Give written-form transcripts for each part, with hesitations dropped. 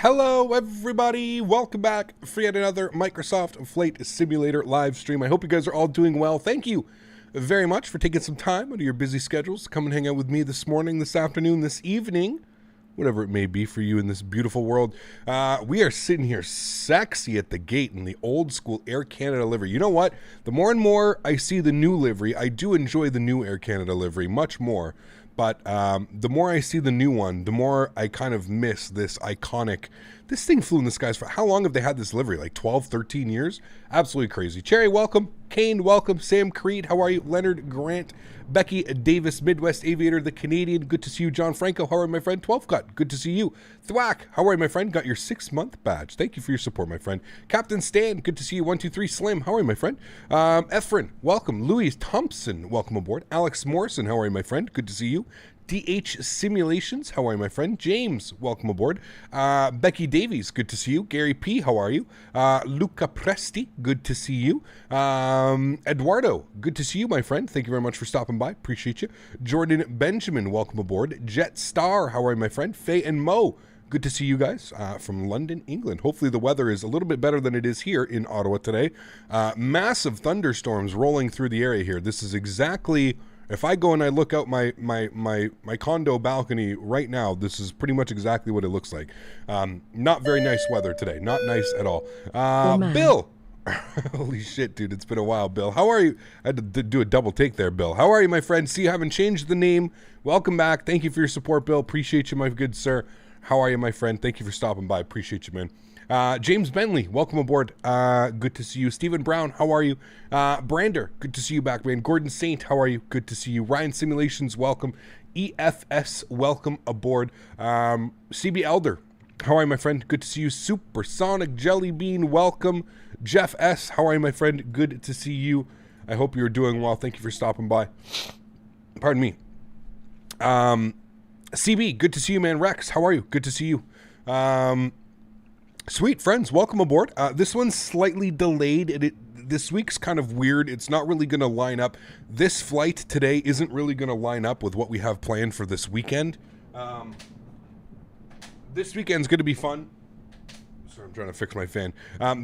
Hello everybody, welcome back for yet another Microsoft Flight Simulator live stream. I hope you guys are all doing well. Thank you very much for taking some time out of your busy schedules to come and hang out with me this morning, this afternoon, this evening, whatever it may be for you in this beautiful world. We are sitting here sexy at the gate in the old school Air Canada livery. You know what? The more and more I see the new livery, I do enjoy the new Air Canada livery much more. But the more I see the new one, the more I kind of miss this iconic. This thing flew in the skies for how long have they had this livery? Like 12, 13 years? Absolutely crazy. Cherry, welcome. Kane, welcome. Sam Creed, how are you? Leonard Grant, Becky Davis, Midwest Aviator, the Canadian, good to see you. John Franco, how are you, my friend? 12 Cut, good to see you. Thwack, how are you, my friend? Got your 6-month badge. Thank you for your support, my friend. Captain Stan, good to see you. 123 Slim, how are you, my friend? Efren, welcome. Louis Thompson, welcome aboard. Alex Morrison, how are you, my friend? Good to see you. DH Simulations, how are you, my friend? James, welcome aboard. Becky Davies, good to see you. Gary P, how are you? Luca Presti, good to see you. Eduardo, good to see you, my friend. Thank you very much for stopping by. Appreciate you. Jordan Benjamin, welcome aboard. Jet Star, how are you, my friend? Faye and Mo, good to see you guys from London, England. Hopefully the weather is a little bit better than it is here in Ottawa today. Massive thunderstorms rolling through the area here. This is exactly... If I go and I look out my condo balcony right now, this is pretty much exactly what it looks like. Not very nice weather today. Not nice at all. Bill. Holy shit, dude. It's been a while, Bill. How are you? I had to do a double take there, Bill. How are you, my friend? See, you haven't changed the name. Welcome back. Thank you for your support, Bill. Appreciate you, my good sir. How are you, my friend? Thank you for stopping by. Appreciate you, man. James Bentley, welcome aboard. Good to see you. Stephen Brown, how are you? Brander, good to see you back, man. Gordon Saint, how are you? Good to see you. Ryan Simulations, welcome. EFS, welcome aboard. CB Elder, how are you, my friend? Good to see you. Supersonic Jelly Bean, welcome. Jeff S, how are you, my friend? Good to see you. I hope you're doing well. Thank you for stopping by. Pardon me. CB, good to see you, man. Rex, how are you? Good to see you. Sweet friends, welcome aboard. This one's slightly delayed. This week's kind of weird. It's not really going to line up. This flight today isn't really going to line up with what we have planned for this weekend. This weekend's going to be fun. Sorry, I'm trying to fix my fan.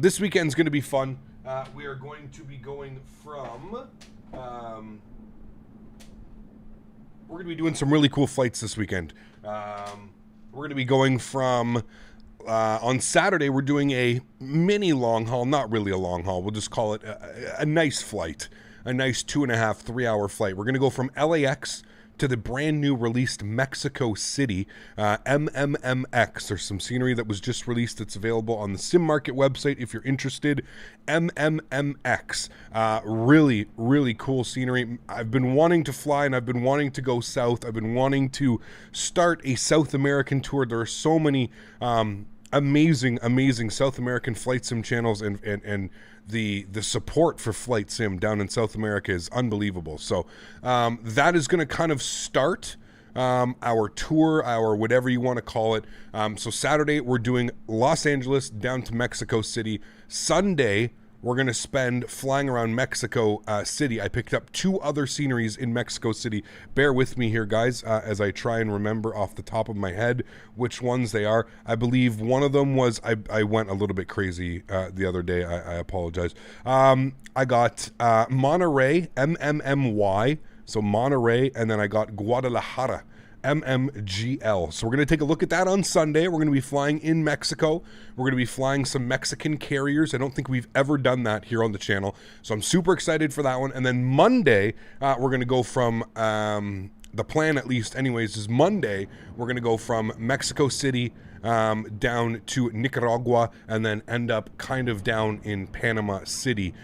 This weekend's going to be fun. We are going to be going from... we're going to be doing some really cool flights this weekend. We're going to be going from... on Saturday, we're doing a mini long haul, not really a long haul. We'll just call it a nice flight, a nice 2.5, 3-hour flight. We're going to go from LAX to the brand new released Mexico City, MMMX. There's some scenery that was just released. It's available on the Sim Market website if you're interested. MMMX. Really, really cool scenery. I've been wanting to fly and I've been wanting to go south. I've been wanting to start a South American tour. There are so many amazing South American flight sim channels, and the support for flight sim down in South America is unbelievable. So that is going to kind of start our tour, our whatever you want to call it. So Saturday we're doing Los Angeles down to Mexico City. Sunday we're going to spend flying around Mexico City. I picked up 2 other sceneries in Mexico City. Bear with me here, guys, as I try and remember off the top of my head which ones they are. I believe one of them was, I went a little bit crazy the other day. I apologize. I got Monterrey, MMMY, so Monterrey, and then I got Guadalajara, MMGL. So we're going to take a look at that on Sunday. We're going to be flying in Mexico. We're going to be flying some Mexican carriers. I don't think we've ever done that here on the channel. So I'm super excited for that one. And then Monday, we're going to go from, the plan at least anyways, is Monday, we're going to go from Mexico City down to Nicaragua and then end up kind of down in Panama City,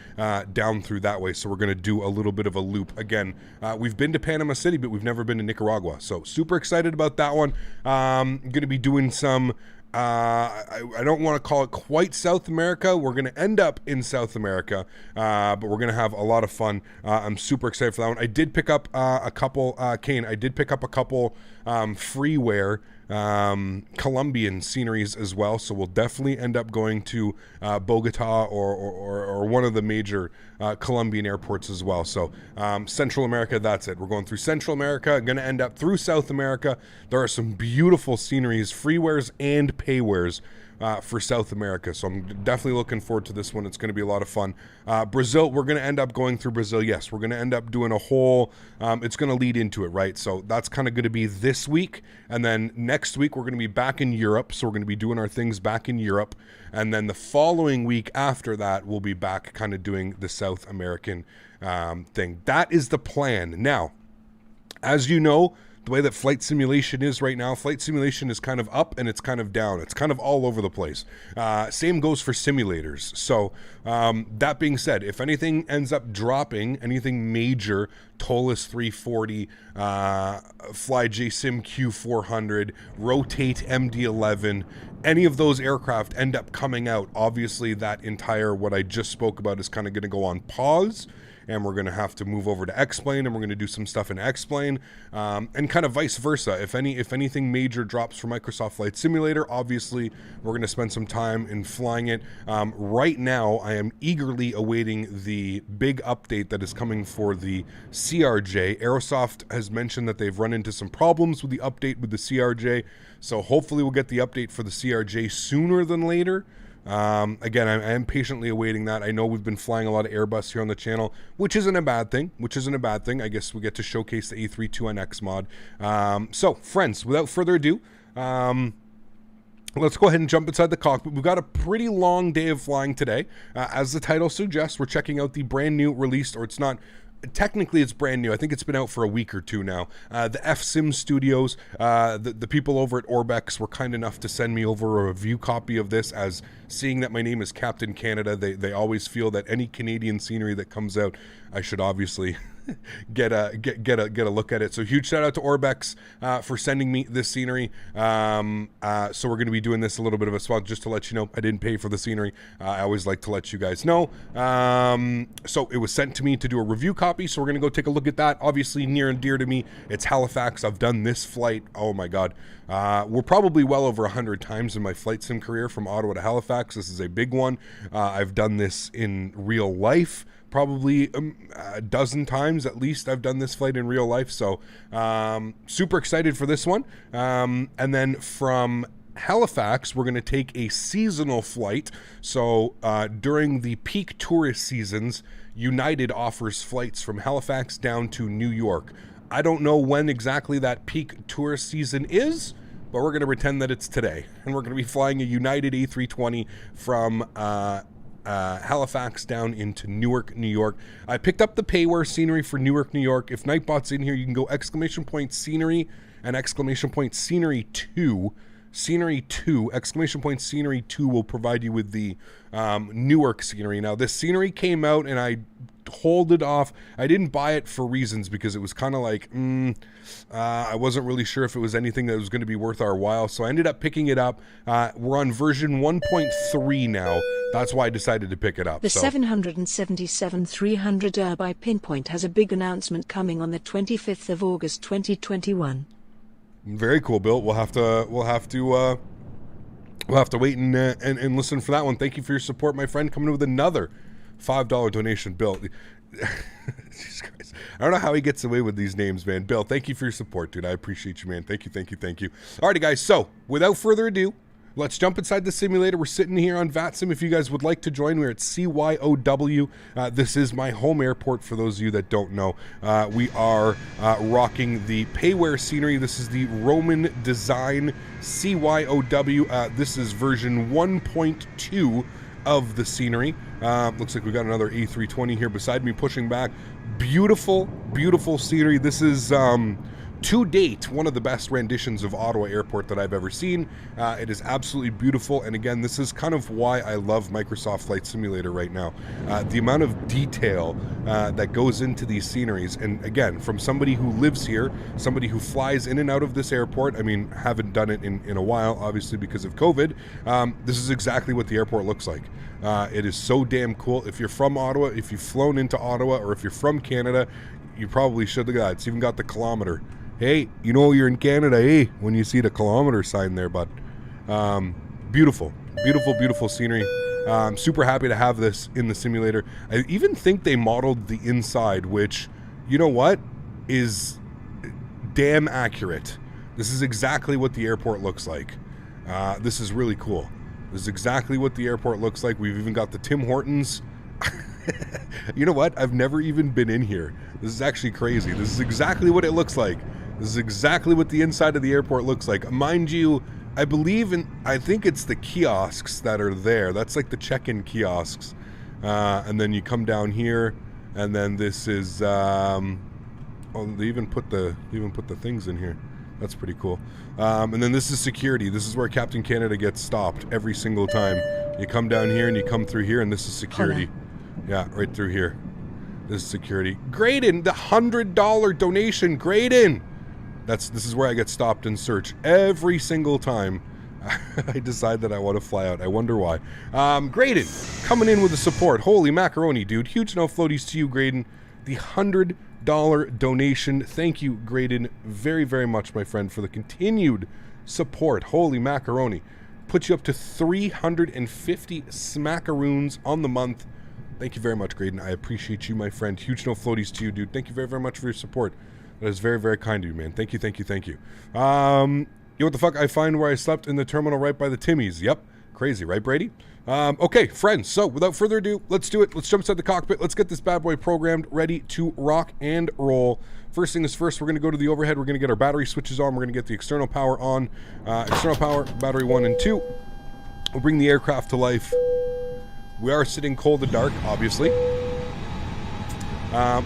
down through that way. So we're going to do a little bit of a loop. Again, we've been to Panama City, but we've never been to Nicaragua. So super excited about that one. Going to be doing some... I don't want to call it quite South America. We're going to end up in South America, but we're going to have a lot of fun. I'm super excited for that one. I did pick up a couple, Kane, I did pick up a couple freeware Colombian sceneries as well, so we'll definitely end up going to Bogota or one of the major Colombian airports as well. So Central America, that's it. We're going through Central America, going to end up through South America. There are some beautiful sceneries, freewares and paywares, for South America. So I'm definitely looking forward to this one. It's going to be a lot of fun. Brazil, we're going to end up going through Brazil. Yes, we're going to end up doing a whole, it's going to lead into it, right? So that's kind of going to be this week. And then next week, we're going to be back in Europe. So we're going to be doing our things back in Europe. And then the following week after that, we'll be back kind of doing the South American thing. That is the plan. Now, as you know, the way that flight simulation is right now, flight simulation is kind of up and it's kind of down. It's kind of all over the place. Same goes for simulators. So that being said, if anything ends up dropping, anything major, Toliss 340, Fly JSim Q400, Rotate MD11, any of those aircraft end up coming out, obviously that entire, what I just spoke about, is kind of going to go on pause. And we're going to have to move over to X-Plane, and we're going to do some stuff in X-Plane, and kind of vice versa. If anything major drops for Microsoft Flight Simulator, obviously we're going to spend some time in flying it. Right now, I am eagerly awaiting the big update that is coming for the CRJ. Aerosoft has mentioned that they've run into some problems with the update with the CRJ, so hopefully we'll get the update for the CRJ sooner than later. Again, I am patiently awaiting that. I know we've been flying a lot of Airbus here on the channel, which isn't a bad thing, I guess we get to showcase the A32NX mod. So, friends, without further ado, let's go ahead and jump inside the cockpit. We've got a pretty long day of flying today. As the title suggests, we're checking out the brand new released, or it's not... Technically, it's brand new. I think it's been out for a week or two now. The FSimStudios, the people over at Orbex were kind enough to send me over a review copy of this, as seeing that my name is Captain Canada, they always feel that any Canadian scenery that comes out, I should obviously get a look at it. So huge shout out to Orbex for sending me this scenery. So we're going to be doing this a little bit of a spot just to let you know I didn't pay for the scenery. I always like to let you guys know. So it was sent to me to do a review copy, so we're going to go take a look at that. Obviously near and dear to me, it's Halifax. I've done this flight, oh my god, we're probably well over 100 times in my flight sim career from Ottawa to Halifax. This is a big one. I've done this in real life probably a dozen times at least. I've done this flight in real life, so super excited for this one. And then from Halifax, we're going to take a seasonal flight. So during the peak tourist seasons, United offers flights from Halifax down to New York. I don't know when exactly that peak tourist season is, but we're going to pretend that it's today. And we're going to be flying a United A320 from Halifax down into Newark, New York. I picked up the payware scenery for Newark, New York. If Nightbot's in here, you can go !scenery and !scenery 2. Scenery 2, !scenery 2 will provide you with the Newark scenery. Now, this scenery came out and I hold it off. I didn't buy it for reasons because it was kind of like, I wasn't really sure if it was anything that was going to be worth our while. So I ended up picking it up. We're on version 1.3 now. That's why I decided to pick it up. The 777-300 by Pinpoint has a big announcement coming on the 25th of August 2021. Very cool, Bill. We'll have to wait and listen for that one. Thank you for your support, my friend. Coming in with another $5 donation, Bill. Jesus Christ. I don't know how he gets away with these names, man. Bill, thank you for your support, dude. I appreciate you, man. Thank you. Alrighty, guys. So, without further ado, let's jump inside the simulator. We're sitting here on VATSIM. If you guys would like to join, we're at CYOW. This is my home airport, for those of you that don't know. We are rocking the payware scenery. This is the Roman Design CYOW. This is version 1.2 of the scenery. Looks like we got another A320 here beside me pushing back. Beautiful, beautiful scenery. This is to date one of the best renditions of Ottawa Airport that I've ever seen. It is absolutely beautiful, and again, this is kind of why I love Microsoft Flight Simulator right now. The amount of detail that goes into these sceneries, and again, from somebody who lives here, somebody who flies in and out of this airport, I mean, haven't done it in a while, obviously because of COVID, this is exactly what the airport looks like. It is so damn cool. If you're from Ottawa, if you've flown into Ottawa, or if you're from Canada, you probably should. Look at that. It's even got the kilometer. Hey, you know you're in Canada, hey, when you see the kilometer sign there, bud. Beautiful, beautiful, beautiful scenery. I'm super happy to have this in the simulator. I even think they modeled the inside, which, you know what, is damn accurate. This is exactly what the airport looks like. This is really cool. This is exactly what the airport looks like. We've even got the Tim Hortons. You know what? I've never even been in here. This is actually crazy. This is exactly what it looks like. This is exactly what the inside of the airport looks like. Mind you, I think it's the kiosks that are there. That's like the check-in kiosks. And then you come down here, and then this is, oh, they even put the things in here. That's pretty cool. And then this is security. This is where Captain Canada gets stopped every single time. You come down here and you come through here, and this is security. Yeah, right through here. This is security. Graydon, the $100 donation. Graydon! This is where I get stopped and searched every single time I decide that I want to fly out. I wonder why. Graydon, coming in with the support. Holy macaroni, dude. Huge no floaties to you, Graydon. The $100 donation. Thank you, Graydon, very, very much, my friend, for the continued support. Holy macaroni. Put you up to 350 smackaroons on the month. Thank you very much, Graydon. I appreciate you, my friend. Huge no floaties to you, dude. Thank you very, very much for your support. That is very, very kind of you, man. Thank you, thank you, thank you. You know what the fuck? I find where I slept in the terminal right by the Timmies. Yep. Crazy, right, Brady? Okay, friends. So, without further ado, let's do it. Let's jump inside the cockpit. Let's get this bad boy programmed, ready to rock and roll. First thing is first, we're going to go to the overhead. We're going to get our battery switches on. We're going to get the external power on. External power, battery 1 and 2. We'll bring the aircraft to life. We are sitting cold and dark, obviously.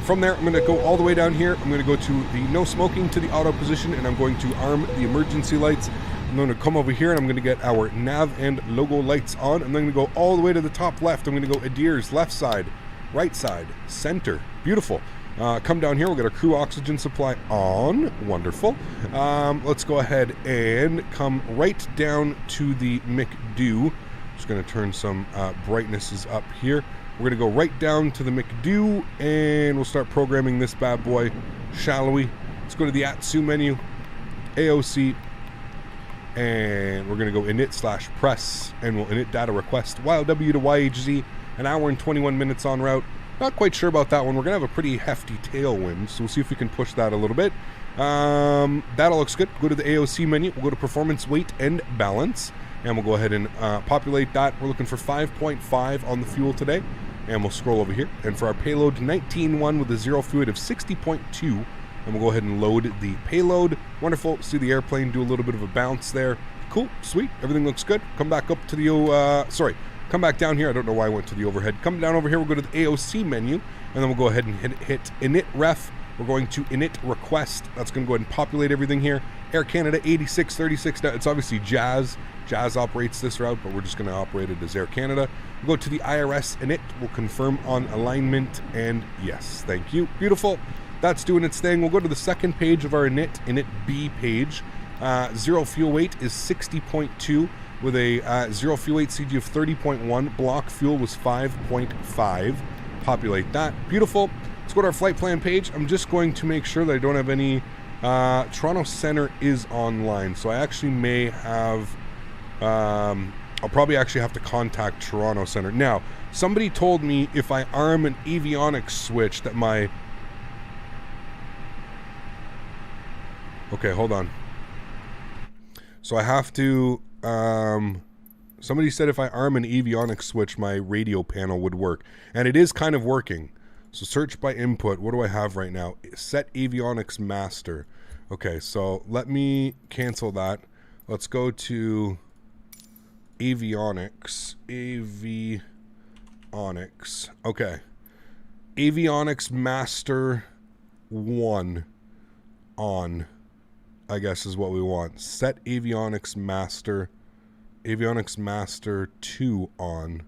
From there, I'm going to go all the way down here. I'm going to go to the no smoking to the auto position, and I'm going to arm the emergency lights. I'm going to come over here, and I'm going to get our nav and logo lights on. I'm going to go all the way to the top left. I'm going to go Adir's left side, right side, center. Beautiful. Come down here. We'll get our crew oxygen supply on. Wonderful. Let's go ahead and come right down to the McDo. Just going to turn some brightnesses up here. We're going to go right down to the McDo, and we'll start programming this bad boy, shall we? Let's go to the @Siu menu, AOC, and we're going to go init/press, and we'll init data request, YLW to YHZ, an hour and 21 minutes en route. Not quite sure about that one. We're going to have a pretty hefty tailwind, so we'll see if we can push that a little bit. That all looks good. Go to the AOC menu. We'll go to performance, weight, and balance, and we'll go ahead and populate that. We're looking for 5.5 on the fuel today. And we'll scroll over here. And for our payload, 19.1 with a zero fuel weight of 60.2. And we'll go ahead and load the payload. Wonderful. See the airplane do a little bit of a bounce there. Cool. Sweet. Everything looks good. Come back up to the, come back down here. I don't know why I went to the overhead. Come down over here. We'll go to the AOC menu. And then we'll go ahead and hit init ref. We're going to init request. That's going to go ahead and populate everything here. Air Canada 8636. Now, it's obviously Jazz. Jazz operates this route, but we're just going to operate it as Air Canada. We'll go to the IRS init. We'll confirm on alignment, and yes, thank you. Beautiful. That's doing its thing. We'll go to the second page of our init B page. Zero fuel weight is 60.2 with a zero fuel weight CG of 30.1. Block fuel was 5.5. Populate that. Beautiful. Let's go to our flight plan page. I'm just going to make sure that I don't have any... Toronto Center is online, so I actually may have... I'll probably actually have to contact Toronto Center. Now, somebody told me if I arm an avionics switch that my... Okay, hold on. So I have to... Somebody said if I arm an avionics switch, my radio panel would work. And it is kind of working. So search by input. What do I have right now? Set avionics master. Okay, so let me cancel that. Let's go to... avionics. Okay. Avionics master 1 on, I guess is what we want. Set avionics master 2 on.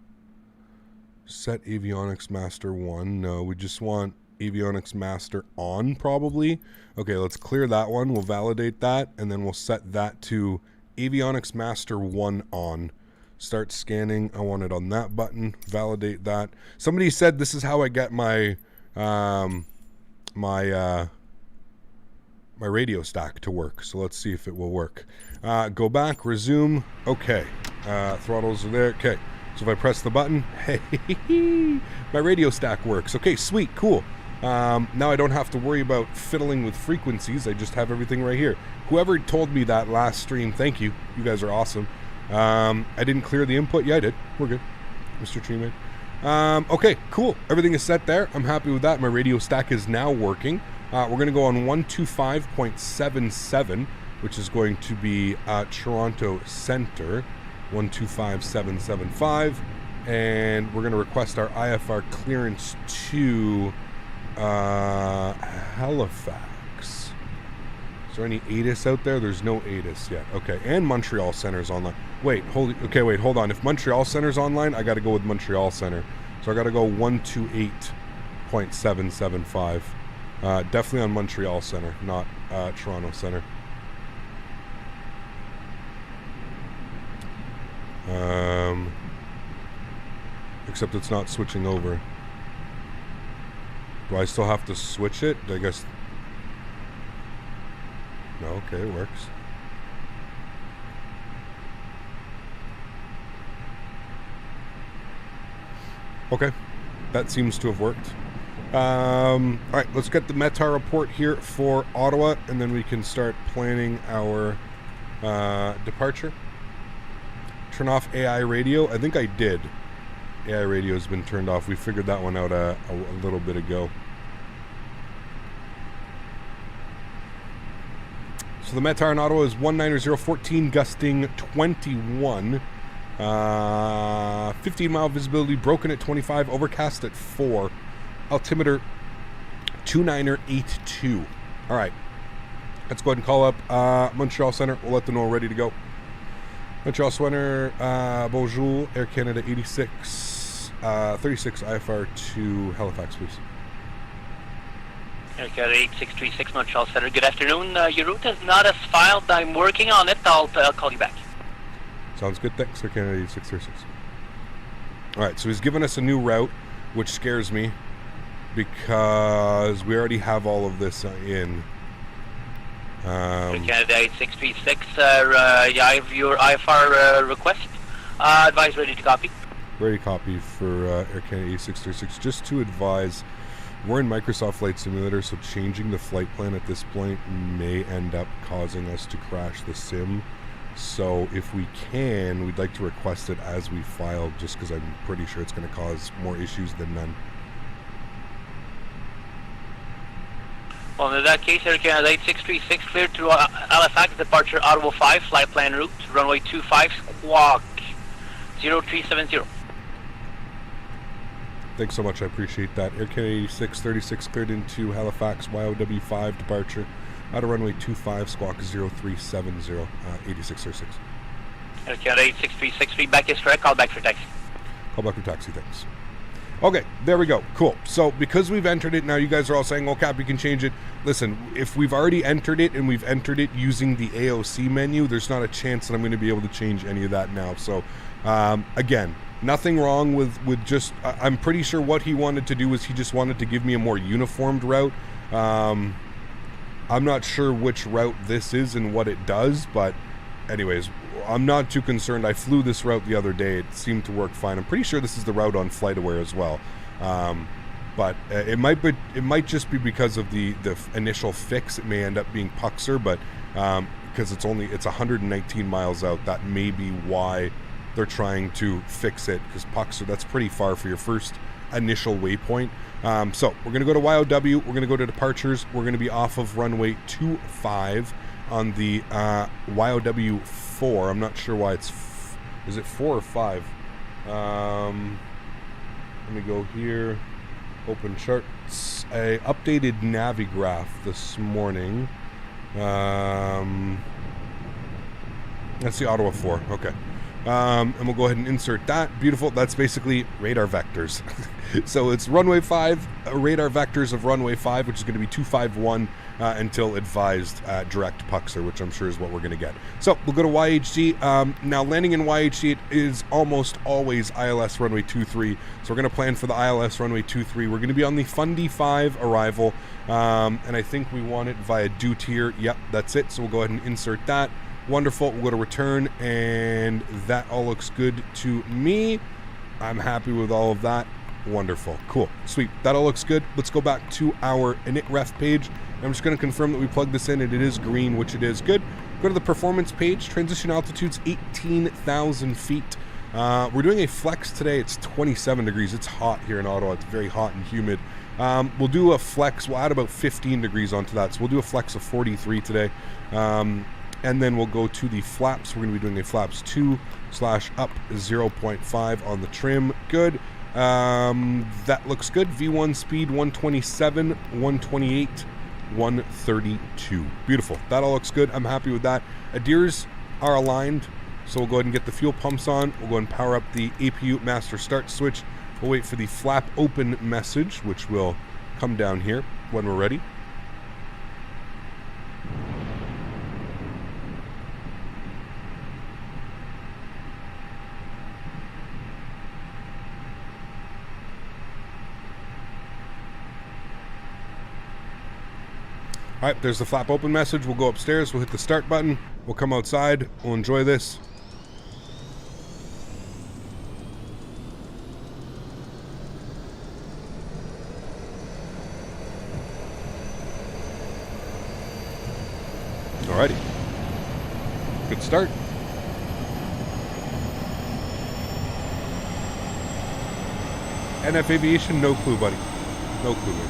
Set avionics master 1. No, we just want avionics master on probably. Okay, let's clear that one. We'll validate that, and then we'll set that to avionics master 1 on. Start scanning. I want it on that button. Validate that. Somebody said this is how I get my my radio stack to work. So let's see if it will work. Go back, resume. Okay. Throttles are there. Okay. So if I press the button, hey, my radio stack works. Okay, sweet, cool. Now I don't have to worry about fiddling with frequencies. I just have everything right here. Whoever told me that last stream, thank you. You guys are awesome. I didn't clear the input. Yeah, I did. We're good, Mr. Treeman. Okay, cool. Everything is set there. I'm happy with that. My radio stack is now working. We're going to go on 125.77, which is going to be Toronto Center, 125775. And we're going to request our IFR clearance to Halifax. Is there any ATIS out there? There's no ATIS yet. Okay, and Montreal Center's online. Wait, hold on. If Montreal Center's online, I got to go with Montreal Center. So I got to go 128.775. Definitely on Montreal Center, not Toronto Center. Except it's not switching over. Do I still have to switch it? I guess. No, okay, it works. Okay, that seems to have worked. All right, let's get the METAR report here for Ottawa, and then we can start planning our departure. Turn off AI radio. I think I did. AI radio has been turned off. We figured that one out a little bit ago. So the METAR in Ottawa is 19014, gusting 21. 15-mile visibility, broken at 25, overcast at 4. Altimeter 2982. All right. Let's go ahead and call up Montreal Center. We'll let them know we're ready to go. Montreal Center, bonjour, Air Canada 36 IFR to Halifax, please. Air Canada 8636 Montreal Center. Good afternoon. Your route is not as filed. I'm working on it. I'll call you back. Sounds good. Thanks, Air Canada 8636. All right, so he's given us a new route, which scares me because we already have all of this in. Canada 8636, I have your IFR request. Advise ready to copy. Ready to copy for Air Canada 8636. Just to advise, we're in Microsoft Flight Simulator, so changing the flight plan at this point may end up causing us to crash the sim. So if we can, we'd like to request it as we file, just because I'm pretty sure it's going to cause more issues than none. Well, in that case, Air Canada 8636 cleared to Halifax, departure Ottawa 5, flight plan route, runway 25, squawk 0370. Thanks so much, I appreciate that. Air Canada 8636 cleared into Halifax, YOW 5, departure, out of runway 25, squawk 0370, 8636. Air Canada 8636, feedback is correct, call back for taxi. Call back for taxi, thanks. Okay, there we go. Cool. So because we've entered it, now you guys are all saying, well, Cap, you can change it. Listen, if we've already entered it and we've entered it using the AOC menu, there's not a chance that I'm going to be able to change any of that now. So, again, nothing wrong with just, I'm pretty sure what he wanted to do was he just wanted to give me a more uniformed route. I'm not sure which route this is and what it does, but anyways, I'm not too concerned. I flew this route the other day. It seemed to work fine. I'm pretty sure this is the route on FlightAware as well. But it might just be because of the initial fix. It may end up being Puxer, but because it's 119 miles out, that may be why they're trying to fix it, because Puxer, that's pretty far for your first initial waypoint. So we're going to go to YOW. We're going to go to departures. We're going to be off of runway 25 on the YOW 4. I'm not sure why it's is it 4 or 5. Let me go here, open charts. I updated Navigraph this morning. That's the Ottawa 4. Okay. And we'll go ahead and insert that. Beautiful. That's basically radar vectors. So it's runway 5, radar vectors of runway 5, which is going to be 251 until advised direct Puxer, which I'm sure is what we're going to get. So we'll go to YHG. Now landing in YHG, it is almost always ILS runway 23. So we're going to plan for the ILS runway 23. We're going to be on the Fundy 5 arrival. And I think we want it via Doot here. Yep, that's it. So we'll go ahead and insert that. Wonderful. We'll go to return, and that all looks good to me. I'm happy with all of that. Wonderful. Cool. Sweet. That all looks good. Let's go back to our init ref page. I'm just going to confirm that we plugged this in and it is green, which it is. Good. Go to the performance page. Transition altitude's 18,000 feet. We're doing a flex today. It's 27 degrees. It's hot here in Ottawa. It's very hot and humid. We'll do a flex. We'll add about 15 degrees onto that. So we'll do a flex of 43 today. And then we'll go to the flaps. We're going to be doing a flaps 2/up 0.5 on the trim. Good. That looks good. V1 speed 127, 128, 132. Beautiful. That all looks good. I'm happy with that. Adires are aligned. So we'll go ahead and get the fuel pumps on. We'll go ahead and power up the APU master start switch. We'll wait for the flap open message, which will come down here when we're ready. All right, there's the flap open message. We'll go upstairs. We'll hit the start button. We'll come outside. We'll enjoy this. Alrighty. Good start. NF Aviation, no clue, buddy. No clue, man.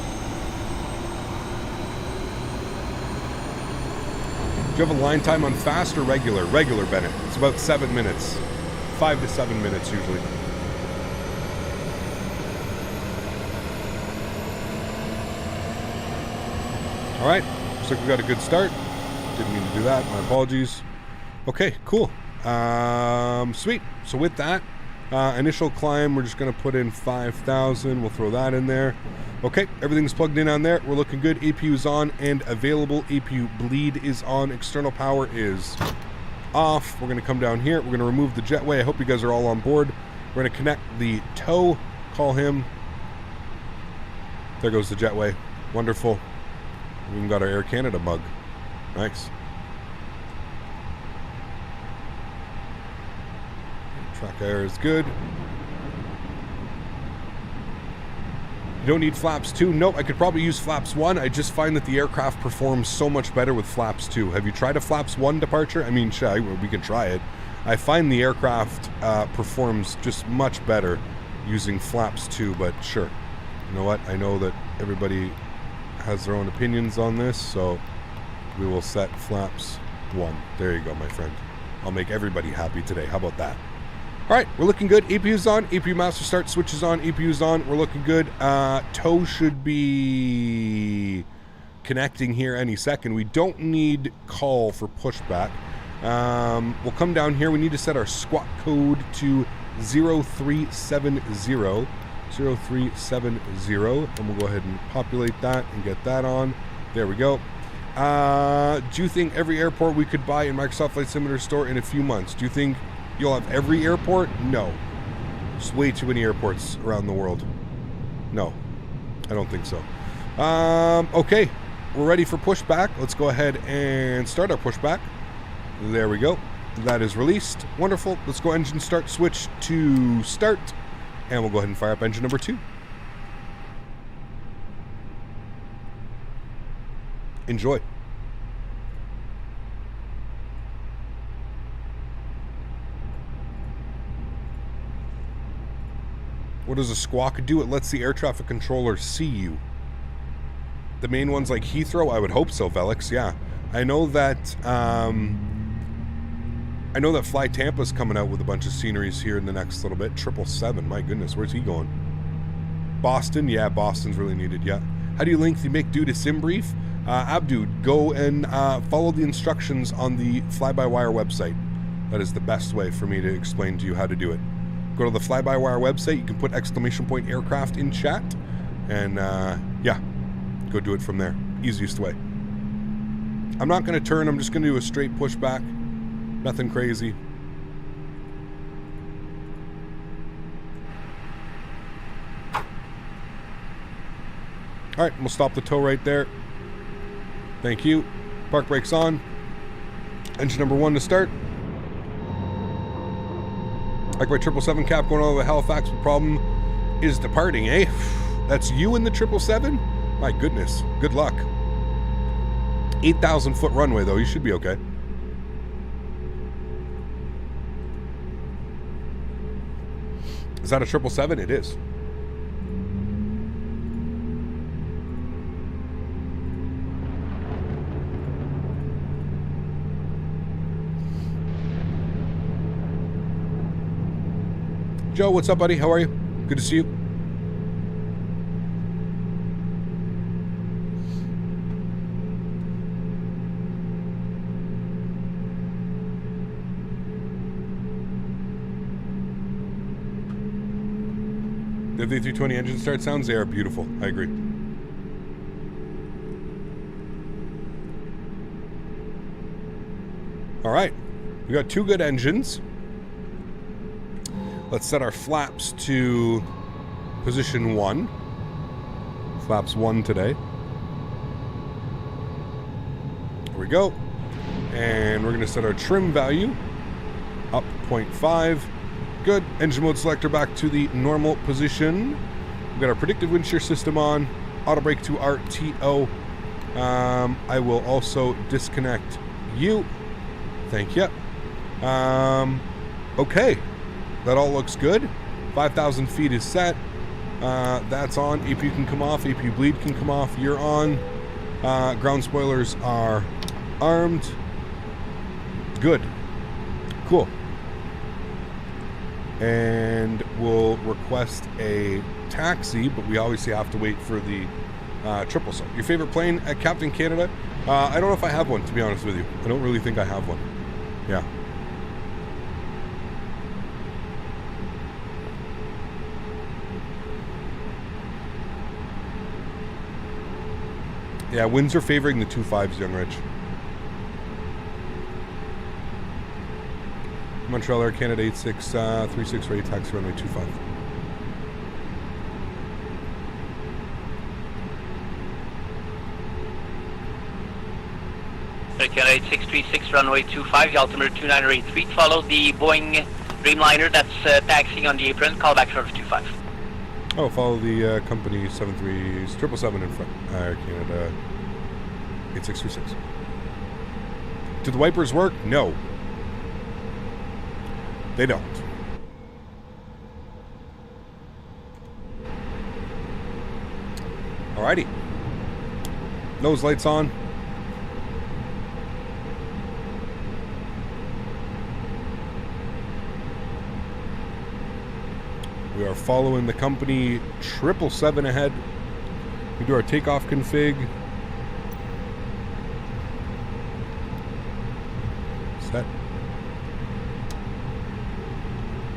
Do you have a line time on fast or regular? Regular, Bennett. It's about 7 minutes. 5 to 7 minutes usually. Alright, looks like we got a good start. Didn't mean to do that, my apologies. Okay, cool. Sweet. So with that, initial climb, we're just going to put in 5,000. We'll throw that in there. Okay, everything's plugged in on there. We're looking good. APU's on and available. APU bleed is on. External power is off. We're going to come down here. We're going to remove the jetway. I hope you guys are all on board. We're going to connect the tow. Call him. There goes the jetway. Wonderful. We even got our Air Canada mug. Nice. Track air is good. You don't need flaps 2. Nope, I could probably use flaps 1. I just find that the aircraft performs so much better with flaps 2. Have you tried a flaps 1 departure? I mean, sure, we can try it. I find the aircraft performs just much better using flaps 2, but sure. You know what? I know that everybody has their own opinions on this, so we will set flaps 1. There you go, my friend. I'll make everybody happy today. How about that? All right, we're looking good. APU's on. APU master start switch is on. APU's on. We're looking good. Tow should be connecting here any second. We don't need call for pushback. We'll come down here. We need to set our squawk code to 0370. 0370. And we'll go ahead and populate that and get that on. There we go. Do you think every airport we could buy in Microsoft Flight Simulator store in a few months? Do you think you'll have every airport? No. There's way too many airports around the world. No, I don't think so. Okay, we're ready for pushback. Let's go ahead and start our pushback. There we go. That is released. Wonderful. Let's go engine start switch to start. And we'll go ahead and fire up engine number 2. Enjoy. What does a squawk do? It lets the air traffic controller see you. The main ones like Heathrow? I would hope so, Velix, yeah. I know that Fly Tampa's coming out with a bunch of sceneries here in the next little bit. 777, my goodness, where's he going? Boston? Yeah, Boston's really needed, yeah. How do you link the Make Do to Sim Brief? Abdu, go and follow the instructions on the Fly-by-Wire website. That is the best way for me to explain to you how to do it. Go to the Fly-by-Wire website. You can put !aircraft in chat. And, yeah, go do it from there. Easiest way. I'm not going to turn. I'm just going to do a straight pushback. Nothing crazy. All right, we'll stop the tow right there. Thank you. Park brakes on. Engine number 1 to start. Like my 777 cap going all the way to Halifax with problem is departing, eh? That's you in the 777? My goodness. Good luck. 8,000 foot runway, though. You should be okay. Is that a 777? It is. Joe, what's up, buddy? How are you? Good to see you. The A320 engine start sounds, they are beautiful. I agree. All right. We got 2 good engines. Let's set our flaps to position 1. Flaps 1 today. There we go. And we're going to set our trim value up 0.5. Good. Engine mode selector back to the normal position. We've got our predictive wind shear system on. Auto brake to RTO. I will also disconnect you. Thank you. Okay. That all looks good. 5,000 feet is set. That's on. AP can come off. AP bleed can come off. You're on. Ground spoilers are armed. Good. Cool. And we'll request a taxi, but we obviously have to wait for the triple sub. Your favorite plane at Captain Canada? I don't know if I have one, to be honest with you. I don't really think I have one. Yeah. Yeah, winds are favoring the 2.5s, Young Rich. Montreal Air Canada 8636 ready taxi runway 25. Air Canada 8636 runway 25, the altimeter 2983. Follow the Boeing Dreamliner that's taxiing on the apron. Call back service 25. Oh, follow the company 73777 in front. Air Canada 8636. Do the wipers work? No. They don't. Alrighty. Nose lights on. We are following the company 777 ahead. We do our takeoff config. Set.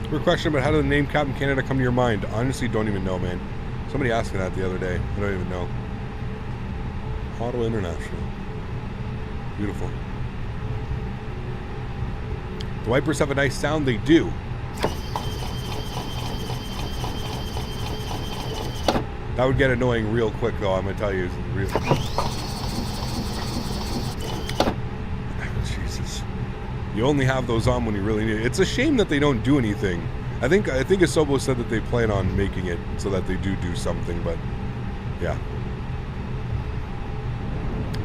Quick question about how did the name Captain Canada come to your mind? Honestly, don't even know, man. Somebody asked me that the other day. I don't even know. Ottawa International. Beautiful. The wipers have a nice sound. They do. That would get annoying real quick, though. I'm gonna tell you. Jesus. You only have those on when you really need it. It's a shame that they don't do anything. I think Asobo said that they plan on making it so that they do something, but yeah.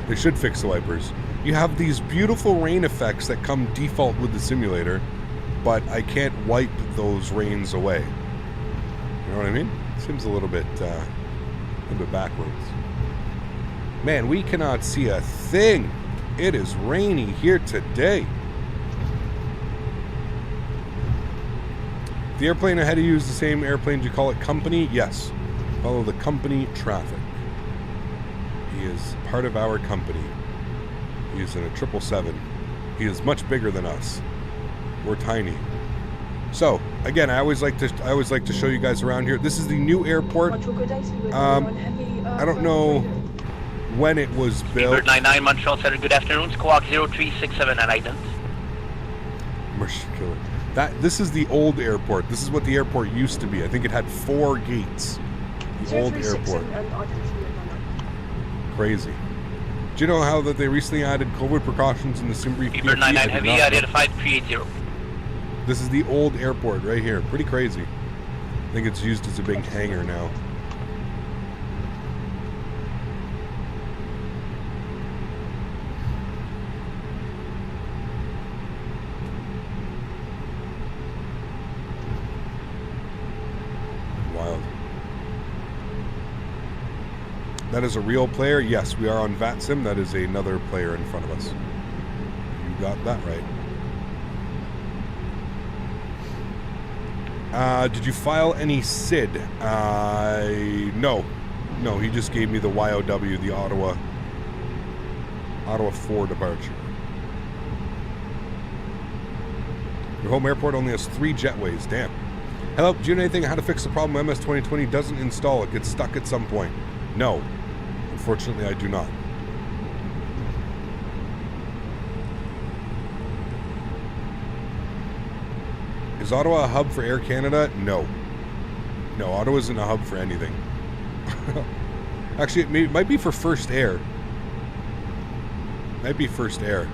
They should fix the wipers. You have these beautiful rain effects that come default with the simulator, but I can't wipe those rains away. You know what I mean? Seems a little bit backwards. Man, we cannot see a thing. It is rainy here today. The airplane ahead of you is the same airplane. Do you call it company? Yes. Follow the company traffic. He is part of our company. He is in a 777. He is much bigger than us. We're tiny. So again, I always like to show you guys around here. This is the new airport. I don't know when it was built. Bird 99 Montreal Center. Good afternoon. Squawk 0367 and ident. This is the old airport. This is what the airport used to be. I think it had 4 gates. The old airport. Crazy. Do you know how that they recently added COVID precautions in the SimBrief? Bird 99 Heavy identified 380. This is the old airport right here. Pretty crazy. think it's used as a big hangar now. Wild. That is a real player? Yes, we are on VatSim. That is another player in front of us. You got that right. Did you file any SID? No. No, he just gave me the YOW, the Ottawa 4 departure. Your home airport only has 3 jetways. Damn. Hello, do you know anything on how to fix the problem MS 2020 doesn't install? It gets stuck at some point. No. Unfortunately, I do not. Is Ottawa a hub for Air Canada? No. No, Ottawa isn't a hub for anything. Actually, it might be for First Air. Might be First Air.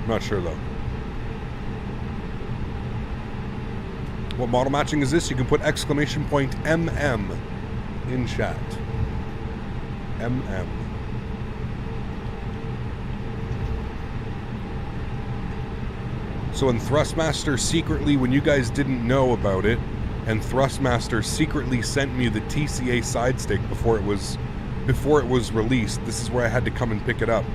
I'm not sure, though. What model matching is this? You can put exclamation point MM in chat. MM. So when Thrustmaster secretly, when you guys didn't know about it, and Thrustmaster secretly sent me the TCA side stick before it was released, this is where I had to come and pick it up.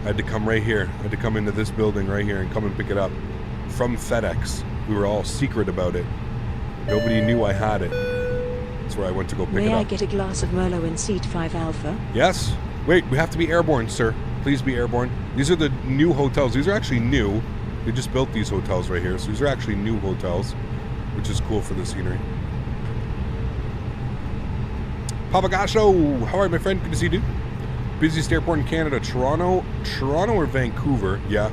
I had to come right here. I had to come into this building right here and come and pick it up from FedEx. We were all secret about it. Nobody knew I had it. That's where I went to go pick it up. May I get a glass of Merlot in seat 5 Alpha? Yes. Wait, we have to be airborne, sir. Please be airborne. These are the new hotels. These are actually new. They just built these hotels right here. So these are actually new hotels, which is cool for the scenery. Papagasho, how are you, my friend? Good to see you, dude. Busiest airport in Canada, Toronto or Vancouver? Yeah,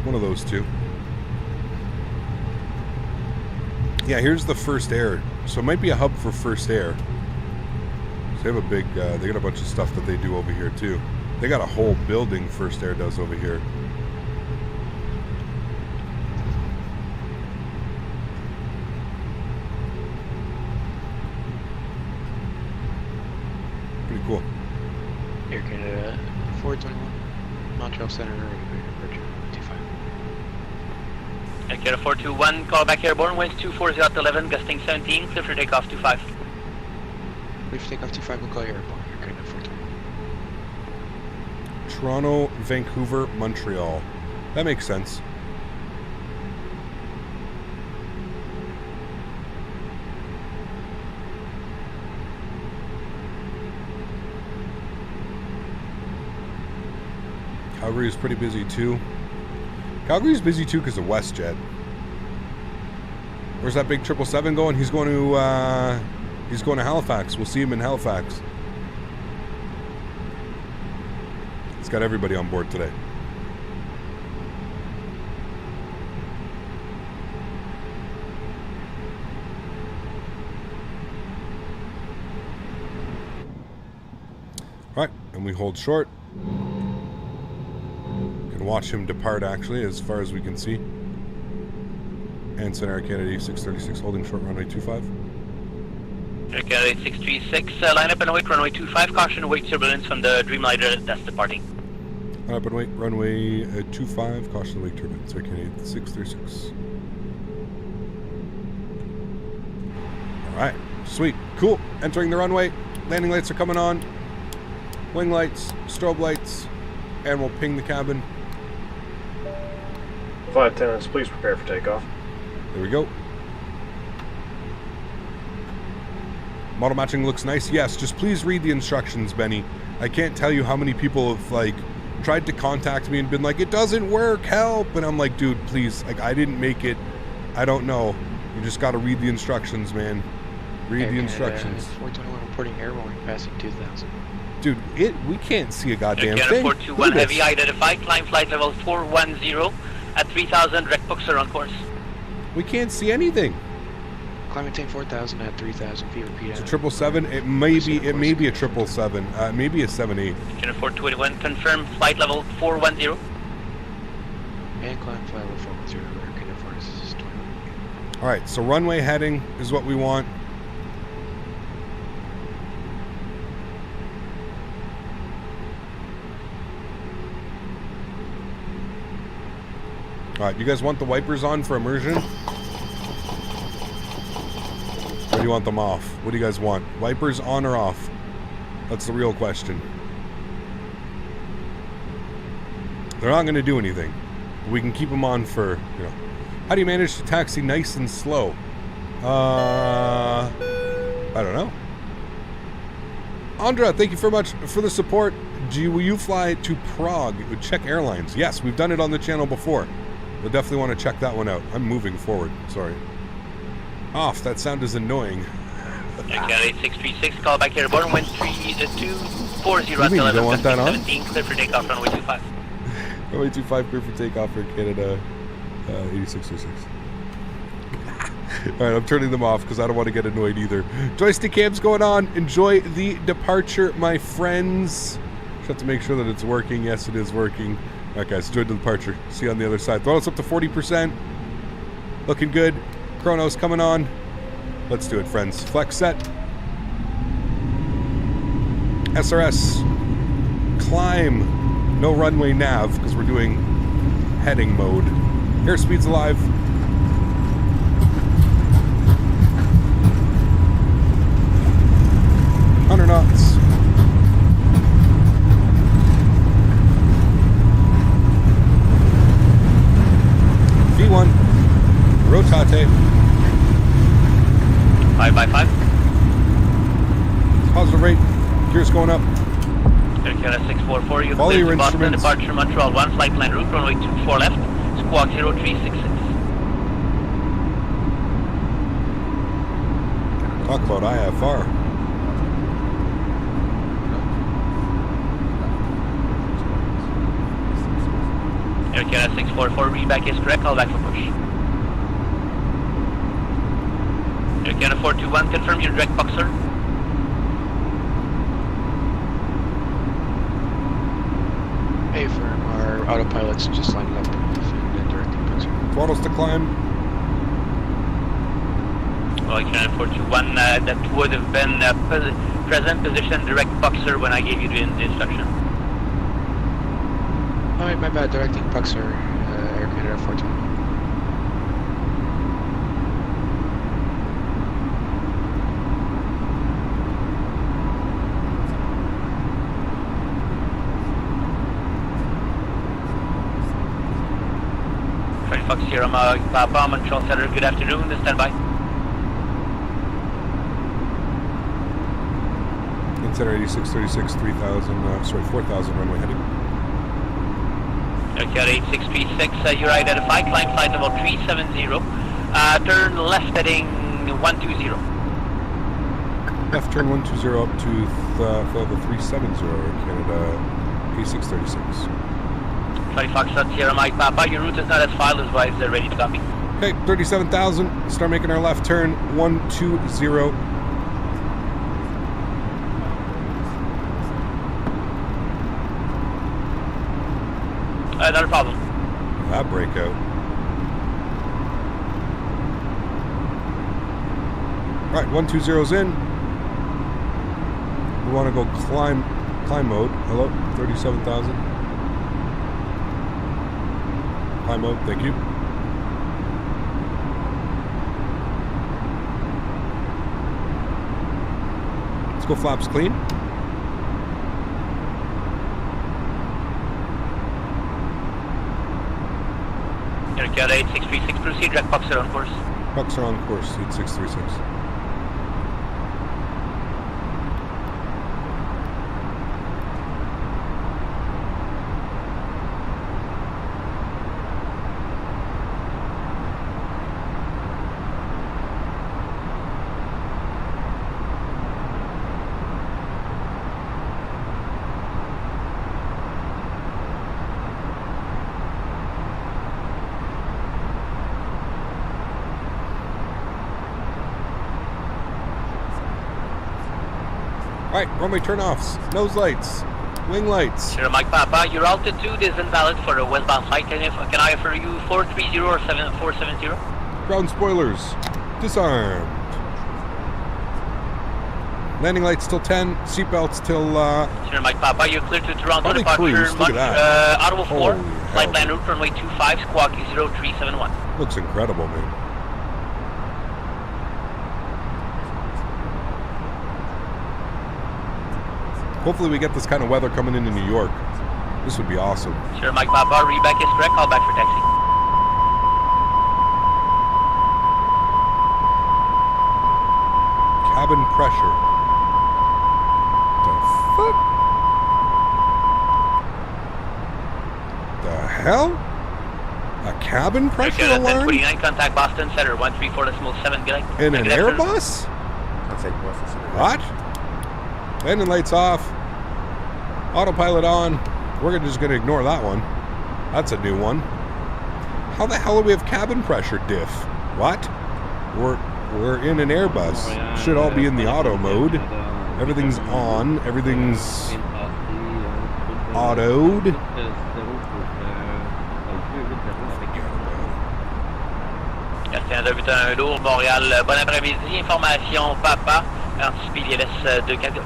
one of those two. Yeah, here's the First Air. So it might be a hub for First Air. So they have a big, they got a bunch of stuff that they do over here too. They got a whole building First Air does over here. Pretty cool. Air Canada 421, Montreal Center, Virgin 25. Air Canada 421, call back airborne, winds 240 at 11, gusting 17, clear for takeoff 25. Clear for takeoff 25, we'll call you airborne, Air Canada 421. Toronto, Vancouver, Montreal. That makes sense. Calgary is pretty busy too. Calgary's busy too because of WestJet. Where's that big 777 going? He's going to Halifax. We'll see him in Halifax. It's got everybody on board today. All right, and we hold short. Watch him depart actually as far as we can see. And Center Canada 636 holding short runway 25. Air Canada 636, line up and wait runway 25, caution wait turbulence from the Dreamliner that's departing. Line up and wait runway 25, caution wait turbulence. Air Canada 636. Alright, sweet, cool. Entering the runway, landing lights are coming on, wing lights, strobe lights, and we'll ping the cabin. Flight attendants, please prepare for takeoff. There we go. Model matching looks nice. Yes, just please read the instructions, Benny. I can't tell you how many people have like tried to contact me and been like, it doesn't work, help. And I'm like, dude, please, like I didn't make it. I don't know. You just got to read the instructions, man. Read the instructions. 421 reporting airborne passing 2000. Dude, we can't see a goddamn Air thing. Canada 421 heavy identified, climb flight level 410 at 3000, rec books are on course. We can't see anything. Climb maintain 4000 at 3000 feet, repeat. It's a 777. It may be a 777. Maybe a 78. Canada 421 confirm flight level 410. And climb flight level 410, Air Canada 421. All right, so runway heading is what we want. All right, you guys want the wipers on for immersion? Or do you want them off? What do you guys want? Wipers on or off? That's the real question. They're not going to do anything. We can keep them on for, you know. How do you manage to taxi nice and slow? I don't know. Andra, thank you very much for the support. Will you fly to Prague with Czech Airlines? Yes, we've done it on the channel before. You'll definitely want to check that one out. I'm moving forward. Sorry. Off. That sound is annoying. Cat 8636, call back here. Born wind 3240 at 11. Don't want that on? 17, clear for takeoff, runway 25. Runway 25, clear for takeoff for Canada 8636. Alright, I'm turning them off because I don't want to get annoyed either. Joystick cam's going on. Enjoy the departure, my friends. Just have to make sure that it's working. Yes, it is working. Alright guys, enjoy the departure. See you on the other side. Throttle's up to 40%. Looking good. Chrono's coming on. Let's do it, friends. Flex set. SRS. Climb. No runway nav because we're doing heading mode. Airspeed's alive. Knots. V1. Rotate. 5x5. Positive rate. Gears going up. Canada 644. You Follow your Boston, instruments. departure Montreal 1, flight plan route, runway 24 left, squawk 0366. Talk about IFR. Air Canada 644, read back is correct, call back for push. Air Canada 421, confirm your direct box, sir. Hey, firm, our autopilot's just lining up and directing boxer. Throttles to climb. Well, Canada 421, that would have been present position direct boxer when I gave you the instruction. Alright, my bad, directing boxer, Air Canada 421. Fox Sierra Papa, Montreal Center, good afternoon, stand by. Center 8636, 4,000 runway heading. Air 8636, you're identified, climb flight level 370, turn left heading 120. Left turn 120 up to level 370, Canada 8636. Fox Sierra Mike Papa, your route is not as filed as advised, they're ready to copy. Okay, 37,000, start making our left turn, 120. Not a problem. That breakout. Alright, 120's in. We want to go climb mode. Hello, 37,000. Climb mode, thank you. Let's go flaps clean. Air Canada 8636, proceed, direct boxer on course. Boxer on course, 8636. Alright, runway turn-offs, nose lights, wing lights. Sierra Mike Papa, your altitude is invalid for a westbound flight. Can I offer you 430 or 470? Ground spoilers. Disarmed. Landing lights till 10. Seatbelts till... Senior Mike Papa, you're clear to Toronto Probably departure. cruise, look at that. Ottawa 4, Holy flight hell. plan route, runway 25, squawk 0371. Looks incredible, man. Hopefully we get this kind of weather coming into New York. This would be awesome. Senior Mike Papa, readback is correct, call back for taxi. Cabin pressure. The fuck? The hell? A cabin pressure Okay, alarm? 1029, contact Boston Center, 134.7 Gillick. In an Airbus? What? Landing lights off. Autopilot on. We're just going to ignore that one. That's a new one. How the hell do we have cabin pressure diff? What? We're in an Airbus. Should all be in the auto mode. Everything's on. Everything's autoed. Canada 881 lourd, Montréal, bon après-midi, information Papa, anticipe ILS 240.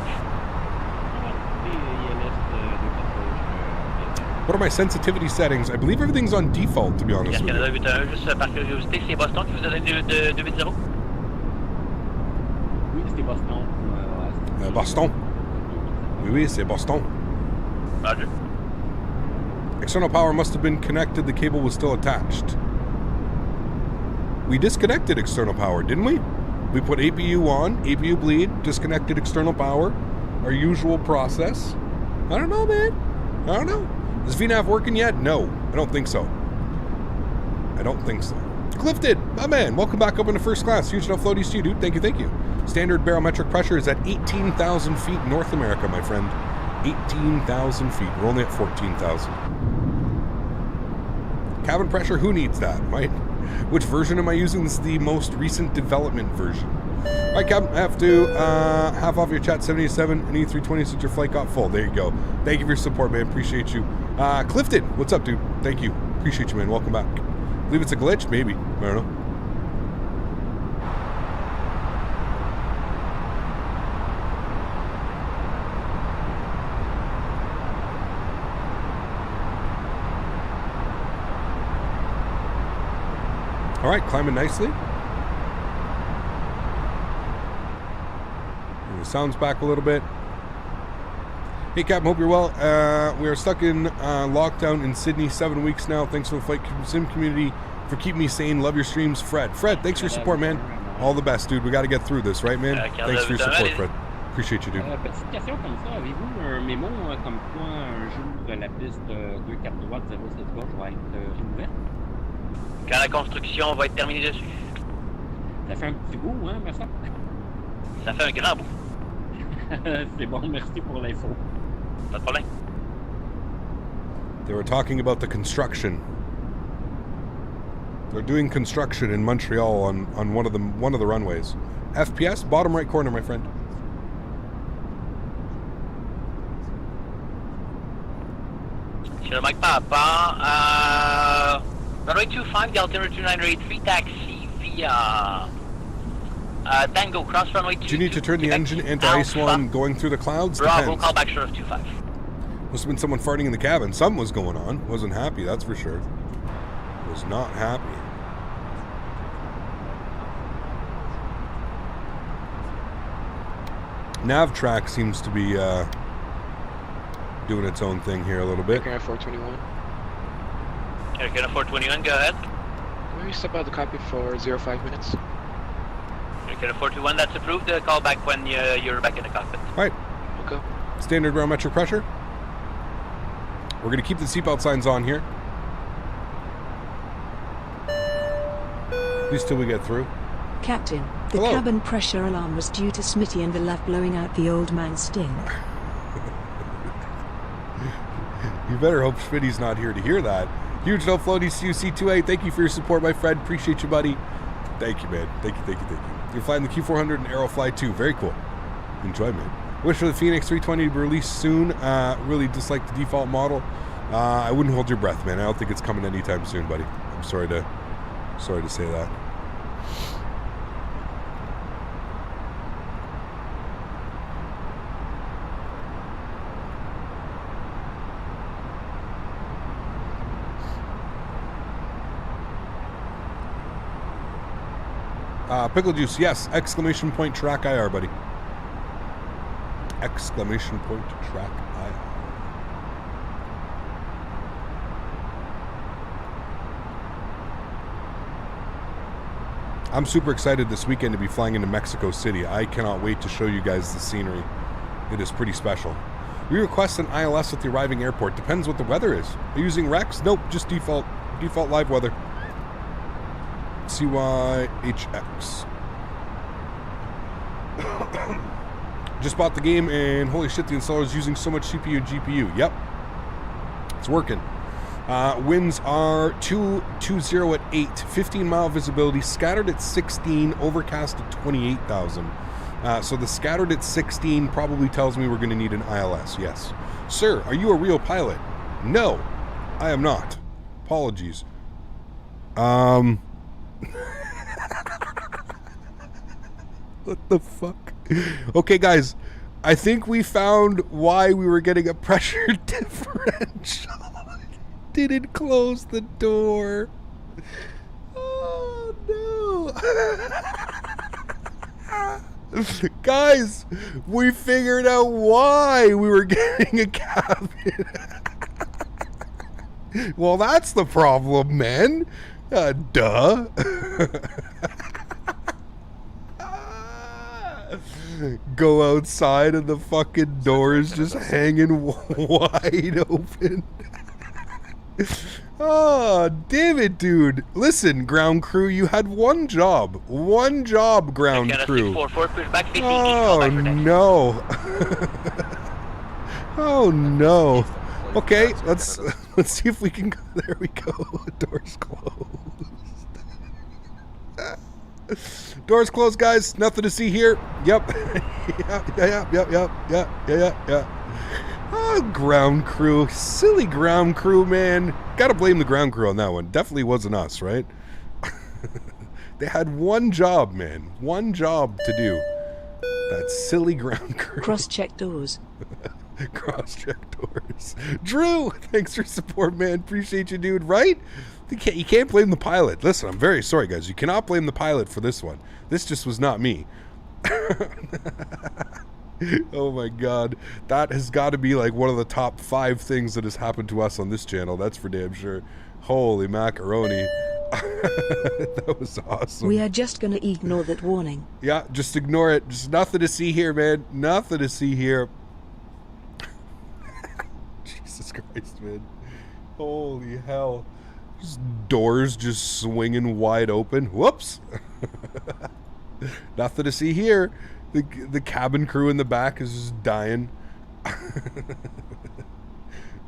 What are my sensitivity settings? I believe everything's on default, to be honest with Canada you. 881, juste par curiosité, c'est Boston qui vous a donné 280? Oui, c'était Boston. Boston. Oui, c'est Boston. Roger. External power must have been connected. The cable was still attached. We disconnected external power, didn't we? We put APU on, APU bleed, disconnected external power. Our usual process. I don't know, man. I don't know. Is VNAV working yet? No, I don't think so. I don't think so. Clifton, my man, welcome back up into first class. Huge enough floaties to you, dude. Thank you, thank you. Standard barometric pressure is at 18,000 feet North America, my friend. 18,000 feet. We're only at 14,000. Cabin pressure, who needs that, right? Which version am I using? This is the most recent development version. All right, Captain, I have to half off your chat 77 and E320 since your flight got full. There you go. Thank you for your support, man. Appreciate you. Clifton, what's up, dude? Thank you. Appreciate you, man. Welcome back. Believe it's a glitch? Maybe. I don't know. All right, climbing nicely. And the sound's back a little bit. Hey, Captain, hope you're well. We are stuck in lockdown in Sydney, 7 weeks now. Thanks to the Flight Sim community for keeping me sane. Love your streams, Fred. Fred, thanks for your support, man. All the best, dude. We got to get through this, right, man? Thanks for your support, Fred. Appreciate you, dude. Petite question comme ça, avez-vous un mémo comme quoi un jour la piste 24 droite 07 gauche va être ouverte? Quand la construction va être terminée dessus. Ça fait un petit bout, hein, mais ça? Ça fait un grand bout. C'est bon, merci pour l'info. Pas de problème. They were talking about the construction. They're doing construction in Montreal on one of the runways. FPS, bottom right corner, my friend. Sure, Mike Papa. Runway 25, Delta 2983, taxi via Tango, cross runway 2. Do you need to turn the engine into ice one going through the clouds? Bravo, Depends. call back short of 25. Must have been someone farting in the cabin. Something was going on. Wasn't happy, that's for sure. Was not happy. Nav track seems to be doing its own thing here a little bit. Air 421. Air 421, go ahead. Can we step out the cockpit for 05 minutes? Air 421, that's approved. Call back when you're back in the cockpit. All right. Okay. Standard barometric pressure. We're going to keep the seatbelt signs on here. At least till we get through. Captain, the Hello. cabin pressure alarm was due to Smitty and the love blowing out the old man's stink. You better hope Smitty's not here to hear that. Huge no floaty CUC28. Thank you for your support, my friend. Appreciate you, buddy. Thank you, man. Thank you. You're flying the Q400 and Aerofly 2. Very cool. Enjoy, man. Wish for the Phoenix 320 to be released soon. Really dislike the default model. I wouldn't hold your breath, man. I don't think it's coming anytime soon, buddy. I'm sorry to say that. Pickle juice, yes. Exclamation point track IR, buddy. Exclamation point track IR. I'm super excited this weekend to be flying into Mexico City. I cannot wait to show you guys the scenery. It is pretty special. We request an ILS at the arriving airport. Depends what the weather is. Are you using Rex? Nope, just default live weather. CYHZ. Just bought the game and holy shit, the installer is using so much CPU and GPU. Yep. It's working. Winds are 220 at 8, 15-mile visibility, scattered at 16, overcast at 28,000. So the scattered at 16 probably tells me we're going to need an ILS, yes. Sir, are you a real pilot? No, I am not. Apologies. What the fuck? Okay, guys, I think we found why we were getting a pressure differential. Didn't close the door. Oh no. Guys, we figured out why we were getting a cabin. Well, that's the problem, man. Duh. Go outside and the fucking door is just hanging wide open. Oh, damn it, dude. Listen, ground crew, you had one job. One job, ground crew. Oh, no. Oh, no. Okay, let's see if we can go. There we go. Door's closed. Doors closed, guys. Nothing to see here. Yep. Yep. Oh, ground crew. Silly ground crew, man. Gotta blame the ground crew on that one. Definitely wasn't us, right? They had one job, man. One job to do. That silly ground crew. Cross-check doors. Cross-check doors. Drew, thanks for support, man. Appreciate you, dude. Right? You can't blame the pilot. Listen, I'm very sorry, guys. You cannot blame the pilot for this one. This just was not me. Oh my god. That has got to be like one of the top 5 things that has happened to us on this channel. That's for damn sure. Holy macaroni. That was awesome. We are just gonna ignore that warning. Yeah, just ignore it. Just nothing to see here, man. Nothing to see here. Jesus Christ, man. Holy hell. Just doors just swinging wide open. Whoops. Nothing to see here. The cabin crew in the back is just dying.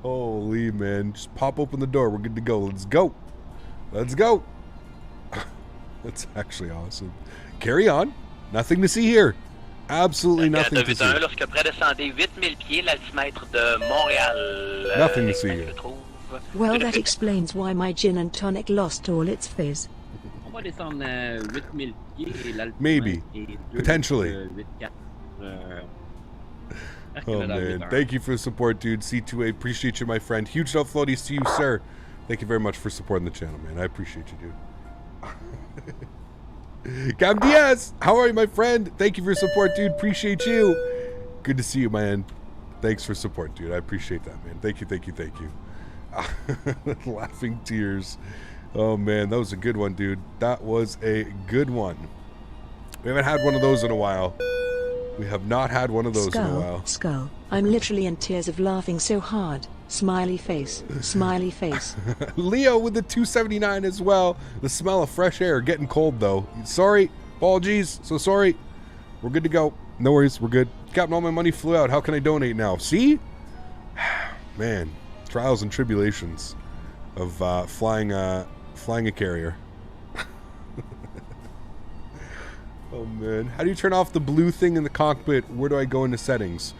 Holy man. Just pop open the door. We're good to go. Let's go. Let's go. That's actually awesome. Carry on. Nothing to see here. Absolutely nothing to see. Nothing to see here. Well, that explains why my gin and tonic lost all its fizz. Maybe. Potentially. Oh man, thank you for the support, dude. C2A, appreciate you, my friend. Huge love floaties to you, sir. Thank you very much for supporting the channel, man. I appreciate you, dude. Cam Diaz, how are you, my friend? Thank you for your support, dude. Appreciate you. Good to see you, man. Thanks for support, dude. I appreciate that, man. Thank you, thank you, thank you. Laughing tears. Oh man, that was a good one, dude. That was a good one. We haven't had one of those in a while. We have not had one of those in a while. Skull. I'm literally in tears of laughing so hard. Smiley face. Smiley face. Leo with the 279 as well. The smell of fresh air. Getting cold though. Sorry. Apologies. So sorry. We're good to go. No worries. We're good. Captain, all my money flew out. How can I donate now? See? Man. Trials and tribulations of flying a carrier. Oh man, how do you turn off the blue thing in the cockpit? Where do I go into settings?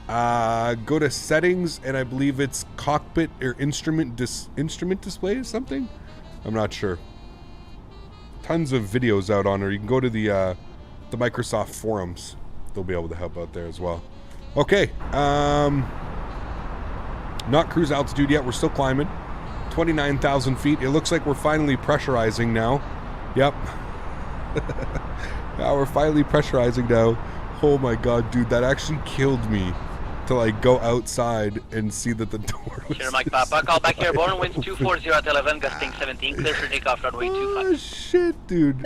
Go to settings, and I believe it's cockpit or instrument display or something. I'm not sure. tons of videos out on her. You can go to the Microsoft forums. They'll be able to help out there as well. Okay. Not cruise altitude yet. We're still climbing. 29,000 feet. It looks like we're finally pressurizing now. Yep. Now we're finally pressurizing now. Oh my god, dude, that actually killed me to like go outside and see that the door was... Sure, Mike Papa, call back airborne, winds 240 at 11, gusting 17, clear for takeoff, runway 25. Oh shit, dude.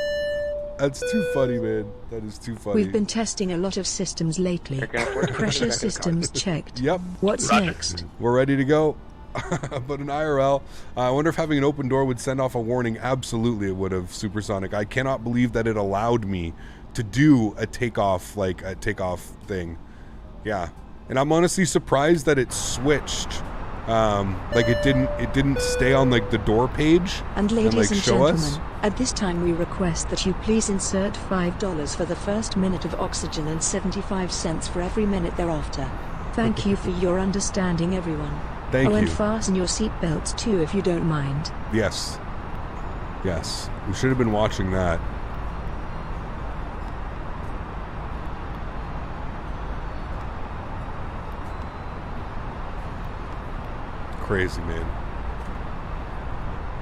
That's too funny, man. That is too funny. We've been testing a lot of systems lately. Pressure systems checked. Yep. What's Roger. next? We're ready to go. But an IRL, I wonder if having an open door would send off a warning. Absolutely it would have, Supersonic. I cannot believe that it allowed me to do a takeoff, like a takeoff thing. Yeah. And I'm honestly surprised that it switched. Like it didn't stay on like the door page And ladies like and show gentlemen, us. at this time we request that you please insert $5 for the first minute of oxygen and 75 cents for every minute thereafter. Thank you for your understanding, everyone. Thank And you. fasten your seatbelts too if you don't mind. Yes. Yes. We should have been watching that. Crazy, man.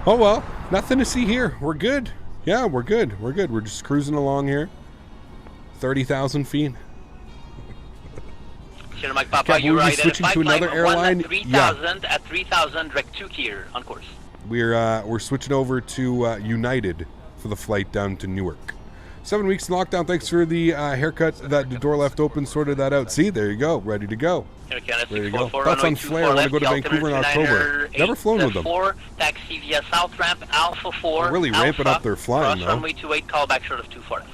Oh well, nothing to see here. We're good. Yeah, we're good. We're good. We're just cruising along here. 30,000 feet. Sure, Mike Papa, Cap, you will we be right switching to another airline? 3000 at 3000, direct 2 gear, on course. We're switching over to United for the flight down to Newark. 7 weeks in lockdown. Thanks for the haircut. That the door left open sorted that out. See, there you go. Ready to go. Okay, that's There you go. 644, Thoughts on runway Flair? I want to go to Vancouver in October. Never flown with them. 4, taxi via South Ramp, Alpha 4. They're really ramping Alpha, up their flying, cross though. runway 28, call back short of 24 left.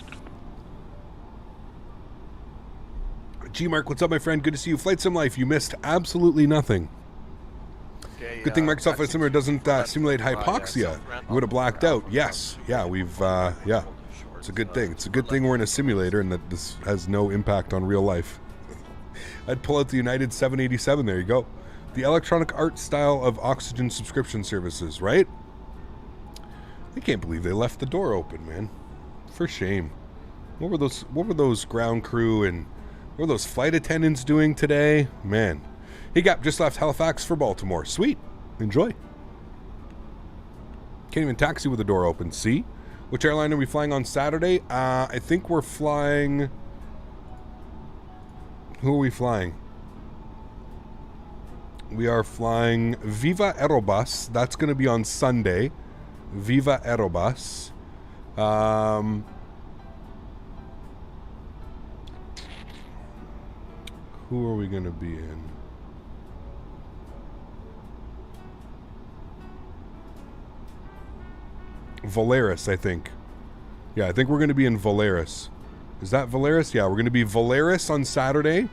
G-Mark, what's up, my friend? Good to see you. Flight Sim Life, you missed absolutely nothing. Good thing Microsoft Flight Simulator doesn't simulate hypoxia. You would have blacked out. Yes. Yeah, yeah. It's a good thing. It's a good thing we're in a simulator and that this has no impact on real life. I'd pull out the United 787. There you go. The electronic art style of oxygen subscription services, right? I can't believe they left the door open, man. For shame. What were those ground crew and what were those flight attendants doing today? Man. Hey, Gap, just left Halifax for Baltimore. Sweet. Enjoy. Can't even taxi with the door open. See? Which airline are we flying on Saturday? I think we're flying... Who are we flying? We are flying Viva Aerobus. That's going to be on Sunday. Viva Aerobus. Who are we going to be in? Volaris, I think. Yeah, I think we're going to be in Volaris. Is that Volaris? Yeah, we're going to be Volaris on Saturday.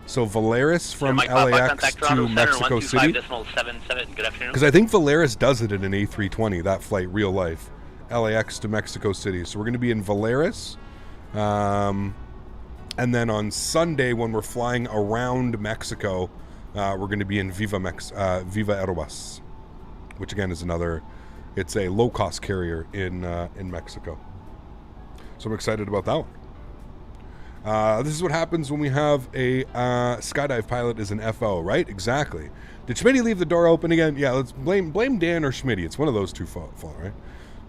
So Volaris from LAX to Mexico City. Because I think Volaris does it in an A320, that flight, real life. LAX to Mexico City. So we're going to be in Volaris. And then on Sunday, when we're flying around Mexico, we're going to be in Viva Aerobus. Which again is another... It's a low-cost carrier in Mexico. So I'm excited about that one. This is what happens when we have a skydive pilot as an FO, right? Exactly. Did Smitty leave the door open again? Yeah, let's blame Dan or Smitty. It's one of those two fault, right?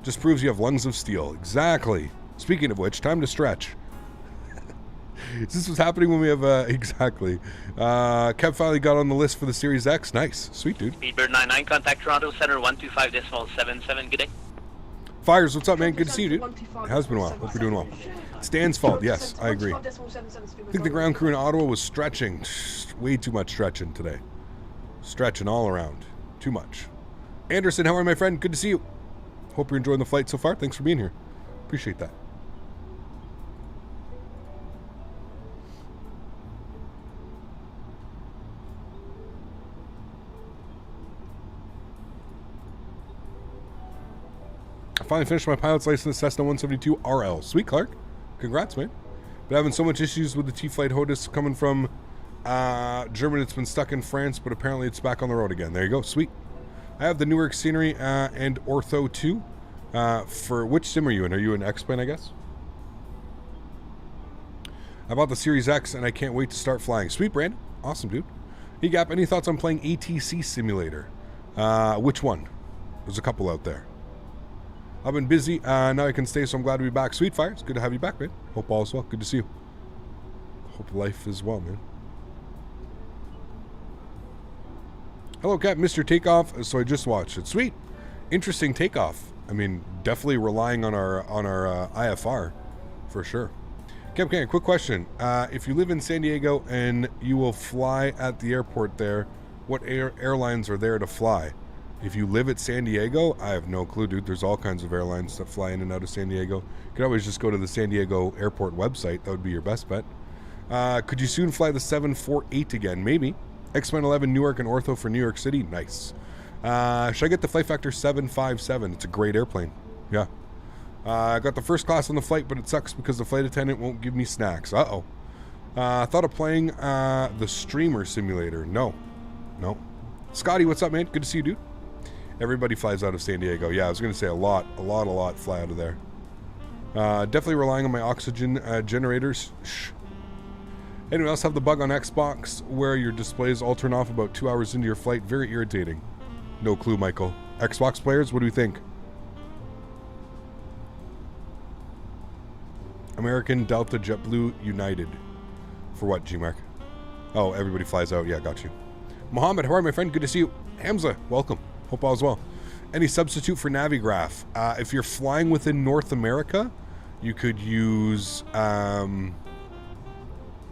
Just proves you have lungs of steel. Exactly. Speaking of which, time to stretch. Is this what's happening when we have, exactly. Kev finally got on the list for the Series X. Nice. Sweet, dude. Speedbird 99, contact Toronto Center 125.77. Good day. Fires, what's up, man? Good to see you, dude. It has been a while. Hope you're doing well. It's Dan's fault. Yes, I agree. I think the ground crew in Ottawa was stretching. Way too much stretching today. Stretching all around. Too much. Anderson, how are you, my friend? Good to see you. Hope you're enjoying the flight so far. Thanks for being here. Appreciate that. I finally finished my pilot's license, Cessna 172 RL. Sweet, Clark. Congrats, man. Been having so much issues with the T-Flight HOTUS coming from Germany. It's been stuck in France, but apparently it's back on the road again. There you go. Sweet. I have the Newark scenery and Ortho 2. For which sim are you in? Are you in X-Plane, I guess? I bought the Series X and I can't wait to start flying. Sweet, Brandon. Awesome, dude. Hey, Gap, any thoughts on playing ATC Simulator? Which one? There's a couple out there. I've been busy. Now I can stay, so I'm glad to be back. Sweet Fire, it's good to have you back, man. Hope all is well. Good to see you. Hope life is well, man. Hello, Cap. Mr. Takeoff. So I just watched it. Sweet. Interesting takeoff. I mean, definitely relying on our IFR, for sure. Cap, quick question. If you live in San Diego and you will fly at the airport there, what airlines are there to fly? If you live at San Diego, I have no clue, dude. There's all kinds of airlines that fly in and out of San Diego. You could always just go to the San Diego airport website. That would be your best bet. Could you soon fly the 748 again? Maybe. X-Men 11 Newark and Ortho for New York City? Nice. Should I get the Flight Factor 757? It's a great airplane. Yeah. I got the first class on the flight, but it sucks because the flight attendant won't give me snacks. Uh-oh. Thought of playing the Streamer Simulator. No. Scotty, what's up, man? Good to see you, dude. Everybody flies out of San Diego. Yeah, I was going to say a lot fly out of there. Definitely relying on my oxygen generators. Shh. Anyone else have the bug on Xbox where your displays all turn off about 2 hours into your flight? Very irritating. No clue, Michael. Xbox players, what do you think? American, Delta, JetBlue, United. For what, G-Mark? Oh, everybody flies out. Yeah, got you. Mohammed, how are you, my friend? Good to see you. Hamza, welcome. Hope all is well. Any substitute for Navigraph? If you're flying within North America, you could use...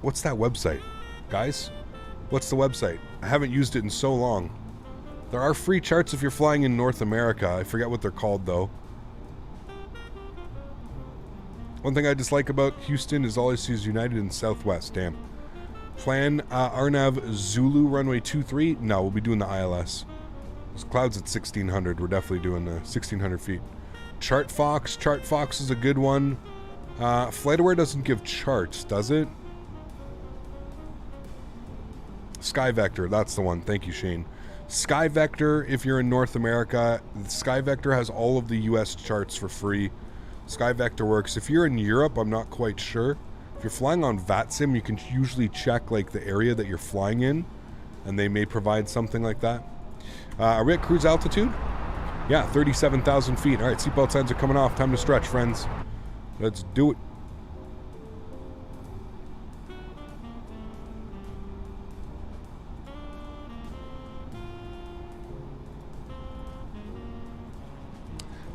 what's that website? Guys? What's the website? I haven't used it in so long. There are free charts if you're flying in North America. I forget what they're called, though. One thing I dislike about Houston is all I see is United and Southwest. Damn. Plan Arnav Zulu runway 23. No, we'll be doing the ILS. There's clouds at 1600. We're definitely doing the 1600 feet. Chart Fox. Chart Fox is a good one. FlightAware doesn't give charts, does it? SkyVector. That's the one. Thank you, Shane. SkyVector, if you're in North America, SkyVector has all of the US charts for free. SkyVector works. If you're in Europe, I'm not quite sure. If you're flying on VATSIM, you can usually check like the area that you're flying in, and they may provide something like that. Are we at cruise altitude? Yeah, 37,000 feet. All right, seatbelt signs are coming off. Time to stretch, friends. Let's do it.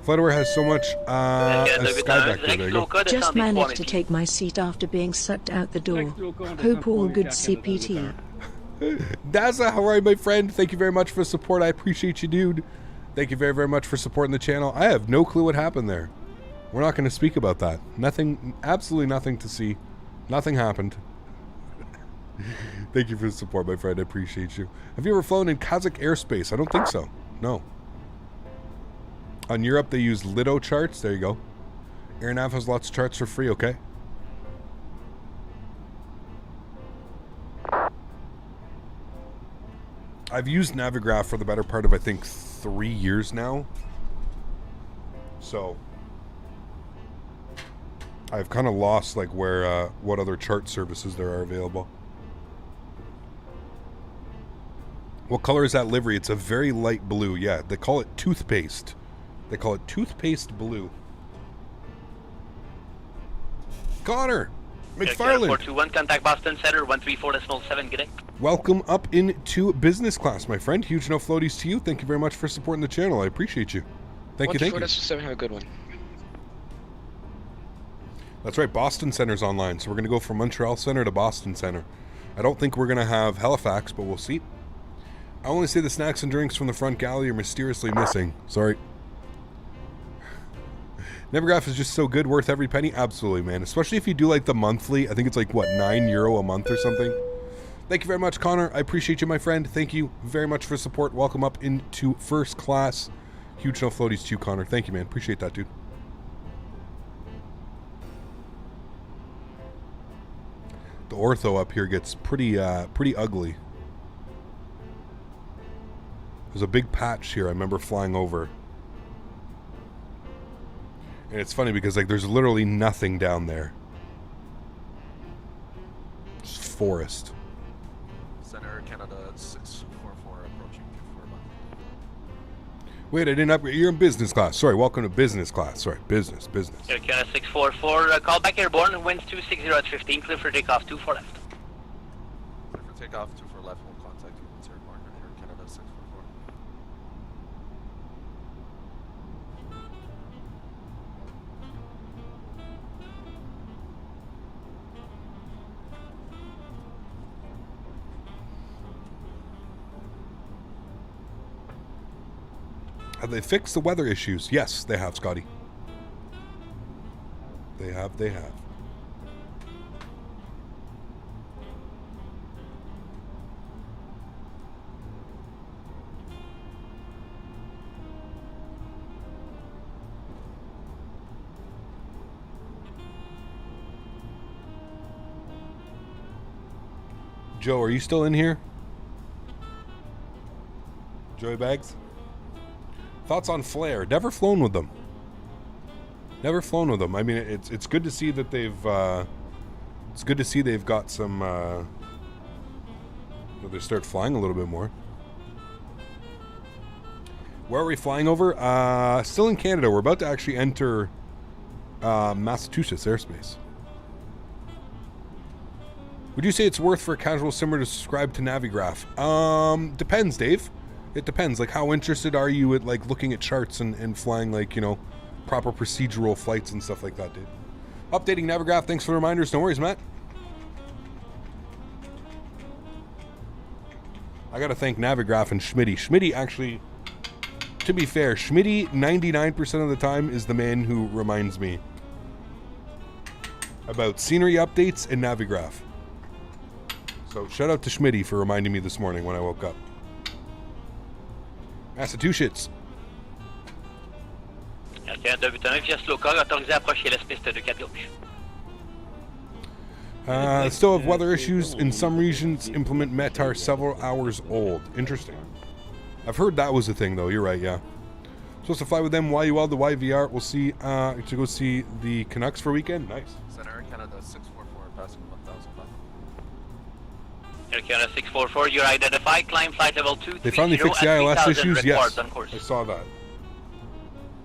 FlightAware has so much SkyVector. There you go. Just managed to take my seat after being sucked out the door. Hope all good CPT. Daza, how are you, my friend? Thank you very much for the support. I appreciate you, dude. Thank you very, very much for supporting the channel. I have no clue what happened there. We're not going to speak about that. Nothing, absolutely nothing to see. Nothing happened. Thank you for the support, my friend. I appreciate you. Have you ever flown in Kazakh airspace? I don't think so. No. On Europe, they use Lido charts. There you go. AirNav has lots of charts for free, okay? I've used Navigraph for the better part of, I think, 3 years now. So, I've kind of lost, like, where, what other chart services there are available. What color is that livery? It's a very light blue. Yeah, they call it toothpaste. They call it toothpaste blue. Connor McFarland. 421, contact Boston Center, 134.7, good day. Welcome up into business class, my friend. Huge no floaties to you. Thank you very much for supporting the channel. I appreciate you. Thank you. 134.7, have a good one. That's right, Boston Center's online. So we're going to go from Montreal Center to Boston Center. I don't think we're going to have Halifax, but we'll see. I only say the snacks and drinks from the front galley are mysteriously missing. Sorry. Navigraph is just so good, worth every penny. Absolutely, man. Especially if you do like the monthly. I think it's like, what, €9 a month or something? Thank you very much, Connor. I appreciate you, my friend. Thank you very much for support. Welcome up into first class. Huge no floaties to you, Connor. Thank you, man. Appreciate that, dude. The ortho up here gets pretty ugly. There's a big patch here I remember flying over. And it's funny because like there's literally nothing down there. It's forest. Center Canada 644 approaching 241. Wait, I didn't upgrade. You're in business class. Sorry, welcome to business class. Sorry, business. Air Canada 644, call back airborne, winds 260 at 15, clear for takeoff, 2 for left. Clear for takeoff 2 for left, we'll contact you with airborne Air Canada 644. Have they fixed the weather issues? Yes, they have, Scotty. They have. Joe, are you still in here? Joey Bags? Thoughts on Flare? Never flown with them. I mean, it's good to see that they've got some. They start flying a little bit more. Where are we flying over? Still in Canada. We're about to actually enter Massachusetts airspace. Would you say it's worth for a casual simmer to subscribe to Navigraph? Depends, Dave. It depends. Like, how interested are you at like looking at charts and flying like, you know, proper procedural flights and stuff like that, dude? Updating Navigraph. Thanks for the reminders. No worries, Matt. I gotta thank Navigraph and Smitty. Smitty actually, to be fair, Smitty 99% of the time is the man who reminds me about scenery updates and Navigraph. So shout out to Smitty for reminding me this morning when I woke up. Massachusetts. Air Canada 289, via slow car, autorisé à approcher la piste de 4 gauche. Still have weather issues. In some regions, implement METAR several hours old. Interesting. I've heard that was a thing, though. You're right, yeah. Supposed to fly with them, YUL to YVR. We'll see, to go see the Canucks for a weekend. Nice. Center Canada 644, passing 1,000 left. Air Canada 644, you're identified, climb flight level 230 They finally fixed the ILS issues? Yes, on course. I saw that.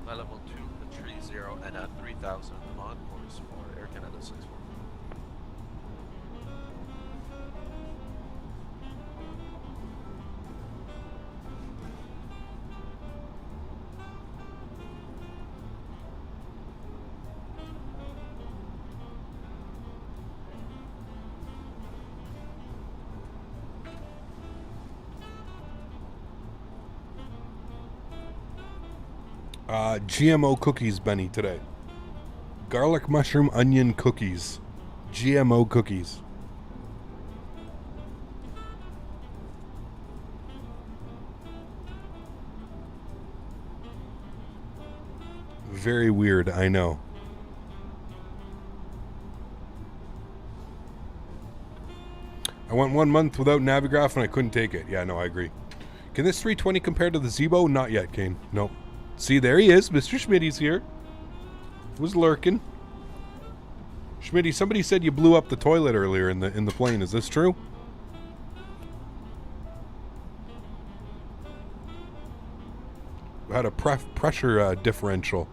Flight level 230 and 3,000 on course for Air Canada 644. GMO cookies, Benny, today. Garlic, mushroom, onion cookies. GMO cookies. Very weird, I know. I went 1 month without Navigraph and I couldn't take it. Yeah, no, I agree. Can this 320 compare to the Zebo? Not yet, Kane. Nope. See, there he is. Mr. Schmitty's here. Was lurking. Schmitty, somebody said you blew up the toilet earlier in the plane. Is this true? Had a pressure differential.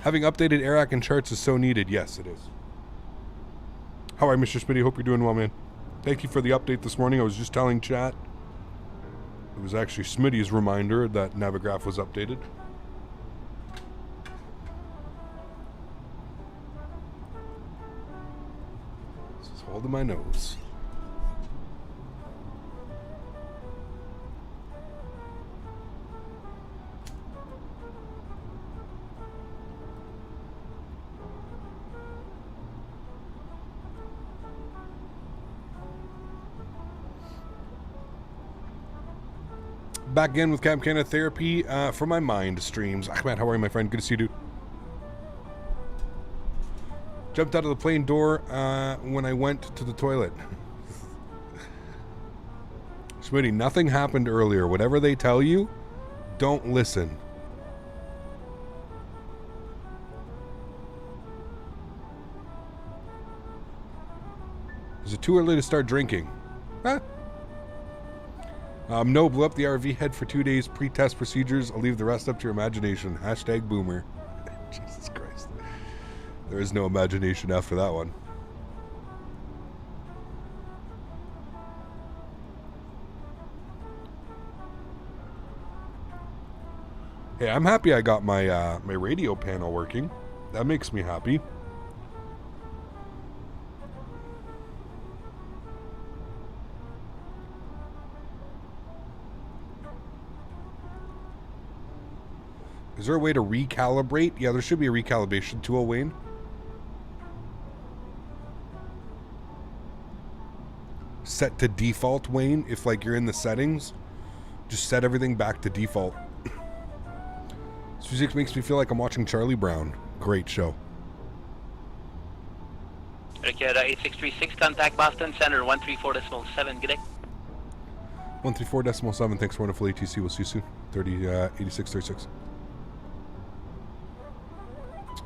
Having updated AirAC and charts is so needed. Yes, it is. How are you, Mr. Smitty? Hope you're doing well, man. Thank you for the update this morning. I was just telling chat. It was actually Smitty's reminder that Navigraph was updated. Just holding my nose. Back again with Camp Canada Therapy for my mind streams. Ahmed, how are you, my friend? Good to see you, dude. Jumped out of the plane door when I went to the toilet. Smitty, nothing happened earlier. Whatever they tell you, don't listen. Is it too early to start drinking? Huh? No, blew up the RV, head for 2 days, pre-test procedures. I'll leave the rest up to your imagination. Hashtag boomer. Jesus Christ. There is no imagination after that one. Hey, I'm happy I got my my radio panel working. That makes me happy. Is there a way to recalibrate? Yeah, there should be a recalibration tool, Wayne. Set to default, Wayne. If like you're in the settings, just set everything back to default. This music makes me feel like I'm watching Charlie Brown. Great show. Okay, 8636, contact Boston Center, 134.7, good day. 134.7, thanks for wonderful ATC. We'll see you soon. 8636.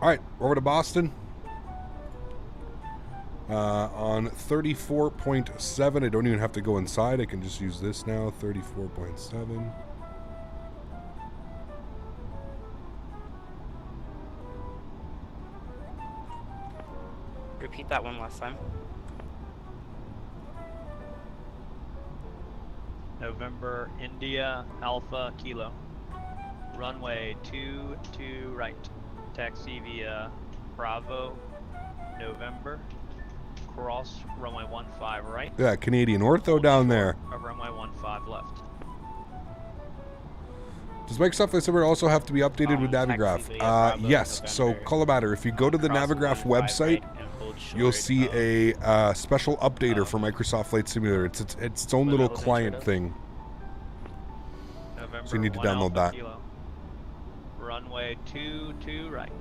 Alright, over to Boston. On 34.7, I don't even have to go inside. I can just use this now. 34.7. Repeat that one last time. November, India, Alpha, Kilo. Runway 22 right. Taxi via Bravo, November. Cross runway 15 right. Yeah, Canadian Ortho down there. Runway 15 left. Does Microsoft Flight Simulator also have to be updated with Navigraph? Yes. So, Colomatter, if you go to the Navigraph website, you'll see a special updater for Microsoft Flight Simulator. It's its own little client thing. November, So you need to download that. Kilo. Runway 22 right.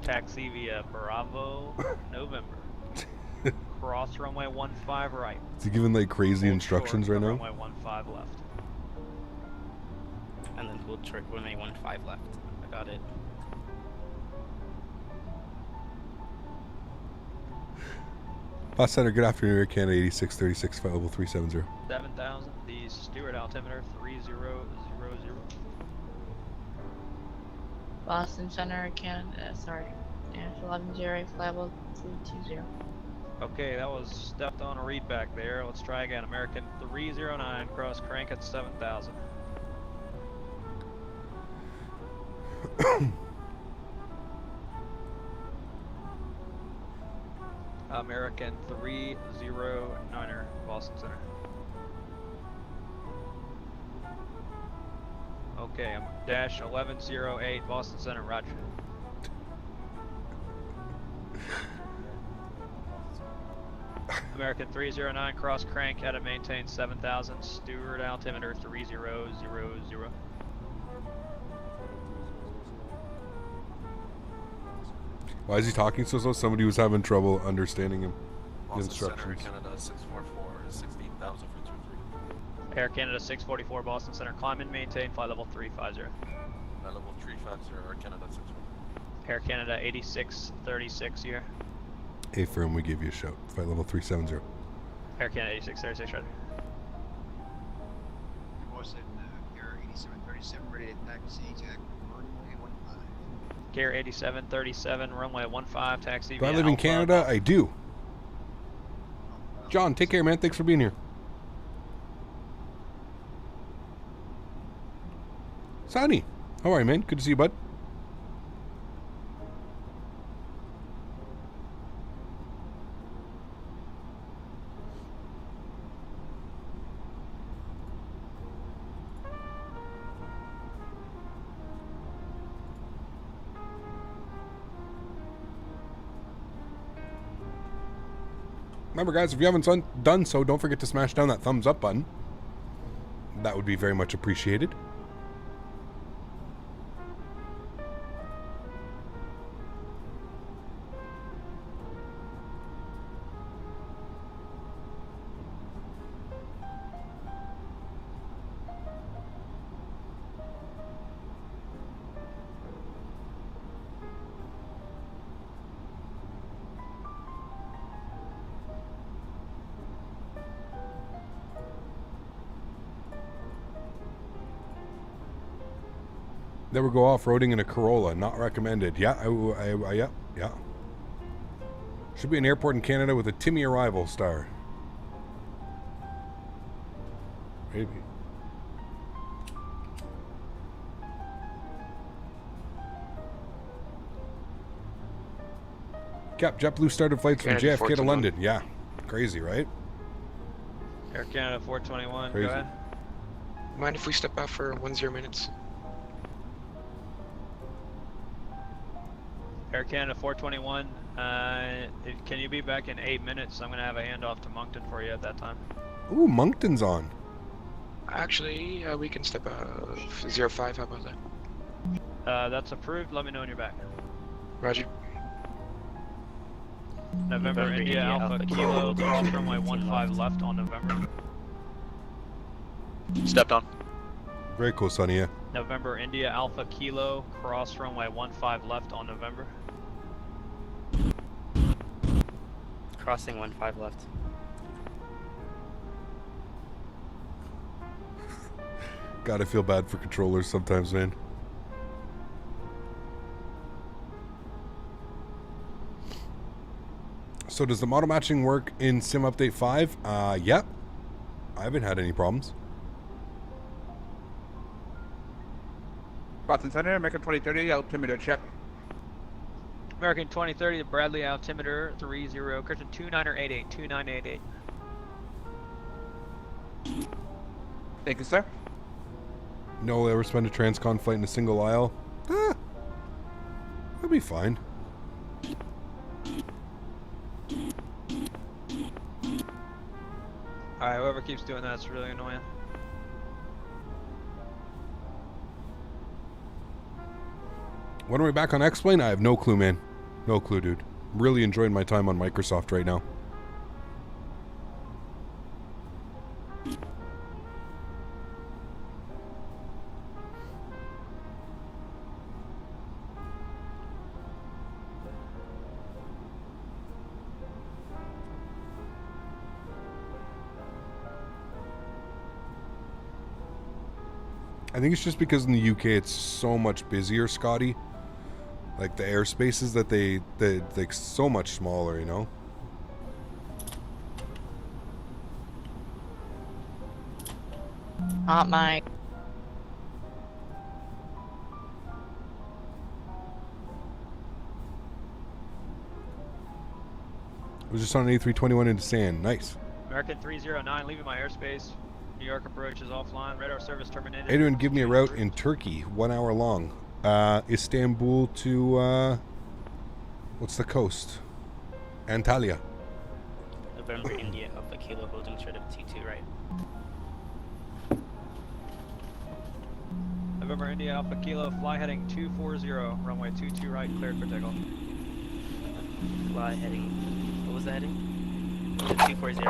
Taxi via Bravo, November. Cross runway 15 right. Is he giving like crazy instructions right now? Runway 15 left. And then hold short runway 15 left. I got it. Boss Center, good afternoon, Air Canada 8636 5 370. 7,000, the Stewart altimeter 3000. Boston Center, Canada, sorry. Dash 11-0, flyable 320. Okay, that was stepped on a read back there. Let's try again. American 309, cross crank at 7,000. American 309er, Boston Center. Okay, I'm dash 1108, Boston Center, roger. American 309, cross crank, had to maintain 7,000, Stewart altimeter 3000. Why is he talking so slow? Somebody was having trouble understanding him. The Boston Center, instructions. Canada 644, 16,000 for 23. Air Canada 644, Boston Center, climb and maintain, fly level 350. Flight level 350, Air Canada 644. Air Canada 8636 here. Hey, firm, we gave you a shout. Flight level 370. Air Canada 8636, ready. Boston, Air 8737, ready to taxi to runway 15. Air 8737, runway 15, taxi Do I via live in Alpha. Canada? I do. John, take care, man. Thanks for being here. Sonny, how are you, man? Good to see you, bud. Remember, guys, if you haven't done so, don't forget to smash down that thumbs up button. That would be very much appreciated. Never go off-roading in a Corolla. Not recommended. Yeah, yeah. Should be an airport in Canada with a Timmy arrival star. Maybe. Cap, JetBlue started flights from Canada JFK to 421. London. Yeah. Crazy, right? Air Canada 421, Crazy. go ahead. Mind if we step out for 10 minutes? Air Canada 421, can you be back in 8 minutes? I'm going to have a handoff to Moncton for you at that time. Ooh, Moncton's on. Actually, we can step out 05, how about that? That's approved, let me know when you're back. Roger. November India Alpha Kilo, cross runway 15 left on November. Stepped on. Very cool, Sonny. Yeah. November India Alpha Kilo, cross runway 15 left on November. Crossing 15 left. Gotta feel bad for controllers sometimes, man. So does the model matching work in Sim Update 5? Yep. I haven't had any problems. Boston Center, American 2030, altimeter check. American 2030, the Bradley altimeter 30, correction 2988, 2988. Thank you, sir. No, ever spend a transcon flight in a single aisle? That'll be fine. Alright, whoever keeps doing that's really annoying. When are we back on X-Plane? I have no clue, man. No clue, dude. Really enjoying my time on Microsoft right now. I think it's just because in the UK it's so much busier, Scotty. Like the airspaces that they're like so much smaller, you know. Hot mic. I was just on an A321 into sand. Nice. American 309, leaving my airspace. New York approach is offline. Radar service terminated. Adrian, give me a route in Turkey, 1 hour long. Istanbul to, what's the coast? Antalya. November India Alpha Kilo, holding short of T2 right. November India Alpha Kilo, fly heading 240, runway 22 right, cleared for takeoff. Fly heading, what was the heading? 240.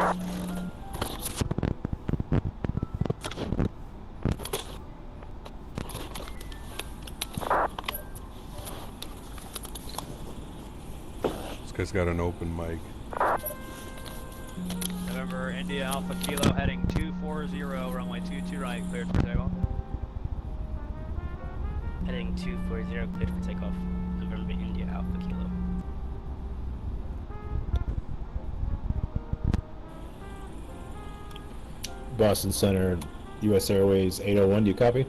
This guy's got an open mic. November India Alpha Kilo, heading 240, runway 22 right, cleared for takeoff. Heading 240, cleared for takeoff. November India Alpha Kilo. Boston Center, US Airways 801, do you copy?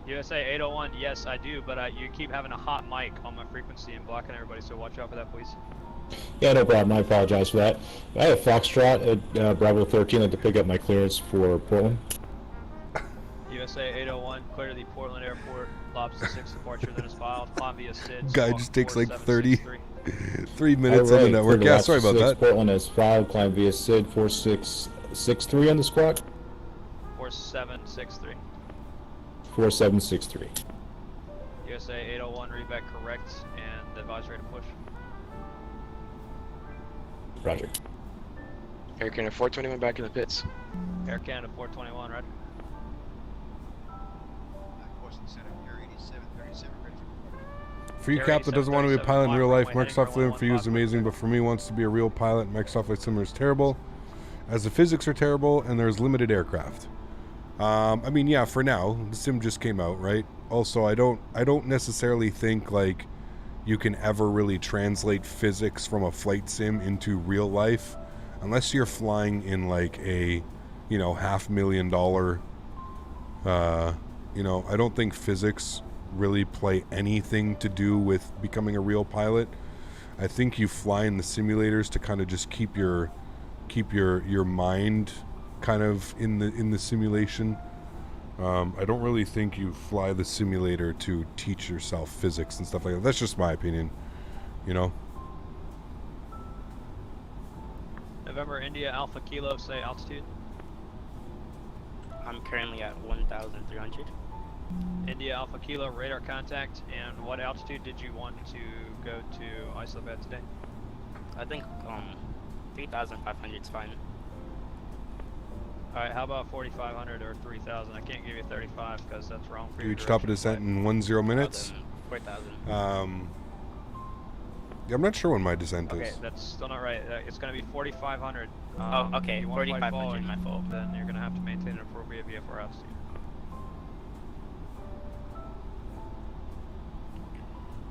USA 801, yes I do, but you keep having a hot mic on my frequency and blocking everybody, so watch out for that, please. Yeah, no problem. I apologize for that. I have Foxtrot at Bravo 13. I'd like to pick up my clearance for Portland. USA 801, clear to the Portland Airport. Lobster 6 departure that is filed. Climb via SID. Guy just takes like 3 minutes All on the right, network. clear Yeah, to sorry about Lobster that. 6, Portland has filed. Climb via SID 4663 on the squawk. 4763. 4763. USA 801, read back correct, and advisory to push. Roger. Air Canada 421 back in the pits. Air Canada 421, right? Boston Center, Air 8737, ready for For you, Cap, that doesn't want to be a pilot in real life, Microsoft Flight for you is amazing, but for me, wants to be a real pilot. Microsoft Flight Simulator is terrible, as the physics are terrible, and there's limited aircraft. I mean, yeah, for now, the sim just came out, right? Also, I don't necessarily think like you can ever really translate physics from a flight sim into real life unless you're flying in like a, you know, $500,000, you know, I don't think physics really play anything to do with becoming a real pilot. I think you fly in the simulators to kind of just keep your mind kind of in the simulation. I don't really think you fly the simulator to teach yourself physics and stuff like that. That's just my opinion, you know. November India Alpha Kilo, say altitude. I'm currently at 1,300. India Alpha Kilo, radar contact, and what altitude did you want to go to Islabad today? I think 3,500 is fine. Alright, how about 4,500 or 3,000? I can't give you 35 because that's wrong for You your reach top of descent in 10 minutes. 4,000. Yeah, I'm not sure when my descent Okay, is. that's still not right. It's going to be 4,500. Oh, okay, if you want to fly 4,500, forward, my fault. Then you're going to have to maintain an appropriate VFR altitude.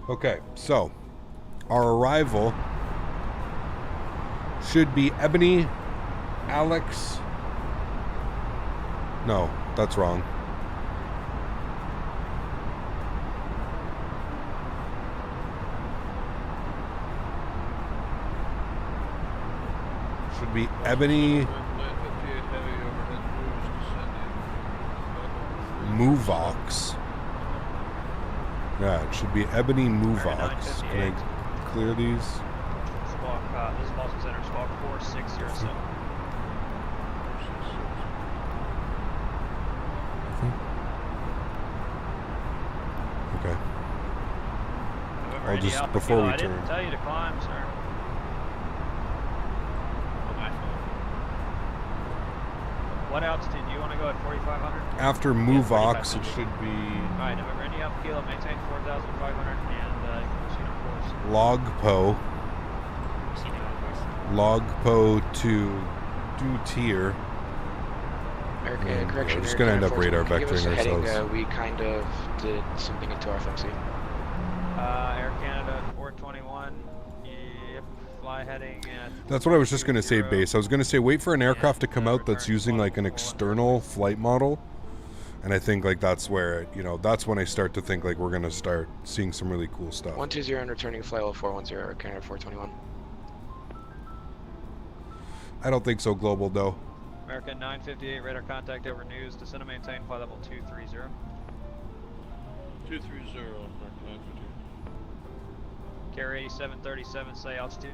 Okay, so our arrival should be Ebony, Alex. No, that's wrong. Should be Ebony, Movox. Yeah, it should be Ebony Movox. Can I clear these? Squawk, this is Boston Center, squawk 4607. Okay. November I'll India just, Alpha before Kilo, we I didn't turn. tell you to climb, sir. What altitude? Do you want to go at 4,500? After Movox, it should be Alright, November India Alpha Kilo, maintain 4,500 and proceed on course. Logpo to do tier. Correction. We're just gonna end up radar Can you give us vectoring a heading? ourselves. We kind of did something into our FMC. Air Canada 421. Yep, fly heading at. That's what I was just gonna say, base. I was gonna say wait for an aircraft to come out that's using like an external flight model, and I think like that's where, you know, that's when I start to think like we're gonna start seeing some really cool stuff. 120 and returning flight level 410, Air Canada 421. I don't think so, global though. American 958 radar contact over news. Descend and maintain flight level 230. 230, American 958. Carry 8737, say altitude.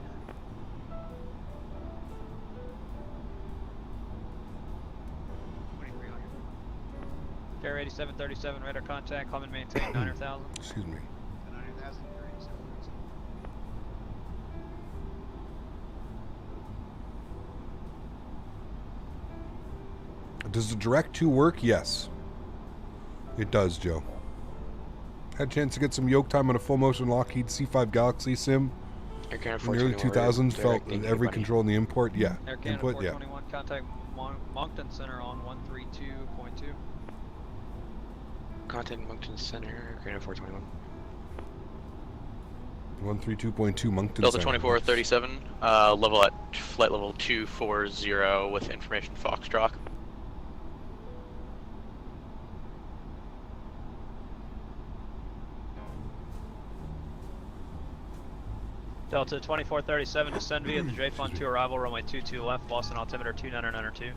Carry 8737 radar contact. Climb and maintain 9,000. Excuse me. 9,000, carry 8737. Does the Direct 2 work? Yes. It does, Joe. Had a chance to get some yoke time on a full motion Lockheed C5 Galaxy sim Air Canada in the early 2000s. Felt directing every anybody. control in the import. Yeah. Air Canada Input, yeah. 421, contact Moncton Center on 132.2. Contact Moncton Center, Air Canada 421. 132.2 Moncton Delta Center. 2437, level at flight level 240 with information Foxtrot. Delta 2437, descend via the J-Fun 2 arrival, runway 22 left, Boston altimeter 2992.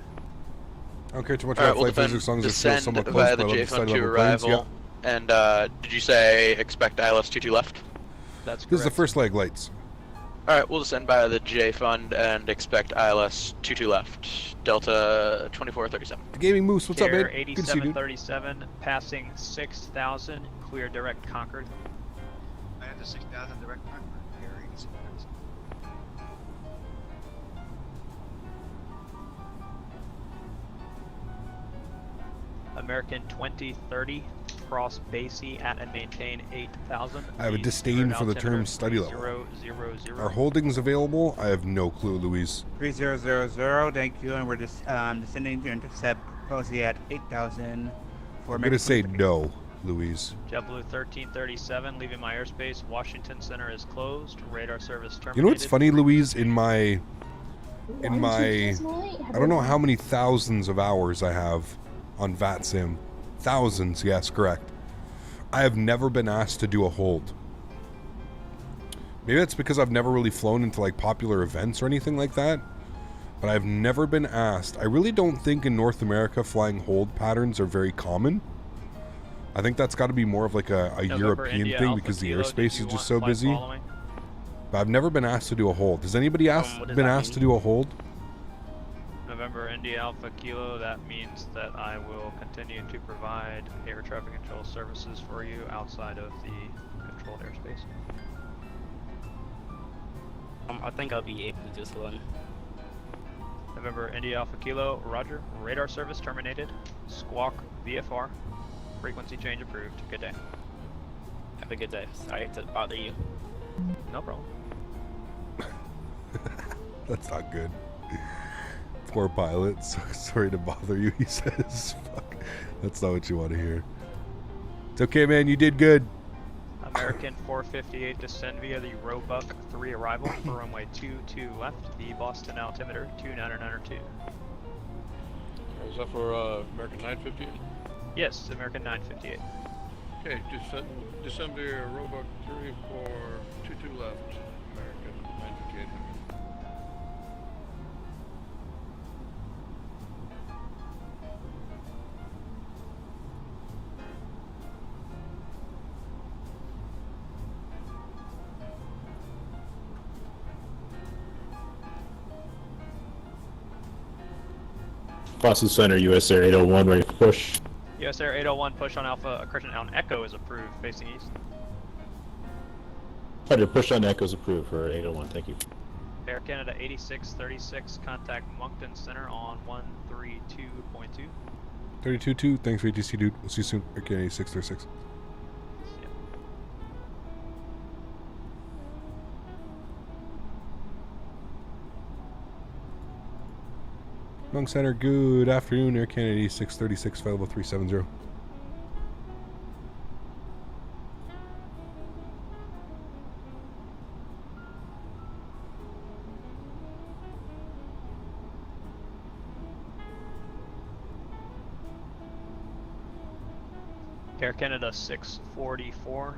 I don't care too much Alright, about we'll flight physics as long as it feels descend somewhat close. via but I the love J-Fun side 2 level planes. arrival. And did you say expect ILS 22 left? That's correct. This is the first leg lights. Alright, we'll descend via the J-Fund and expect ILS 22 left. Delta 2437. The Gaming Moose, what's up, man? Air Good to see you, dude. 8737, passing 6,000, clear direct Concord. I had the 6,000 direct Concord, Air 8737. American 2030, cross Basie at and maintain 8,000. I have a disdain for the term study level. Are holdings available? I have no clue, Louise. 3000, thank you, and we're just descending to intercept Closing at 8,000 for I'm going to say no, Louise. JetBlue 1337, leaving my airspace. Washington Center is closed. Radar service terminated. You know what's funny, Louise? In my I don't know how many thousands of hours I have on VATSIM. Thousands, yes, correct. I have never been asked to do a hold. Maybe that's because I've never really flown into like popular events or anything like that. But I've never been asked. I really don't think in North America flying hold patterns are very common. I think that's got to be more of like a European India, thing Alpha because the Kilo, airspace did is you just want so flight busy. following? But I've never been asked to do a hold. Has anybody been asked to do a hold? November India Alpha Kilo, that means that I will continue to provide air traffic control services for you outside of the controlled airspace. I think I'll be able to just one. November India Alpha Kilo, roger. Radar service terminated. Squawk VFR. Frequency change approved. Good day. Have a good day. Sorry to bother you. No problem. That's not good. Poor pilot. Sorry to bother you, he says. Fuck. That's not what you want to hear. It's okay, man. You did good. American 458 descend via the Roebuck 3 arrival for runway 22 left, the Boston altimeter 29902. Is that for American 958? Yes, American 958. Okay, descend via Roebuck 3 for 22 left, American 958. Boston Center, US Air 801, ready for push. US Air 801, push on Alpha, correction on Echo is approved, facing east. Roger, push on Echo's approved for 801, thank you. Air Canada 8636, contact Moncton Center on 132.2. 32.2, thanks for ATC, dude. We'll see you soon. Okay, 8636. Monk Center, good afternoon. Air Canada 8636, flight level 370. Air Canada 644,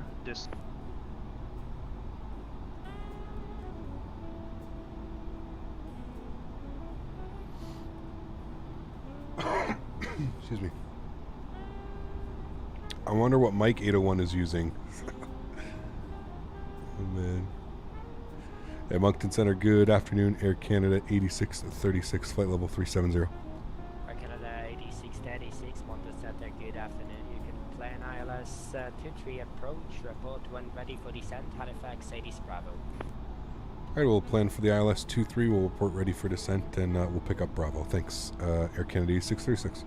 Excuse me. I wonder what Mike 801 is using. Oh man. At Moncton Center, good afternoon. Air Canada 8636, flight level 370. Air Canada 8636, Moncton Center, good afternoon. You can plan ILS 23 approach, report when ready for descent, Halifax 80 Bravo. Alright, we'll plan for the ILS 23, we'll report ready for descent, and we'll pick up Bravo. Thanks, Air Canada 8636.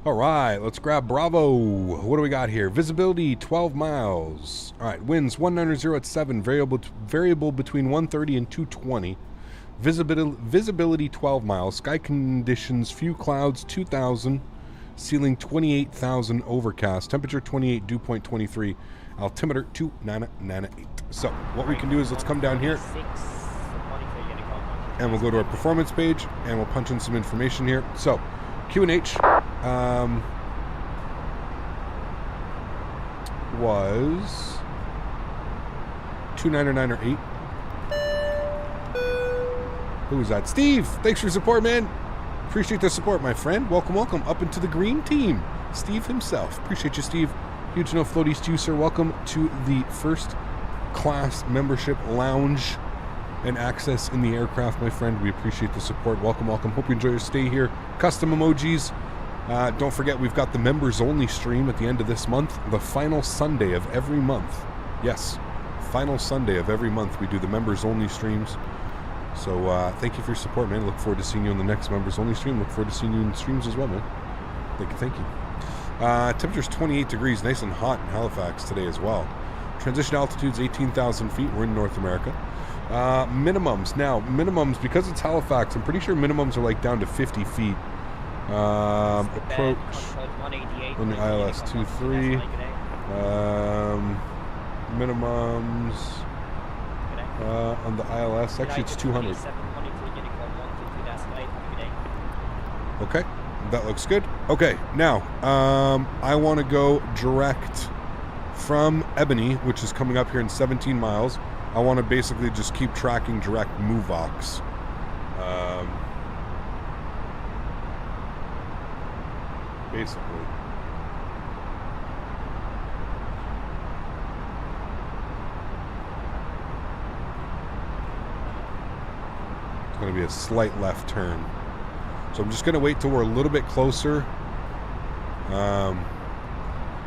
Alright, let's grab Bravo. What do we got here? Visibility 12 miles. Alright, winds 190 at 7, variable between 130 and 220. Visibility 12 miles. Sky conditions, few clouds, 2,000. Ceiling 28,000, overcast. Temperature 28, dew point 23. Altimeter 2998. So, what we can do is let's come down here. And we'll go to our performance page, and we'll punch in some information here. So, QNH was 299 or 8. Who was that? Steve! Thanks for your support, man. Appreciate the support, my friend. Welcome, welcome up into the green team. Steve himself. Appreciate you, Steve. Huge no floaties to you, sir. Welcome to the first class membership lounge and access in the aircraft, my friend. We appreciate the support. Welcome, welcome. Hope you enjoy your stay here. Custom emojis. Don't forget, we've got the members only stream at the end of this month, the final Sunday of every month. Yes, final Sunday of every month we do the members only streams. So thank you for your support, man. Look forward to seeing you on the next members only stream. Look forward to seeing you in streams as well, man. Thank you, thank you. Temperature's 28 degrees, nice and hot in Halifax today as well. Transition altitude's 18,000 feet. We're in North America. Minimums. Now, minimums, because it's Halifax, I'm pretty sure minimums are like down to 50 feet. Approach on the ILS 23. Minimums on the ILS, actually it's 200. Okay, that looks good. Okay, now I want to go direct from Ebony, which is coming up here in 17 miles. I want to basically just keep tracking direct MOVOX. Basically. It's going to be a slight left turn. So I'm just going to wait till we're a little bit closer.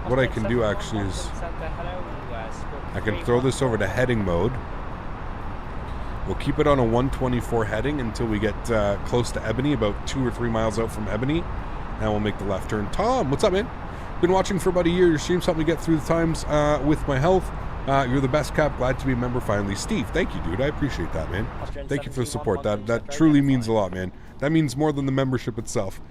What I can do actually is I can throw this over to heading mode. We'll keep it on a 124 heading until we get close to Ebony, about 2 or 3 miles out from Ebony. And we'll make the left turn. Tom, what's up, man? Been watching for about a year. Your streams helped me get through the times with my health. You're the best, Cap. Glad to be a member finally. Steve, thank you, dude. I appreciate that, man. Thank you for the support. That truly means a lot, man. That means more than the membership itself.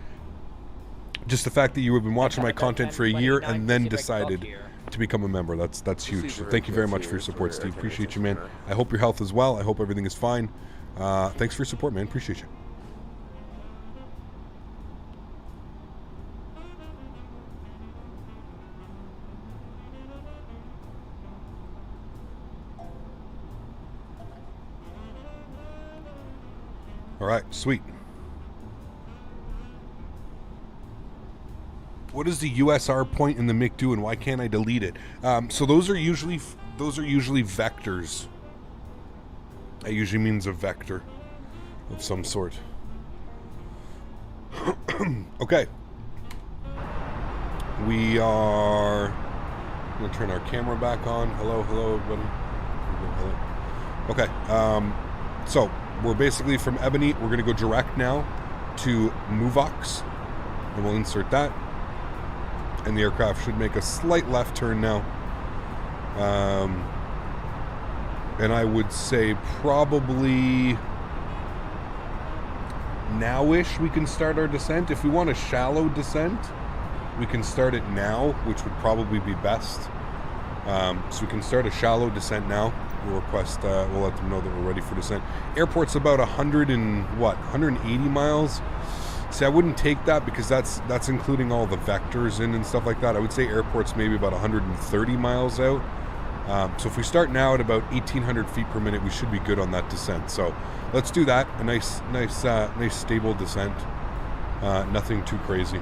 Just the fact that you have been watching my content for a year and then decided to become a member. That's huge. So thank you very much for your support, Steve. Appreciate you, man. I hope your health is well. I hope everything is fine. Thanks for your support, man. Appreciate you. All right, sweet. What is the USR point in the MiG do, and why can't I delete it? So those are usually vectors. That usually means a vector of some sort. Okay. We are gonna turn our camera back on. Hello, everybody. Okay. So we're basically from Ebony. We're gonna go direct now to MOVOX, and we'll insert that. And the aircraft should make a slight left turn now. And I would say probably now-ish we can start our descent. If we want a shallow descent, we can start it now, which would probably be best. So we can start a shallow descent now. We'll request, we'll let them know that we're ready for descent. Airport's about 180 miles. See, I wouldn't take that because that's including all the vectors in and stuff like that. I would say airport's maybe about 130 miles out. So if we start now at about 1,800 feet per minute, we should be good on that descent. So let's do that. A nice stable descent. Nothing too crazy.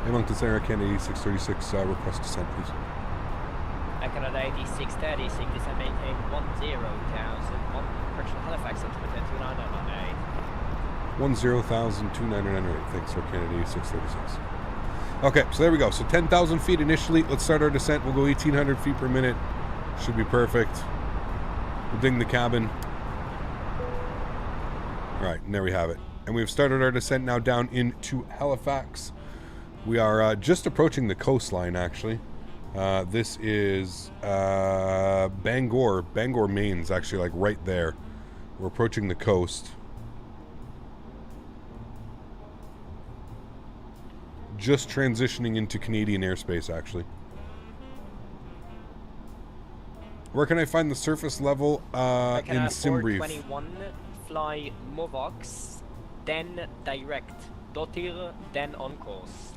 Hey, Moncton Center, Canada 8636, request descent, please. Canada 8636, descent maintain 10,000, correction Halifax, altimeter 29998. 10,299. Thanks, Air Canada 8636. Okay, so there we go. So 10,000 feet initially. Let's start our descent. We'll go 1,800 feet per minute. Should be perfect. We'll ding the cabin. All right, and there we have it. And we've started our descent now down into Halifax. We are just approaching the coastline, actually. This is Bangor. Bangor, Maine's actually like right there. We're approaching the coast. Just transitioning into Canadian airspace, actually. Where can I find the surface level in SimBrief? 421, fly MOVOX, then direct, Dotir, then on course.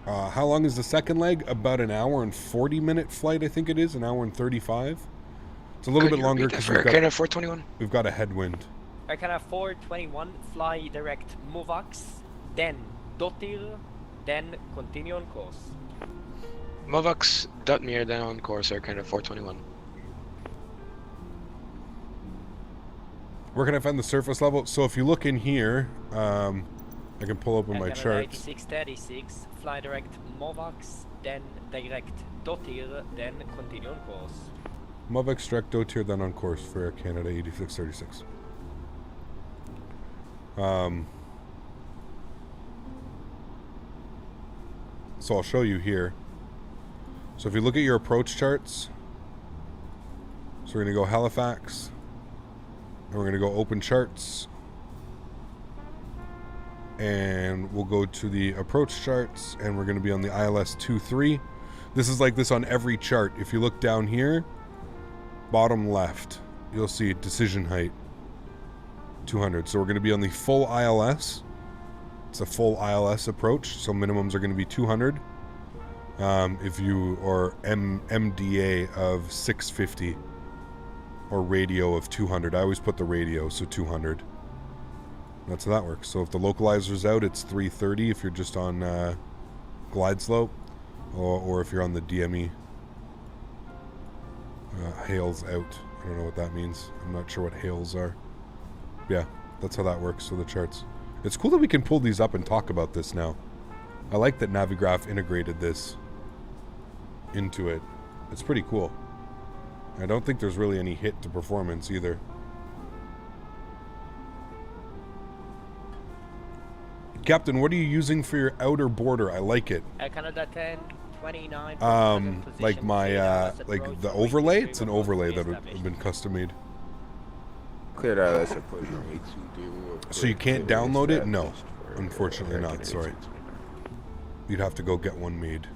How long is the second leg? About an hour and 40-minute flight, I think it is. An hour and 35. It's a little bit longer because we've got 421. We've got a headwind. Arcana 421, fly direct MOVOX, then Dotir, then continue on course. MOVOX, Dotmere, then on course, Arcana 421. Where can I find the surface level? So if you look in here, I can pull open my charts. 8636, fly direct MOVOX, then direct Dotir, then continue on course. MOVOX direct Dotir, then on course for Air Canada 8636. So I'll show you here. So if you look at your approach charts, So we're going to go Halifax. And we're going to go open charts. And we'll go to the approach charts. And we're going to be on the ILS 2-3. This is like this on every chart. If you look down here, bottom left, you'll see decision height 200. So we're going to be on the full ILS. It's a full ILS approach. So minimums are going to be 200. If you, or MDA of 650. Or radio of 200. I always put the radio, so 200. That's how that works. So if the localizer's out, it's 330 if you're just on glide slope. Or if you're on the DME. Hails out. I don't know what that means. I'm not sure what hails are. Yeah, that's how that works, so the charts. It's cool that we can pull these up and talk about this now. I like that Navigraph integrated this into it. It's pretty cool. I don't think there's really any hit to performance either. Captain, what are you using for your outer border? I like it. Canada 10, 29. Like my, like the overlay? It's an overlay that have been custom made. Cleared ILS approach. So you can't download it? No. Unfortunately not, sorry. You'd have to go get one made.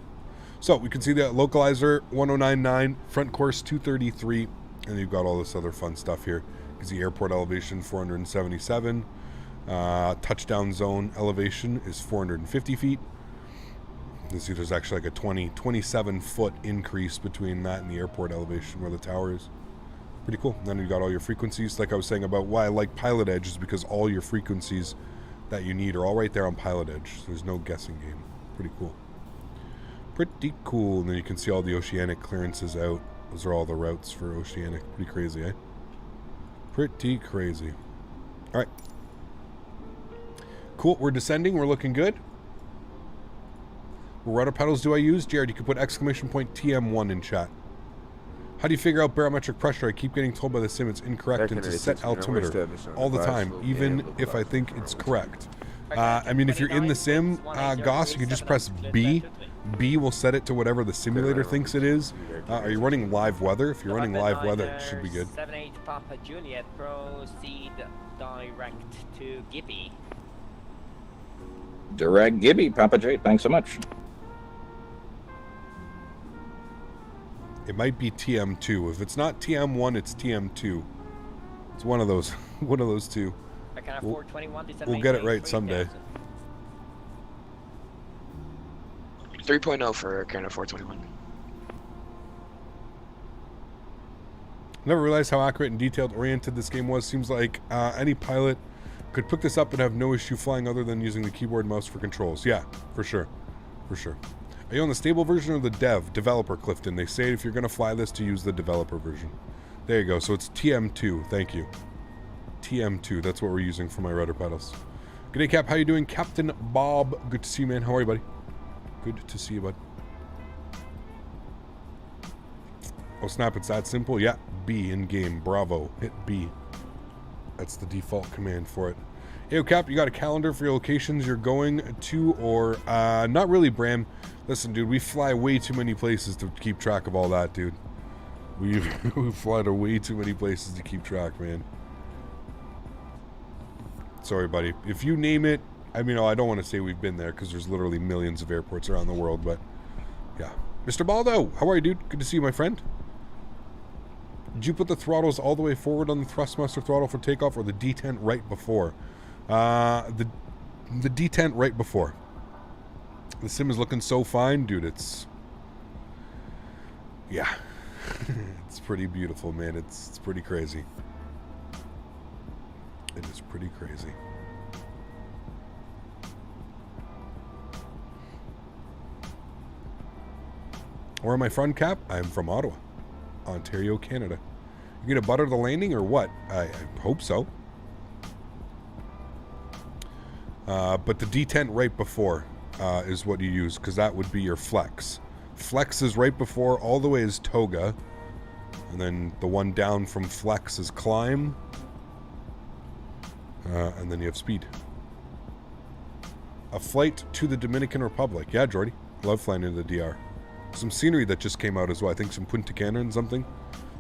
So we can see that localizer 1099, front course 233, and you've got all this other fun stuff here. You can see airport elevation 477, touchdown zone elevation is 450 feet. You can see there's actually like a 27 foot increase between that and the airport elevation where the tower is. Pretty cool. Then you got all your frequencies. Like I was saying about why I like Pilot Edge is because all your frequencies that you need are all right there on Pilot Edge. So there's no guessing game. Pretty cool. Pretty cool. And then you can see all the oceanic clearances out. Those are all the routes for oceanic. Pretty crazy, eh? Pretty crazy. All right. Cool. We're descending. We're looking good. What rudder pedals do I use? Jared, you can put exclamation point TM1 in chat. How do you figure out barometric pressure? I keep getting told by the sim it's incorrect and to set altimeter all the time, even if I think it's correct. I mean, if you're in the sim, Goss, you can just press B. B will set it to whatever the simulator thinks it is. Are you running live weather? If you're running live weather, it should be good. 78 Papa Juliet, proceed direct to Gibby. Direct Gibby, Papa J, thanks so much. It might be TM2. If it's not TM1, it's TM2. It's one of those. One of those two. We'll get it right someday. 3.0 for Canada 421. Never realized how accurate and detailed oriented this game was. Seems like any pilot could pick this up and have no issue flying other than using the keyboard and mouse for controls. Yeah, for sure. For sure. Are you on the stable version or the developer, Clifton? They say if you're going to fly this to use the developer version. There you go. So it's TM2. Thank you. TM2. That's what we're using for my rudder pedals. Good day, Cap. How you doing? Captain Bob. Good to see you, man. How are you, buddy? Good to see you, bud. Oh, snap. It's that simple? Yeah. B in game. Bravo. Hit B. That's the default command for it. Hey, Cap, you got a calendar for your locations you're going to, or not really, Bram. Listen, dude, we fly way too many places to keep track of all that, dude. We fly to way too many places to keep track, man. Sorry, buddy. If you name it, I mean, I don't want to say we've been there because there's literally millions of airports around the world, but yeah. Mr. Baldo, how are you, dude? Good to see you, my friend. Did you put the throttles all the way forward on the thrustmaster throttle for takeoff, or the detent right before? The detent right before. The sim is looking so fine, dude. It's, yeah, it's pretty beautiful, man. It's pretty crazy. It is pretty crazy. Where am I from, Cap? I'm from Ottawa, Ontario, Canada. You gonna butter the landing or what? I hope so. But the detent right before is what you use, because that would be your flex. Flex is right before, all the way is toga, and then the one down from flex is climb, and then you have speed. A flight to the Dominican Republic. Yeah, Jordy. Love flying into the DR. Some scenery that just came out as well. I think some Punta Cana and something.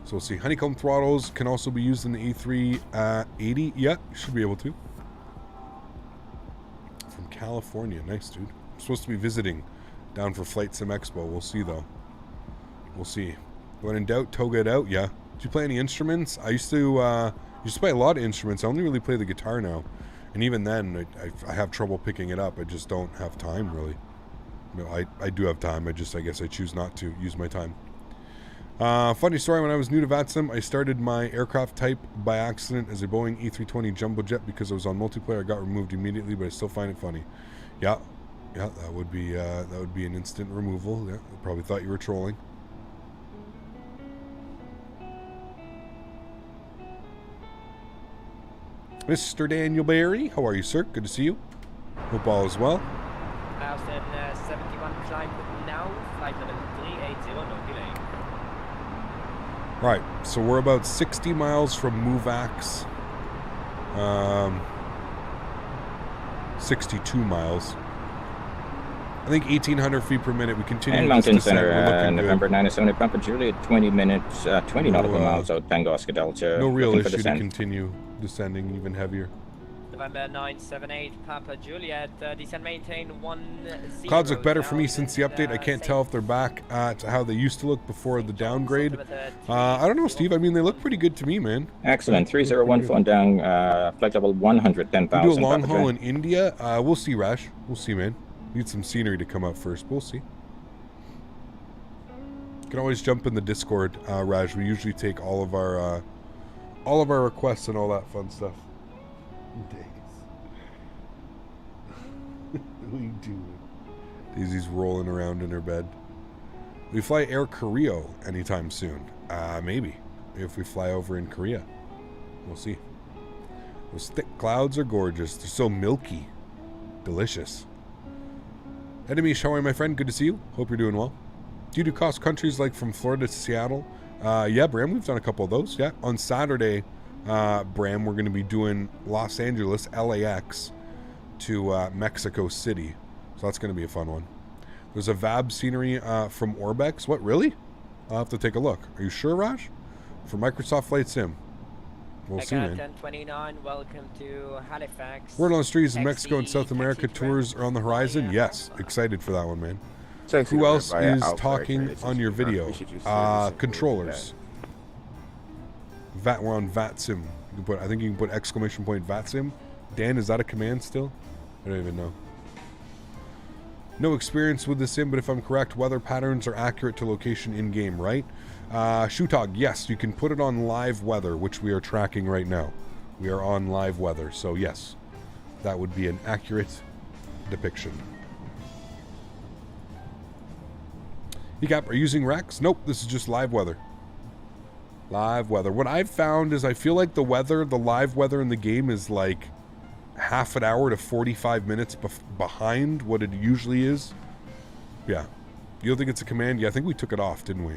So we'll see. Honeycomb throttles can also be used in the A380. Yeah, you should be able to. From California. Nice, dude. I'm supposed to be visiting down for Flight Sim Expo. We'll see, though. We'll see. When in doubt, toga it out. Yeah. Do you play any instruments? I used to play a lot of instruments. I only really play the guitar now. And even then, I have trouble picking it up. I just don't have time, really. No, I do have time. I guess I choose not to use my time. Funny story, when I was new to VATSIM, I started my aircraft type by accident as a Boeing A320 jumbo jet because I was on multiplayer. I got removed immediately, but I still find it funny. Yeah, that would be an instant removal. Yeah, I probably thought you were trolling. Mr. Daniel Barry, how are you, sir? Good to see you. Hope all is well. 1071 climb now, flight level 380, no delay. Right, so we're about 60 miles from MOVAX. 62 miles. I think 1,800 feet per minute. We continue. And Mountain Center, November 970, Papa Juliet, 20 minutes, 20 nautical miles out Tango Oscar Delta. No real issue to continue descending even heavier. November 978, Papa Juliet, descend maintain 10. Clouds look better for me since the update. I can't tell if they're back to how they used to look before the downgrade. I don't know, Steve. I mean, they look pretty good to me, man. Excellent. 301 phone down, flight level 110,000. We do a long haul in India. We'll see, Rash. We'll see, man. Need some scenery to come up first. We'll see. You can always jump in the Discord, Raj. We usually take all of our requests and all that fun stuff. We do. Daisy's rolling around in her bed. We fly Air Koryo anytime soon. Maybe. If we fly over in Korea. We'll see. Those thick clouds are gorgeous. They're so milky. Delicious. Enemy, how are you, my friend? Good to see you. Hope you're doing well. Do you do cross countries like from Florida to Seattle? Yeah, Bram, we've done a couple of those. Yeah. On Saturday, Bram, we're going to be doing Los Angeles, LAX, to Mexico City. So that's going to be a fun one. There's a VAB scenery from Orbex. What, really? I'll have to take a look. Are you sure, Raj? For Microsoft Flight Sim. We'll see, man. 1029, welcome to Halifax. Word on the streets in Mexico and South America tours are on the horizon. Yes, excited for that one, man. Who else is talking on your video? Controllers. We're on VATSIM. You can put, I think you can put exclamation point VATSIM. Dan, is that a command still? I don't even know. No experience with the sim, but if I'm correct, weather patterns are accurate to location in-game, right? Shootog, yes, you can put it on live weather, which we are tracking right now. We are on live weather, so yes, that would be an accurate depiction. Ecap, are you using Rex? Nope, this is just live weather. Live weather. What I've found is I feel like the live weather in the game is like half an hour to 45 minutes behind what it usually is. Yeah. You don't think it's a command? Yeah, I think we took it off, didn't we?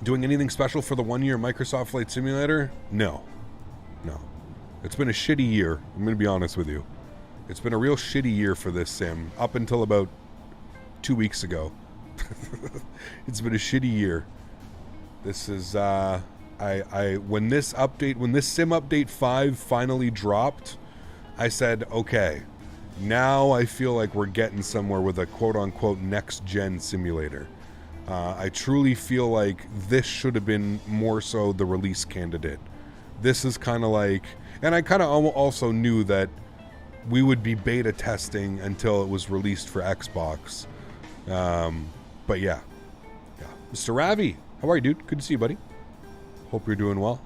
Doing anything special for the 1 year Microsoft Flight Simulator? No. No. It's been a shitty year. I'm going to be honest with you. It's been a real shitty year for this sim up until about 2 weeks ago. It's been a shitty year. This is when this sim update 5 finally dropped, I said, okay, now I feel like we're getting somewhere with a quote-unquote next-gen simulator. I truly feel like this should have been more so the release candidate. This is kind of like, and I kind of also knew that we would be beta testing until it was released for Xbox. But yeah. Mr. Ravi, how are you, dude? Good to see you, buddy. Hope you're doing well.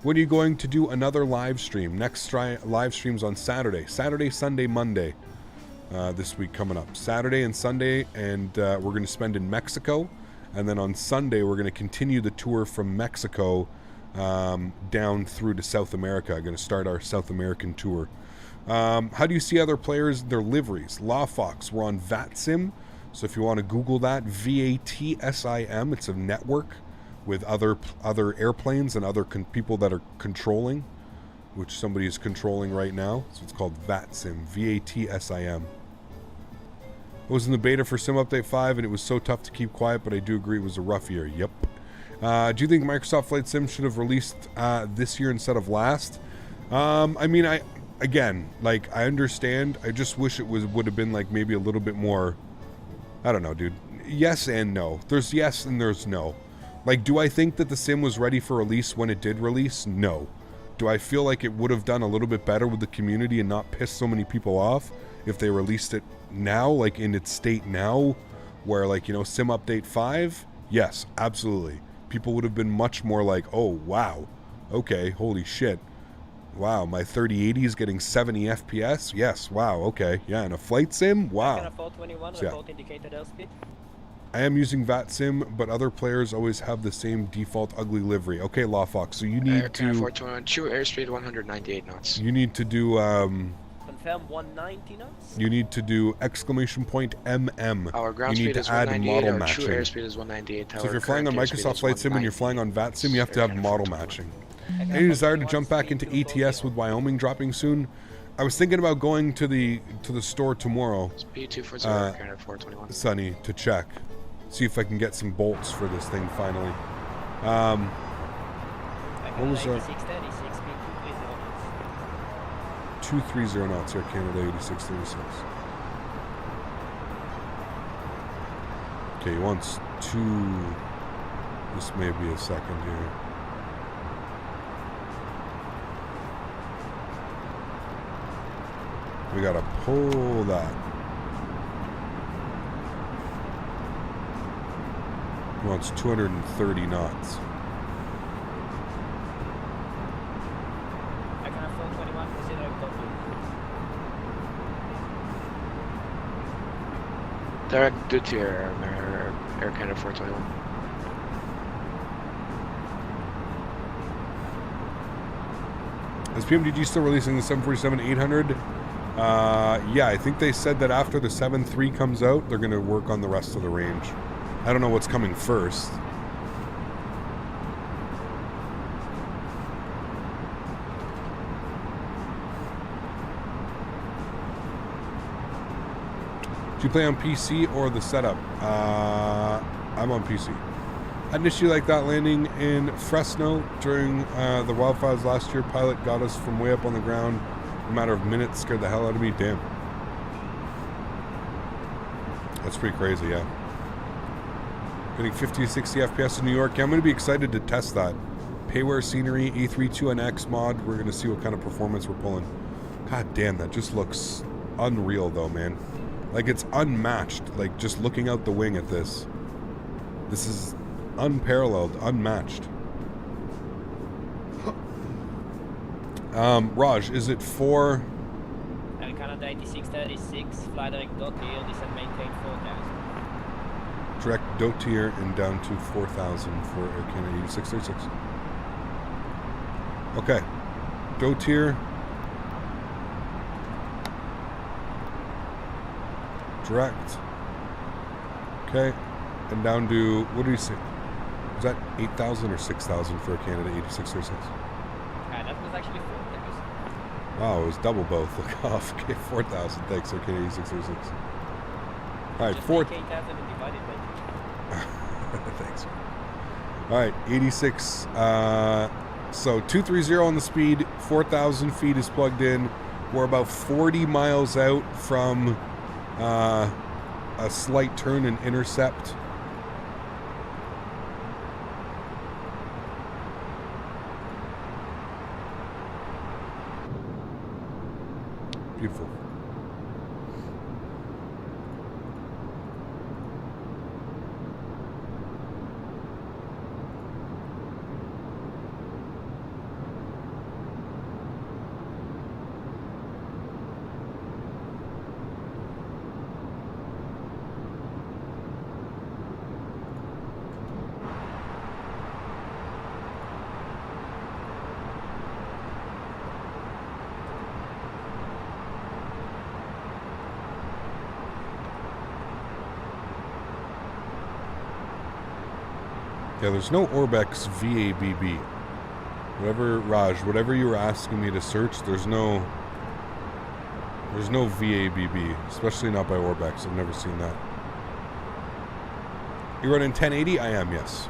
When are you going to do another live stream? Next live stream's on Saturday. Saturday, Sunday, Monday. This week coming up. Saturday and Sunday, and we're going to spend in Mexico. And then on Sunday, we're going to continue the tour from Mexico down through to South America. I'm going to start our South American tour. How do you see other players, their liveries? LawFox, we're on VATSIM. So if you want to Google that, VATSIM, it's a network with other airplanes and other people that are controlling, which somebody is controlling right now. So it's called VATSIM, VATSIM. I was in the beta for Sim Update 5, and it was so tough to keep quiet, but I do agree it was a rough year. Yep. Do you think Microsoft Flight Sim should have released this year instead of last? I mean, I understand. I just wish it would have been like maybe a little bit more. I don't know, dude. Yes and no. There's yes and there's no. Like, do I think that the sim was ready for release when it did release? No. Do I feel like it would have done a little bit better with the community and not pissed so many people off if they released it now, like in its state now, where like, you know, Sim Update 5? Yes, absolutely. People would have been much more like, oh, wow. Okay, holy shit. Wow, my 3080 is getting 70 FPS? Yes, wow, okay. Yeah, and a flight sim? Wow. So, yeah. I am using VATSIM, but other players always have the same default ugly livery. Okay, Lawfox, so you need to... 421, true airspeed 198 knots. You need to do, Confirm 190 knots? You need to do exclamation point MM. Our ground you need speed to is add 198, model our matching. true airspeed is 198. So if you're flying on Microsoft Flight Sim and you're flying on VATSIM, you have to have model matching. Any desire to jump back into ATS with Wyoming dropping soon? I was thinking about going to the store tomorrow, Sunny, to check. See if I can get some bolts for this thing finally. What was our 230 knots here, Canada 8636. Okay, he wants 2. This may be a second here. We gotta pull that. He wants 230 knots. I can have 421 for 0 W. Direct due to your Air Canada 421. Is PMDG still releasing the 747-800? Yeah, I think they said that after the 7.3 comes out, they're going to work on the rest of the range. I don't know what's coming first. Do you play on PC or the setup? I'm on PC. Had an issue like that landing in Fresno during the wildfires last year. Pilot got us from way up on the ground. In a matter of minutes, scared the hell out of me. Damn. That's pretty crazy, yeah. Getting 50 to 60 FPS in New York. Yeah, I'm going to be excited to test that. Payware scenery, A32NX mod. We're going to see what kind of performance we're pulling. God damn, that just looks unreal though, man. Like, it's unmatched. Like, just looking out the wing at this. This is unparalleled, unmatched. Raj, is it for... Air Canada 8636, fly direct Dotier, descend maintain 4000. Direct Dotier and down to 4,000 for Air Canada 8636. Okay. Dotier. Direct. Okay. And down to, what do you say? Was that 8,000 or 6,000 for Air Canada 8636? That was actually 4,000. Wow, it was double both. Look off. Okay, 4,000. Thanks, Air Canada 8636. Alright, 4,000 divided by 2. Thanks. Alright, 86. So 230 on the speed, 4,000 feet is plugged in. We're about 40 miles out from a slight turn and intercept. Beautiful. Yeah, there's no Orbex VABB. Whatever, Raj, whatever you were asking me to search, there's no There's no VABB, especially not by Orbex. I've never seen that. You running 1080? I am, yes.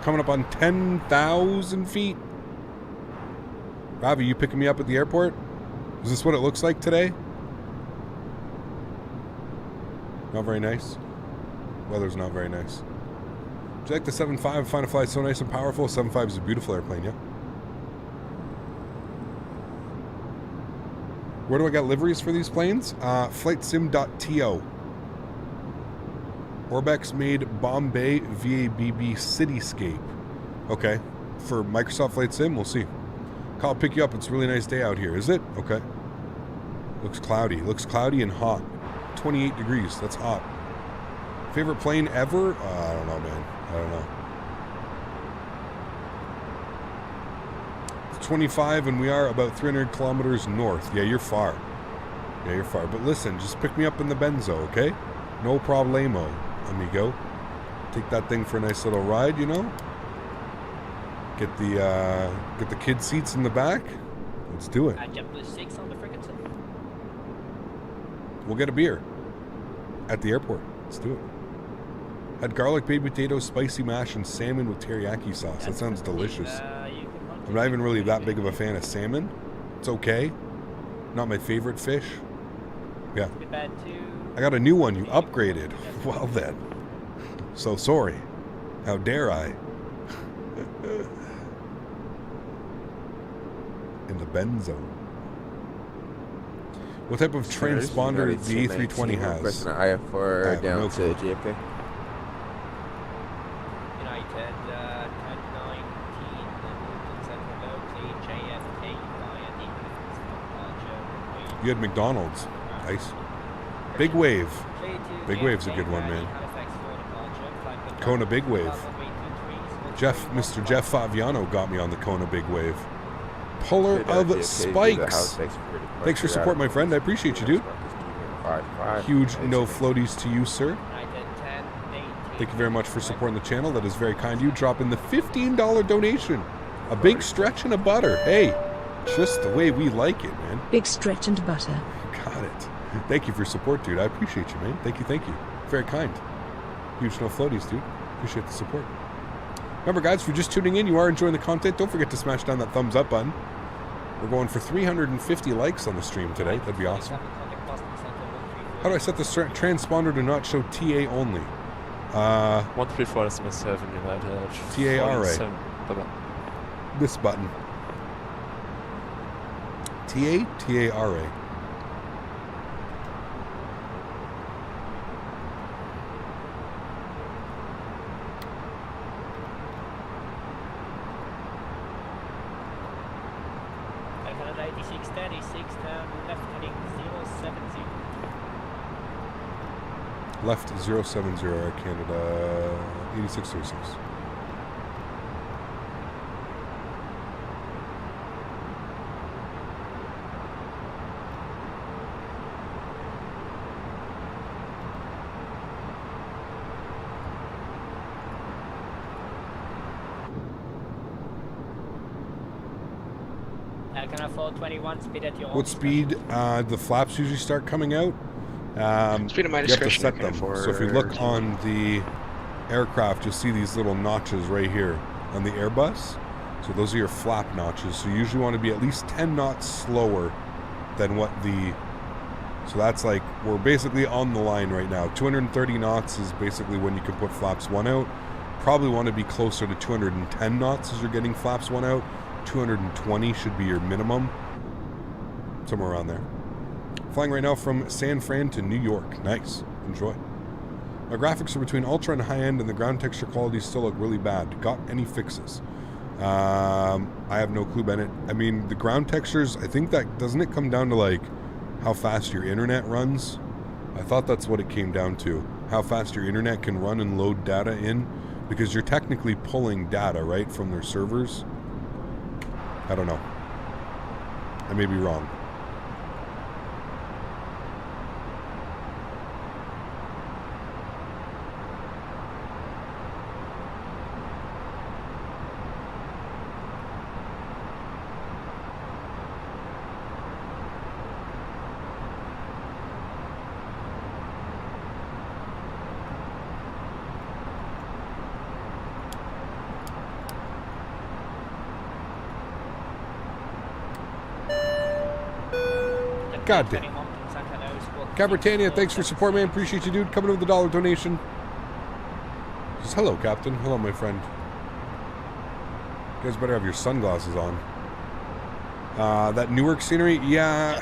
Coming up on 10,000 feet. Robbie, you picking me up at the airport? Is this what it looks like today? Not very nice. Weather's not very nice. Would you like the 7.5? Find a flight so nice and powerful. 7.5 is a beautiful airplane, yeah. Where do I get liveries for these planes? FlightSim.to. Orbex made Bombay VABB Cityscape. Okay. For Microsoft Flight Sim, we'll see. I'll pick you up. It's a really nice day out here. Is it? Okay. Looks cloudy. Looks cloudy and hot. 28 degrees. That's hot. Favorite plane ever? I don't know, man. I don't know. It's 25 and we are about 300 kilometers north. Yeah, you're far. Yeah, you're far. But listen, just pick me up in the Benzo, okay? No problemo, amigo. Take that thing for a nice little ride, you know? Get the kid seats in the back. Let's do it. JetBlue 6 on the Frigaton. We'll get a beer at the airport. Let's do it. Had garlic, baked potatoes, spicy mash, and salmon with teriyaki sauce. That sounds delicious. I'm not even really that big of a fan of salmon. It's okay. Not my favorite fish. Yeah. I got a new one. You upgraded. Well then. So sorry. How dare I? In the Benzo. What type of transponder the A320 has? Pressing the IF4 down to JFK. United 1019 JFK via You had McDonald's. Nice. Big Wave. Big Wave's a good one, man. Kona Big Wave. Mr. Jeff Faviano got me on the Kona Big Wave. Puller of Spikes. Thanks for support, my friend. I appreciate you, dude. Huge no floaties to you, sir. Thank you very much for supporting the channel. That is very kind of you. Drop in the $15 donation. A big stretch and a butter. Hey, just the way we like it, man. Big stretch and butter. Got it. Thank you for your support, dude. I appreciate you, man. Thank you, thank you. Very kind. Huge no floaties, dude. Appreciate the support. Remember, guys, if you're just tuning in, you are enjoying the content, don't forget to smash down that thumbs up button. We're going for 350 likes on the stream today. That'd be awesome. How do I set this transponder to not show TA only? 134 SMS7 United. TARA. This button. TARA. Left 070, Air Canada 8636. Can I fall 21 speed at your What speed the flaps usually start coming out? Speed of my you have to discretion. set them. So if you look on the aircraft, you'll see these little notches right here on the Airbus. So those are your flap notches. So you usually want to be at least 10 knots slower than what the... So that's like, we're basically on the line right now. 230 knots is basically when you can put flaps 1 out. Probably want to be closer to 210 knots as you're getting flaps 1 out. 220 should be your minimum. Somewhere around there. Flying right now from San Fran to New York. Nice. Enjoy. My graphics are between ultra and high end, and the ground texture quality still look really bad. Got any fixes? I have no clue, Bennett. I mean, the ground textures, I think that, doesn't it come down to like how fast your internet runs? I thought that's what it came down to. How fast your internet can run and load data in, because you're technically pulling data, right, from their servers. I don't know. I may be wrong. God damn. Cabritannia, thanks for support, man. Appreciate you, dude. Coming in with the $1 donation. Just hello, Captain. Hello, my friend. You guys better have your sunglasses on. That Newark scenery, yeah.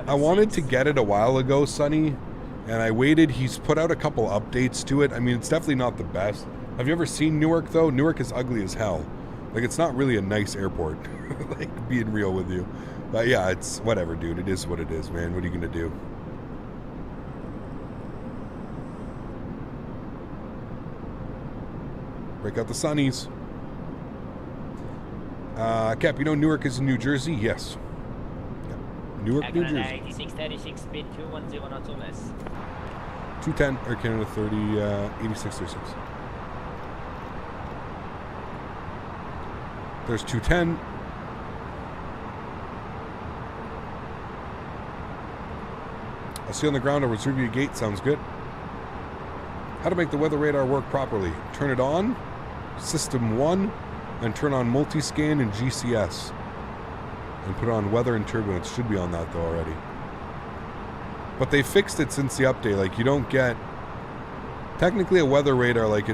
I wanted to get it a while ago, Sonny, and I waited. He's put out a couple updates to it. I mean, it's definitely not the best. Have you ever seen Newark, though? Newark is ugly as hell. Like, it's not really a nice airport, like, being real with you. But yeah, it's whatever, dude. It is what it is, man. What are you going to do? Break out the sunnies. Cap, you know Newark is in New Jersey? Yes. Yeah. Newark, New Jersey. 8636, speed 210 knots or less. 210, Air Canada 30, 8636. There's 210. I'll see you on the ground. I'll reserve you a gate. Sounds good. How to make the weather radar work properly. Turn it on. System 1. And turn on multi-scan and GCS. And put on weather and turbulence. Should be on that though already. But they fixed it since the update. Like, you don't get... Technically a weather radar, like,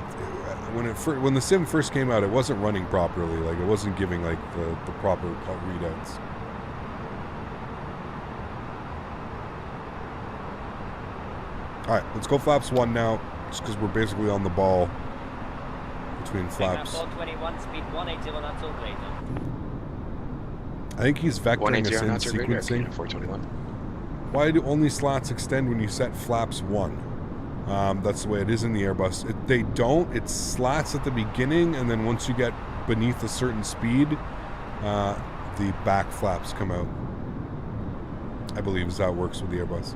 when the sim first came out, it wasn't running properly. Like, it wasn't giving, like, the proper readouts. Alright, let's go flaps 1 now. Just because we're basically on the ball between flaps. 421, speed 180 knots or greater. I think he's vectoring us in sequencing. 421. Why do only slots extend when you set flaps 1? That's the way it is in the Airbus. They don't. It's slats at the beginning, and then once you get beneath a certain speed, the back flaps come out. I believe is how it works with the Airbus.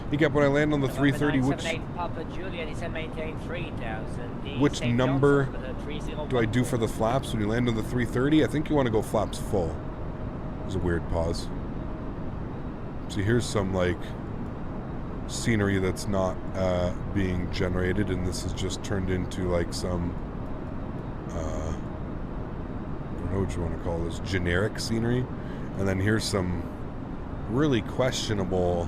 He kept when I land on the 330, which number do I do for the flaps when you land on the 330? I think you want to go flaps full. There's a weird pause. So here's some like scenery that's not being generated, and this is just turned into like some I don't know what you want to call this, generic scenery. And then here's some really questionable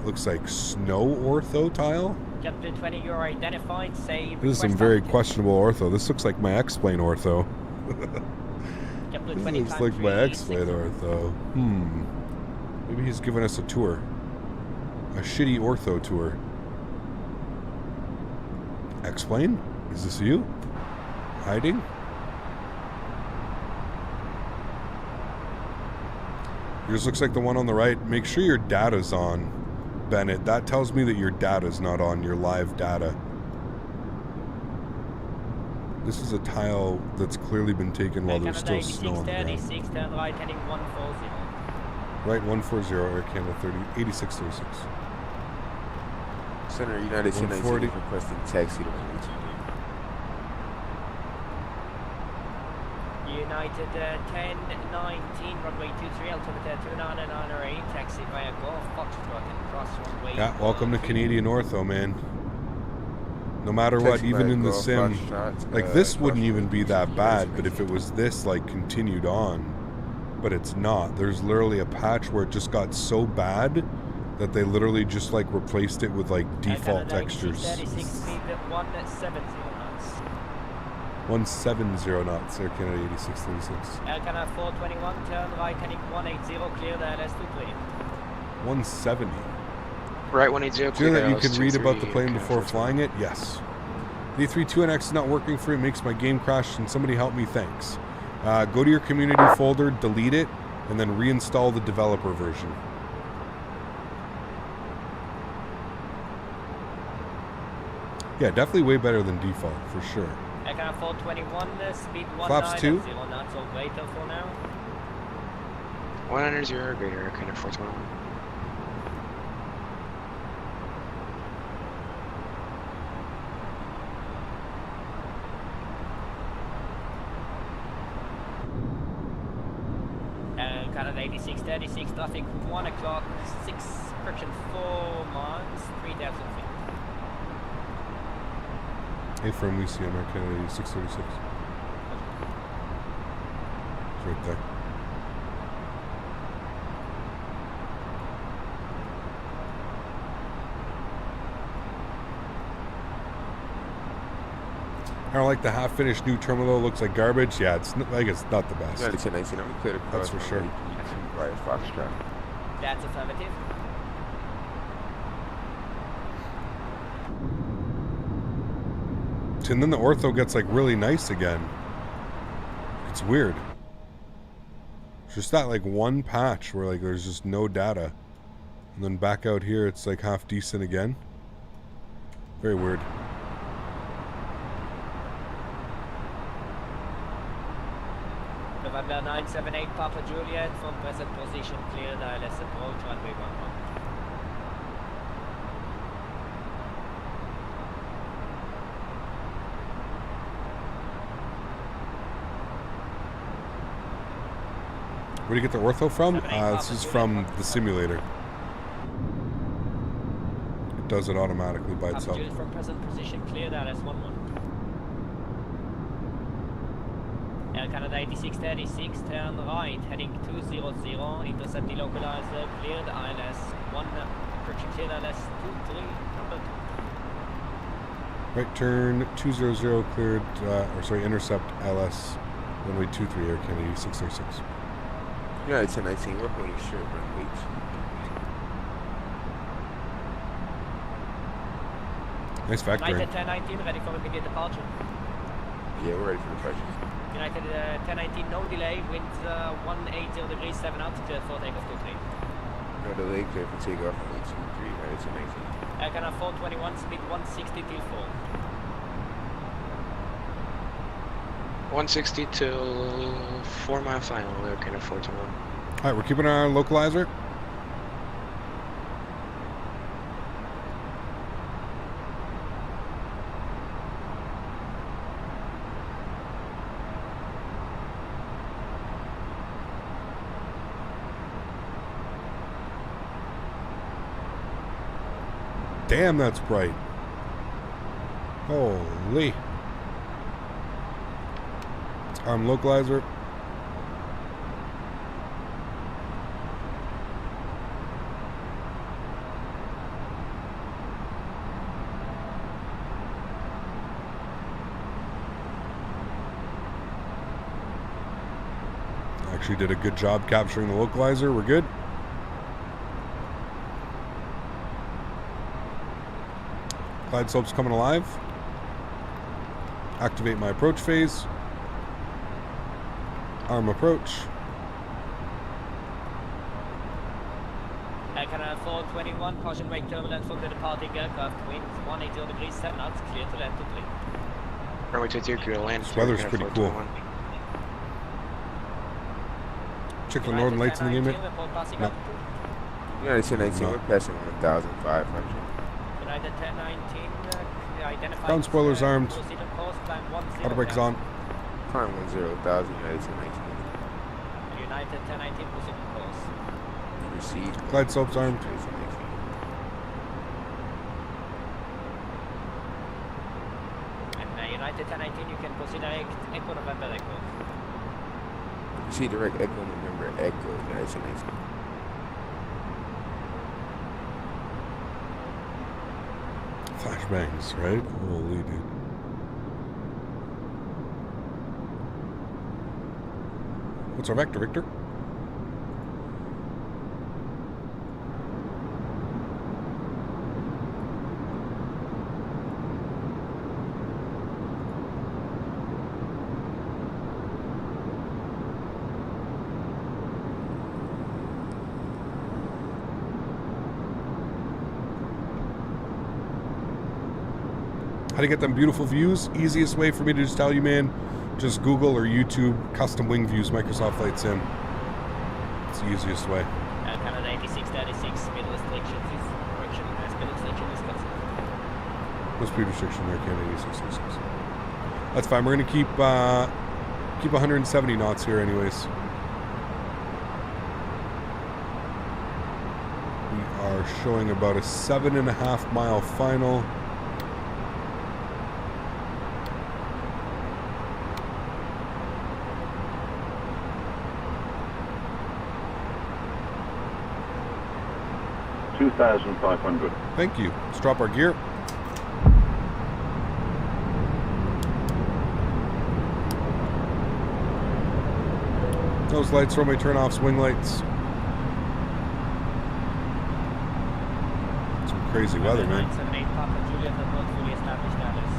looks like snow ortho tile. Captain 20, you're identified. Say this is some very questionable ortho. This looks like my X-plane ortho. Captain This looks like my X-plane ortho. Maybe he's giving us a tour. A shitty ortho tour. X-plane? Is this you? Hiding? Yours looks like the one on the right. Make sure your data's on, Bennett. That tells me that your data's not on, your live data. This is a tile that's clearly been taken while there's still snow on the ground. 86, turn right, heading 140. Right, 140, Air Canada 30, 8636. Center United 219 requesting taxi to United 1019, runway 23, altimeter 29 and Honorary, taxi via Golf, Foxtrot and cross runway. Yeah, welcome to Canadian Ortho, man. No matter what, even in the sim, like this wouldn't even be that bad, but if it was this, like, continued on, but it's not. There's literally a patch where it just got so bad that they literally just, like, replaced it with, like, default textures. 36 speed 170 knots. 170 knots, Air Canada 8636. Air Canada 421, turn right, heading 180, clear the LS to clear. 170. Right, 180, Do you know that you can read about the plane before flying it? Yes. The A32NX is not working for me, it makes my game crash, and somebody help me, thanks. Go to your community folder, delete it, and then reinstall the developer version. Yeah, definitely way better than default, for sure. Aircraft 421, speed 190 knots or greater for now. 190 or greater, Aircraft 421. Canada 8636, traffic 1 o'clock, 6 friction 4 miles, 3,000 feet. A-firm we see on Kennedy 636. It's right there. I don't like the half-finished new terminal. Looks like garbage. Yeah, it's I guess not the best. Yeah, it's a 19. I'm clear That's for sure. Foxtrot. That's affirmative. And then the ortho gets like really nice again. It's weird. It's just that like one patch where like there's just no data. And then back out here it's like half decent again. Very weird. November 978 Papa Juliet from present position cleared ILS approach runway 11. Where do you get the ortho from? This is from the simulator. It does it automatically by itself. From present position cleared ILS 11. Air Canada 8636, turn right, heading 200, intercept the localizer, cleared ILS 1, approaching cleared ILS 23, number 2. Right turn 200, cleared, intercept LS, runway 23, Air Canada 8636. Yeah, it's a 19. Work on your shirt, run weights. Nice factory. United 1019, ready for immediate departure. Yeah, we're ready for departure. United 1019, no delay, winds 180 degrees, 7 knots, clear for takeoff 23. No delay, clear for takeoff, 123, right, it's a 19. Air Canada 421, speed 160 till 4. 160 till 4 mile final, Air Canada 421. Alright, we're keeping our localizer. Damn, that's bright. Holy. Localizer. Actually did a good job capturing the localizer. We're good. Glide slope's coming alive. Activate my approach phase. Arm approach. Air Canada 421, caution brake turbulence from the departing aircraft. Winds 180 degrees, 7 knots, clear to land to 3. Runway 22, clear to land. This weather's pretty cool. Check the northern lights in the game. No. Yeah, it's a 19. We're passing 1,500. United 1019, identified. Ground spoilers armed. Auto brakes on. Climb 10,000, United 1019. United 1019, proceed course. Received. Glide slopes armed. And United 1019, you can proceed direct Echo November Echo. Proceed direct Echo November Echo, United 1019. Flashbangs, right? Holy dude. What's our vector, Victor? How to get them beautiful views? Easiest way for me to just tell you, man, just Google or YouTube custom wing views Microsoft Flight Sim. It's the easiest way. Canada 8636, speed restrictions is correction. Speed restriction is cancelled. No speed restriction there, Canada 8636. That's fine. We're gonna keep 170 knots here, anyways. We are showing about a 7.5 mile final. 2,500. Thank you. Let's drop our gear. Those lights, runway turn-offs, wing lights. Some crazy weather, man. 978 Papa Juliet has not fully established status.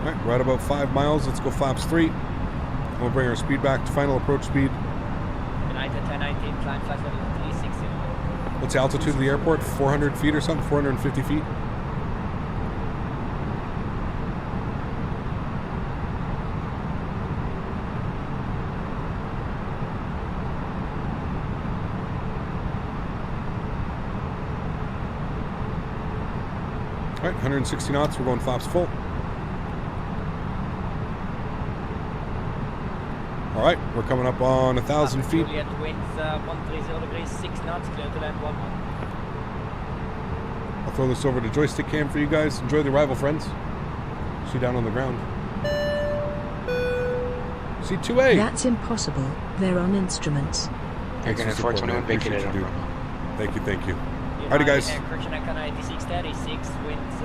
Alright, right about 5 miles. Let's go flaps 3. We'll bring our speed back to final approach speed. United 1019, climb flight level 360. What's the altitude of the airport? 400 feet or something? 450 feet? Alright, 160 knots. We're going flaps full. Alright, we're coming up on 1,000 feet. Juliet winds 130 degrees, 6 knots, clear to land 11. I'll throw this over to joystick cam for you guys. Enjoy the arrival, friends. See you down on the ground. C2A. That's impossible. They're on instruments. You're going to 421 vacated on. Thank you, thank you. Alrighty, guys.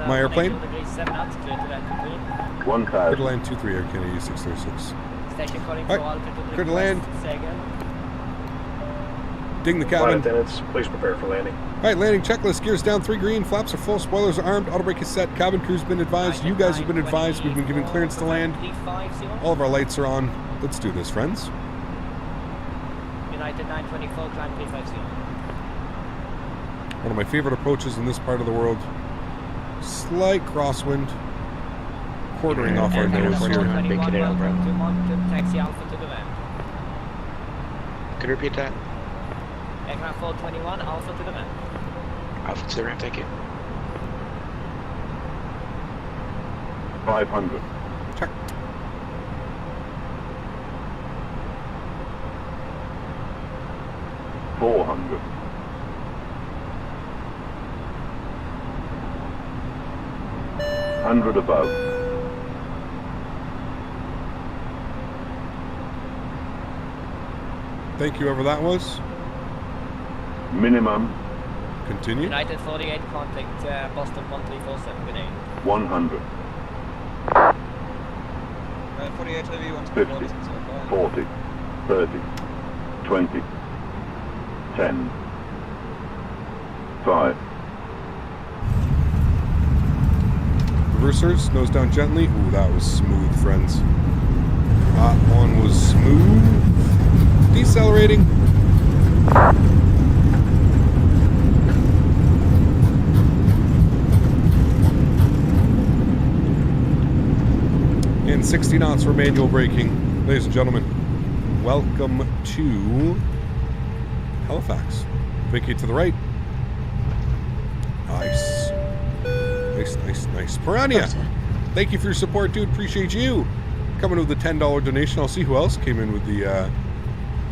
My airplane. 1,000. Clear to land 23, Air Canada 636. Alright, clear to land. Ding the cabin. Flight attendants, please prepare for landing. Alright, landing checklist. Gears down 3 green. Flaps are full. Spoilers are armed. Auto brake is set. Cabin crew's been advised. You guys have been advised. We've been given clearance to land. All of our lights are on. Let's do this, friends. United 924, climb 350. One of my favorite approaches in this part of the world. Slight crosswind. Quartering off our nose here. Taxi Alpha to the land. Could you repeat that? Aircraft 421, Alpha to the land. Alpha to the ramp, thank you. 500. Check. $400. $100 above. Thank you, whoever that was. Minimum. Continue. United 48, contact Boston 1347, good day. 100. 48 heavy, 50, 40, 30, 20, 10, 5. Reversers, nose down gently. Ooh, that was smooth, friends. That one was smooth. Decelerating. And 60 knots for manual braking. Ladies and gentlemen, welcome to Halifax. Vacate to the right. Nice. Nice. Piranha, thank you for your support, dude. Appreciate you. Coming with the $10 donation. I'll see who else came in with the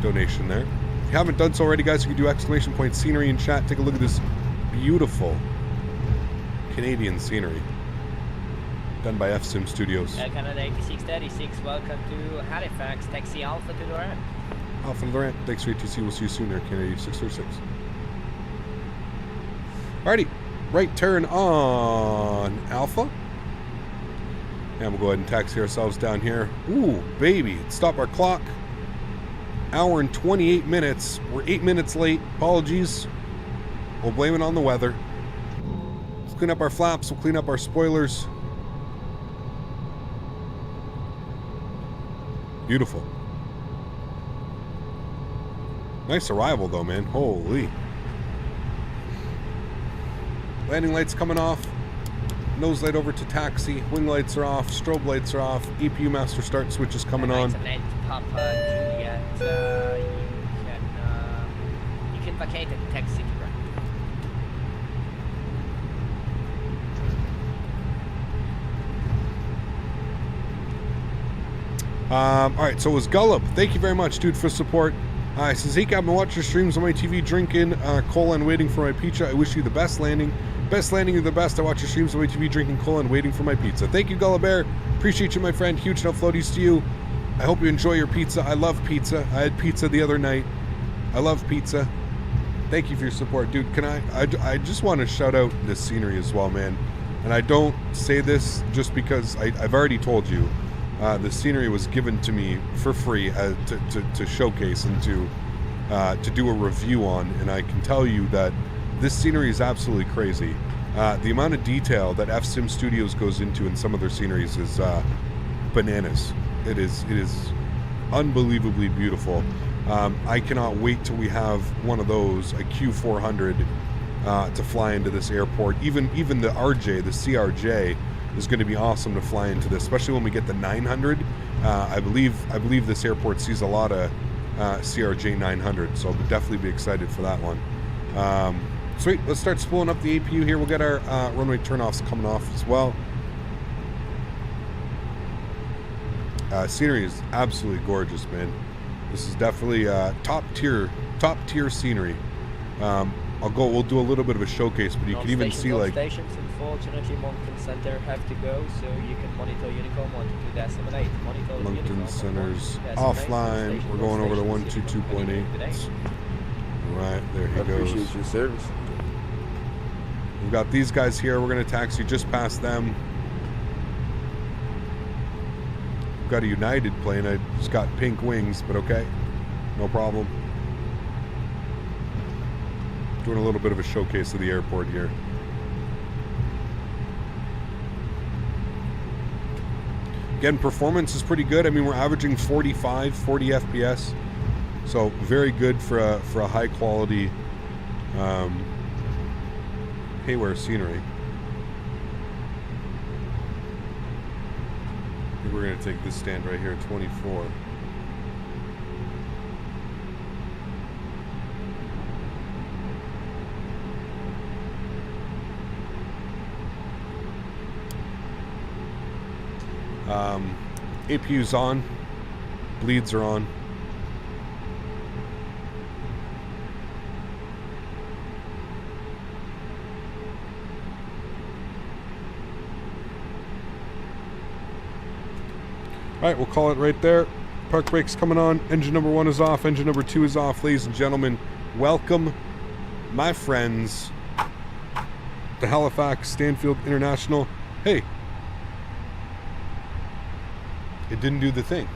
donation there. If you haven't done so already, guys, you can do exclamation point scenery in chat. Take a look at this beautiful Canadian scenery done by FSimStudios. Air Canada 8636, welcome to Halifax. Taxi Alpha to the ramp. Alpha to the ramp. Thanks for ATC. We'll see you soon, Air Canada 8636. Alrighty. Right turn on Alpha. And we'll go ahead and taxi ourselves down here. Ooh, baby. Stop our clock. Hour and 28 minutes. We're 8 minutes late. Apologies. We'll blame it on the weather. Let's clean up our flaps. We'll clean up our spoilers. Beautiful. Nice arrival, though, man. Holy. Landing lights coming off. Nose light over to taxi. Wing lights are off. Strobe lights are off. EPU master start switch is coming on. Papa Juliet, you can vacate at the taxi to ramp. Alright, so it was Gullop. Thank you very much, dude, for support. Says, Zeke, I've been watching your streams on my TV, drinking cola and waiting for my pizza. I wish you the best landing. Best landing, you're the best. I watch your streams on my TV, drinking cola and waiting for my pizza. Thank you, Gullibear. Appreciate you, my friend. Huge no floaties to you. I hope you enjoy your pizza. I love pizza. I had pizza the other night. I love pizza. Thank you for your support. Dude, can I just want to shout out this scenery as well, man. And I don't say this just because I've already told you. The scenery was given to me for free to showcase and to do a review on. And I can tell you that this scenery is absolutely crazy. The amount of detail that FSimStudios goes into in some of their sceneries is bananas. It is unbelievably beautiful. I cannot wait till we have one of those, a Q400, to fly into this airport. Even the RJ, the CRJ, is going to be awesome to fly into this, especially when we get the 900. I believe this airport sees a lot of CRJ 900, so I'll definitely be excited for that one. Sweet, let's start spooling up the APU here. We'll get our runway turnoffs coming off as well. Scenery is absolutely gorgeous, man. This is definitely top tier scenery. We'll do a little bit of a showcase, but you can even see like stations. Unfortunately, Moncton Center have to go, so you can monitor Unicorn 122.8. Monitor Moncton Center's offline. We're going over to 122.8. Right, there he goes. Appreciate your service. We've got these guys here. We're going to taxi just past them. We've got a United plane. It's got pink wings, but okay. No problem. Doing a little bit of a showcase of the airport here. Again, performance is pretty good. I mean, we're averaging 40 FPS. So very good for a high quality haywire scenery. I think we're going to take this stand right here at 24. APU's on. Bleeds are on. Alright, we'll call it right there. Park brakes coming on. Engine number 1 is off. Engine number 2 is off. Ladies and gentlemen, welcome, my friends, to Halifax Stanfield International. Hey, it didn't do the thing.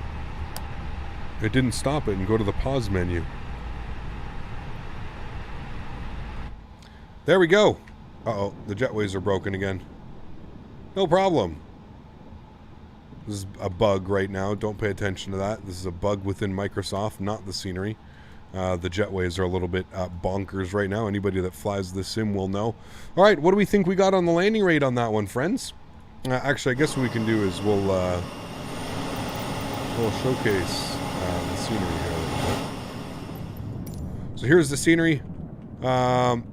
It didn't stop it and go to the pause menu. There we go. Uh-oh, the jetways are broken again. No problem. This is a bug right now. Don't pay attention to that. This is a bug within Microsoft, not the scenery. The jetways are a little bit bonkers right now. Anybody that flies this sim will know. All right, what do we think we got on the landing rate on that one, friends? Actually, I guess what we can do is we'll showcase the scenery here. So here's the scenery.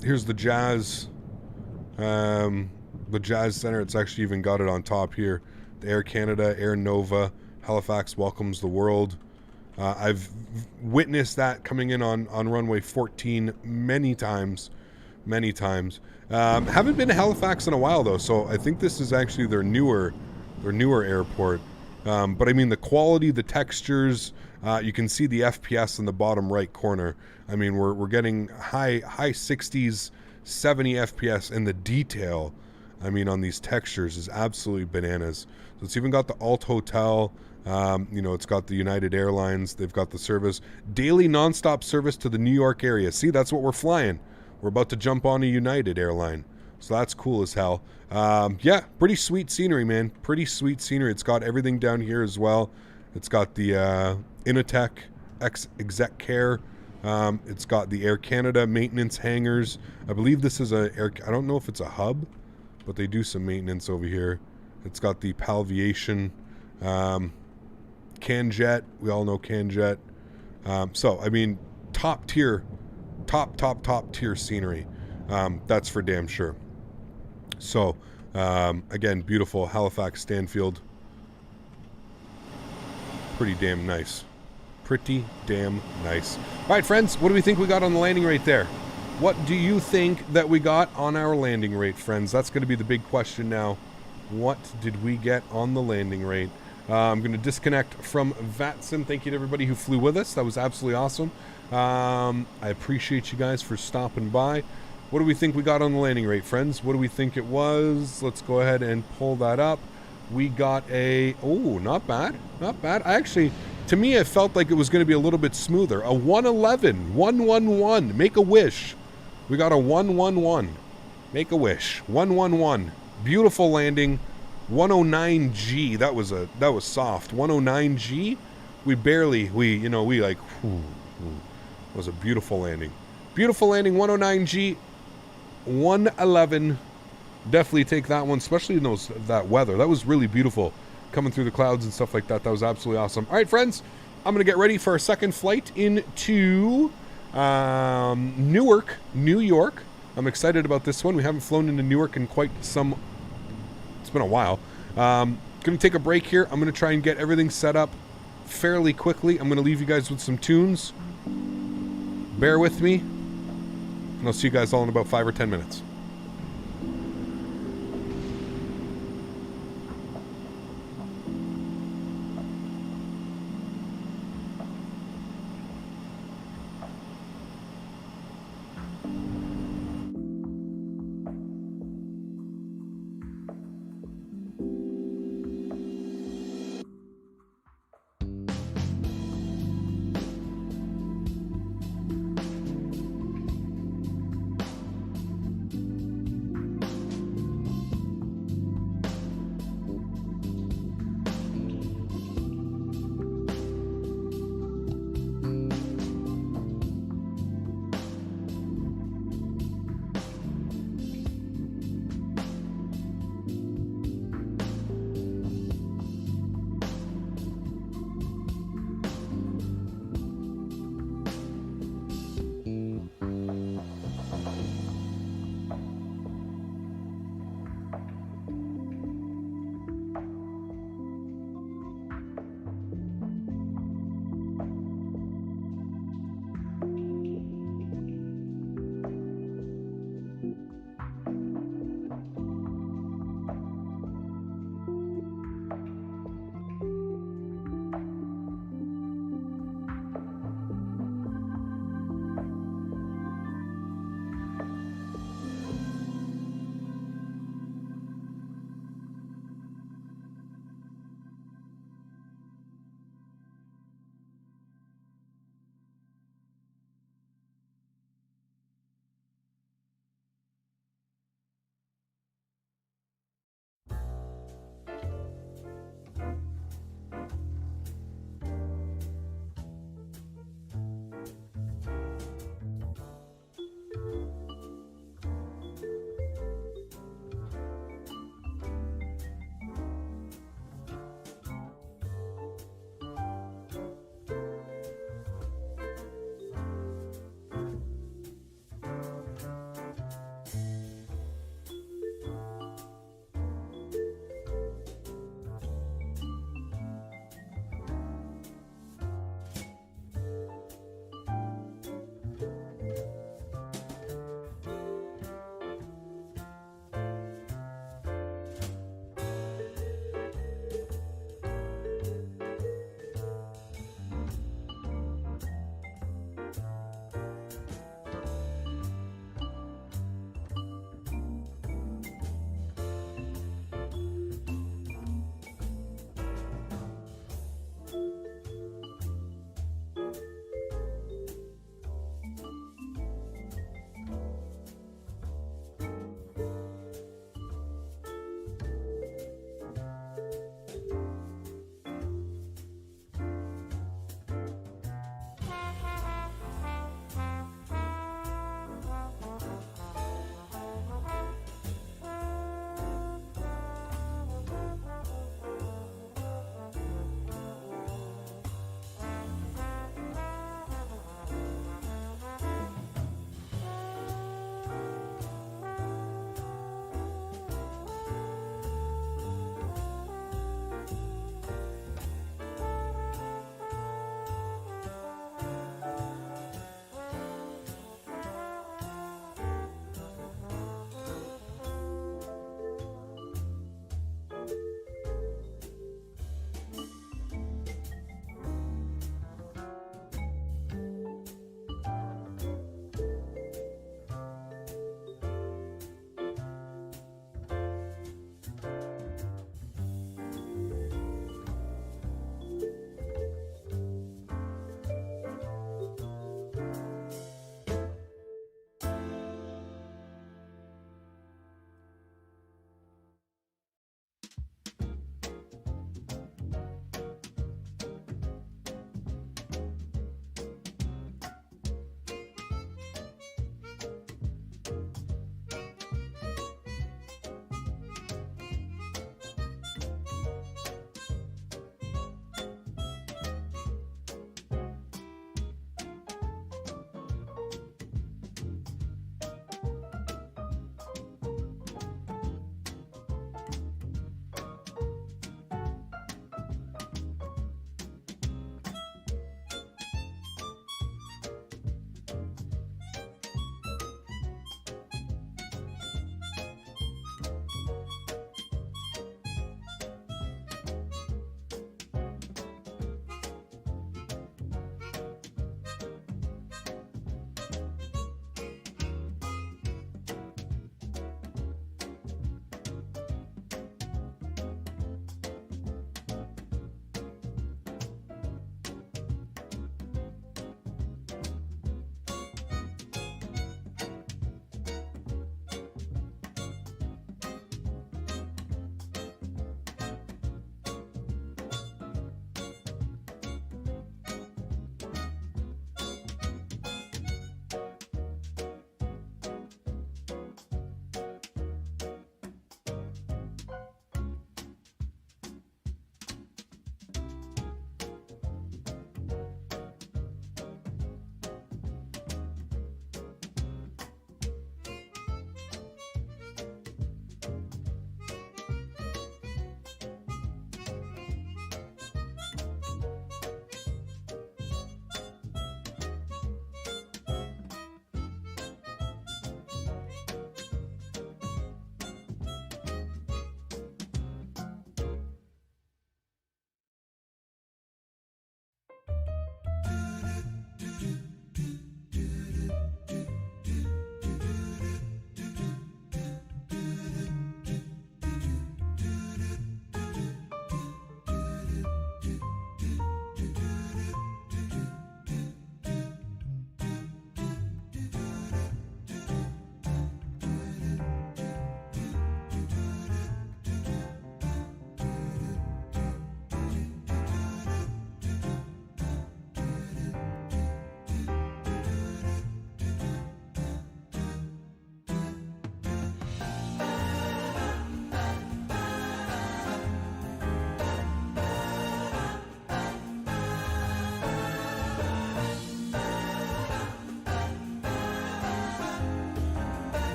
Here's the Jazz. The Jazz Center. It's actually even got it on top here. The Air Canada, Air Nova, Halifax welcomes the world. I've witnessed that coming in on runway 14 many times. Haven't been to Halifax in a while though, so I think this is actually their newer airport. But I mean, the quality, the textures, you can see the FPS in the bottom right corner. I mean, we're getting high 60s, 70 FPS, and the detail, I mean, on these textures is absolutely bananas. So it's even got the Alt Hotel, it's got the United Airlines, they've got the service, daily nonstop service to the New York area. See, that's what we're flying. We're about to jump on a United airline. So that's cool as hell. Yeah, pretty sweet scenery, man. Pretty sweet scenery. It's got everything down here as well. It's got the Initech Exec Care. It's got the Air Canada maintenance hangars. I believe this is I don't know if it's a hub, but they do some maintenance over here. It's got the Palviation, Canjet. We all know Canjet. So, I mean, top tier scenery. That's for damn sure. So, again, beautiful Halifax Stanfield. Pretty damn nice. Pretty damn nice. All right, friends, what do we think we got on the landing rate there? What do you think that we got on our landing rate, friends? That's going to be the big question now. What did we get on the landing rate? I'm going to disconnect from Vatsim. Thank you to everybody who flew with us. That was absolutely awesome. I appreciate you guys for stopping by. What do we think we got on the landing rate, friends? What do we think it was? Let's go ahead and pull that up. We got a... Oh, not bad. Not bad. To me, it felt like it was going to be a little bit smoother. A 111. 111. Make a wish. We got a 111. Make a wish. 111. Beautiful landing. 109G. That was soft. 109G. It was a beautiful landing. Beautiful landing. 109G. 111. Definitely take that one, especially in that weather. That was really beautiful, coming through the clouds and stuff like that. That was absolutely awesome. All right, friends, I'm going to get ready for our second flight into Newark, New York. I'm excited about this one. We haven't flown into Newark in quite some... It's been a while. Going to take a break here. I'm going to try and get everything set up fairly quickly. I'm going to leave you guys with some tunes. Bear with me. And I'll see you guys all in about 5 or 10 minutes.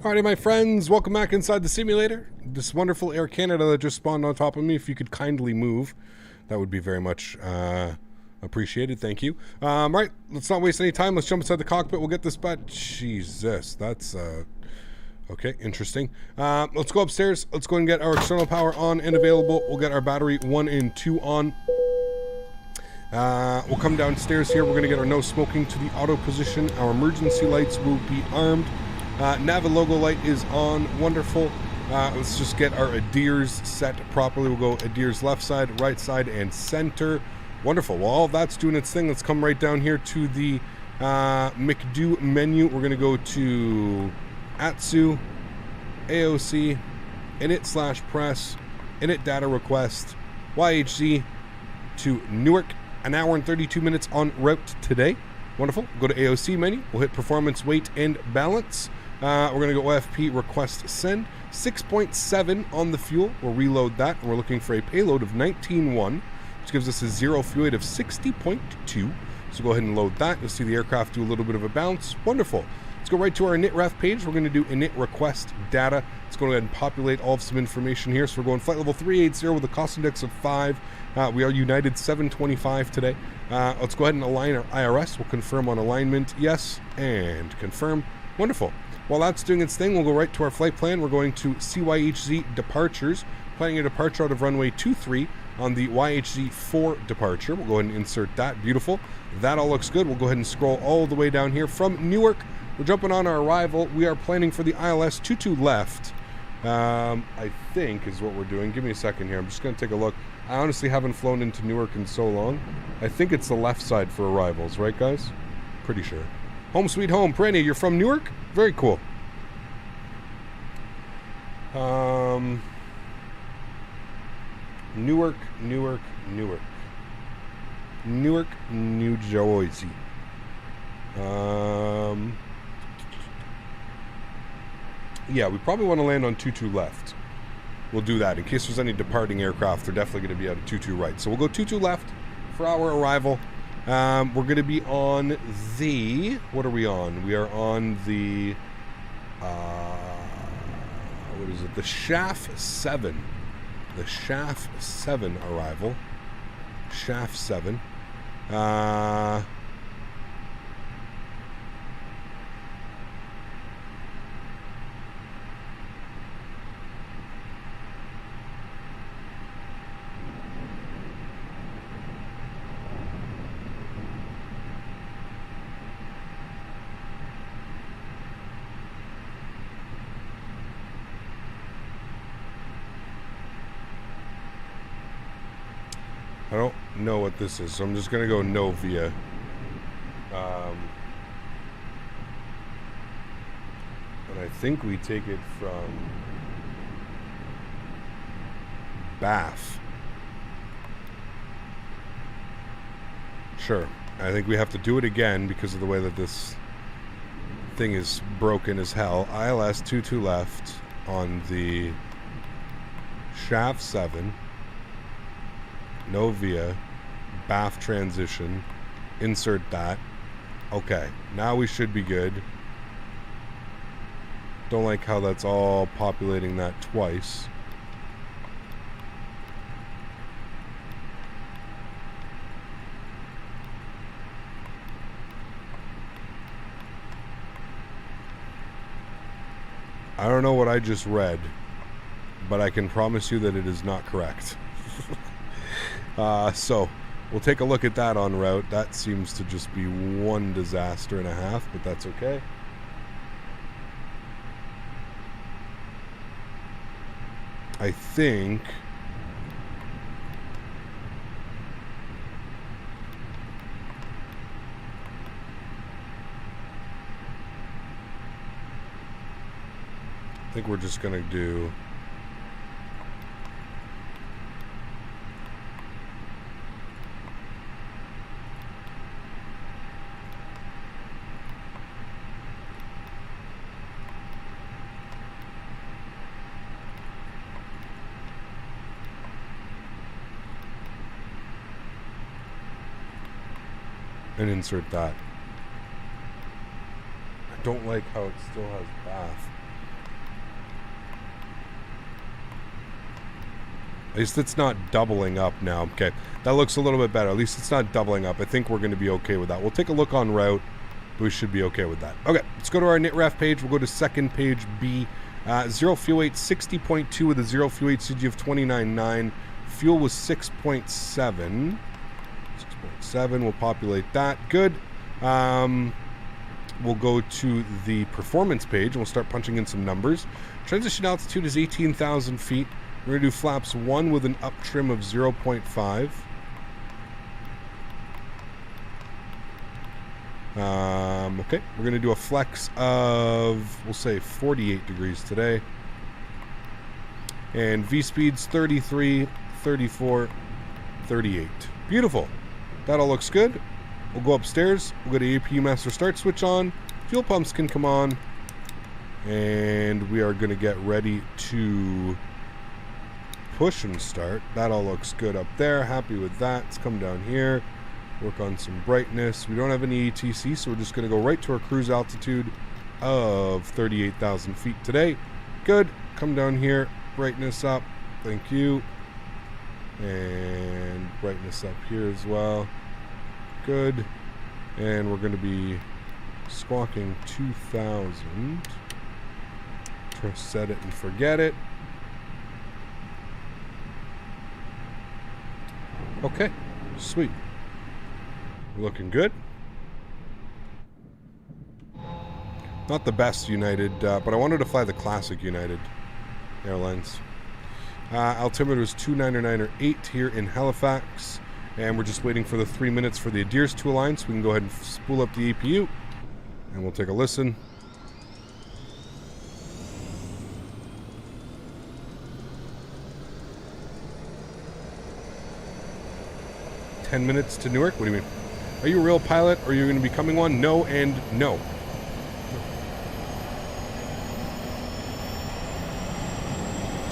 Alrighty, my friends, welcome back inside the simulator. This wonderful Air Canada that just spawned on top of me. If you could kindly move, that would be very much appreciated. Thank you. Right, let's not waste any time. Let's jump inside the cockpit. We'll get this back. Jesus, that's okay, interesting. Let's go upstairs. Let's go and get our external power on and available. We'll get our battery 1 and 2 on. We'll come downstairs here. We're going to get our no smoking to the auto position. Our emergency lights will be armed. Nav and logo light is on. Wonderful. Let's just get our ADIRs set properly. We'll go ADIRs left side, right side, and center. Wonderful. Well, all that's doing its thing. Let's come right down here to the McDo menu. We're going to go to ATSU, AOC, init/press, init data request, YHZ to Newark. An hour and 32 minutes en route today. Wonderful. Go to AOC menu. We'll hit performance, weight, and balance. We're going to go OFP request send. 6.7 on the fuel. We'll reload that. And we're looking for a payload of 19.1, which gives us a zero fuel weight of 60.2. So go ahead and load that. You'll see the aircraft do a little bit of a bounce. Wonderful. Let's go right to our init ref page. We're going to do init request data. Let's go ahead and populate all of some information here. So we're going flight level 380 with a cost index of 5. We are United 725 today. Let's go ahead and align our IRS. We'll confirm on alignment. Yes, and confirm. Wonderful. While that's doing its thing, we'll go right to our flight plan. We're going to CYHZ departures. Planning a departure out of runway 23 on the YHZ 4 departure. We'll go ahead and insert that. Beautiful. That all looks good. We'll go ahead and scroll all the way down here from Newark. We're jumping on our arrival. We are planning for the ILS 22 left. I think is what we're doing. Give me a second here. I'm just going to take a look. I honestly haven't flown into Newark in so long. I think it's the left side for arrivals, right, guys? Pretty sure. Home sweet home. Perennia, you're from Newark? Very cool. Newark, Newark, Newark. Newark, New Jersey. Yeah, we probably want to land on 22 left. We'll do that. In case there's any departing aircraft, they're definitely going to be out of 22 right. So we'll go 22 left for our arrival. We're going to be on the... What are we on? We are on the... what is it? The Shaft 7. The Shaft 7 arrival. Shaft 7. I don't know what this is, so I'm just going to go Novia. And I think we take it from Bath. Sure. I think we have to do it again because of the way that this thing is broken as hell. ILS 22 left on the Shaft 7. Novia, Bath transition, insert that. Okay, now we should be good. Don't like how that's all populating that twice. I don't know what I just read, but I can promise you that it is not correct. So we'll take a look at that en route. That seems to just be one disaster and a half, but that's okay. I think we're just gonna do and insert that. I don't like how it still has Bath. At least it's not doubling up now. Okay, that looks a little bit better. At least it's not doubling up. I think we're going to be okay with that. We'll take a look on route. We should be okay with that. Okay, let's go to our NitRef page. We'll go to second page B. 0 fuel weight 60.2 with a 0 fuel weight CG of 29.9. Fuel was 6.7. 6.7. We'll populate that. Good. We'll go to the performance page and we'll start punching in some numbers. Transition altitude is 18,000 feet. We're going to do flaps 1 with an up trim of 0.5. Okay, we're going to do a flex of, we'll say 48 degrees today. And V-speeds 33, 34, 38. Beautiful. That all looks good. We'll go upstairs. We'll go to APU master start switch on. Fuel pumps can come on. And we are going to get ready to push and start. That all looks good up there. Happy with that. Let's come down here. Work on some brightness. We don't have any ETC, so we're just going to go right to our cruise altitude of 38,000 feet today. Good. Come down here. Brightness up. Thank you. And brightness up here as well. Good. And we're going to be squawking 2,000. Just set it and forget it. Okay. Sweet. Looking good. Not the best United, but I wanted to fly the classic United Airlines. Altimeter is 299.8 here in Halifax. And we're just waiting for the 3 minutes for the adheres to align, so we can go ahead and spool up the APU. And we'll take a listen. "10 minutes to Newark? What do you mean? Are you a real pilot, or are you going to be becoming one?" No and no.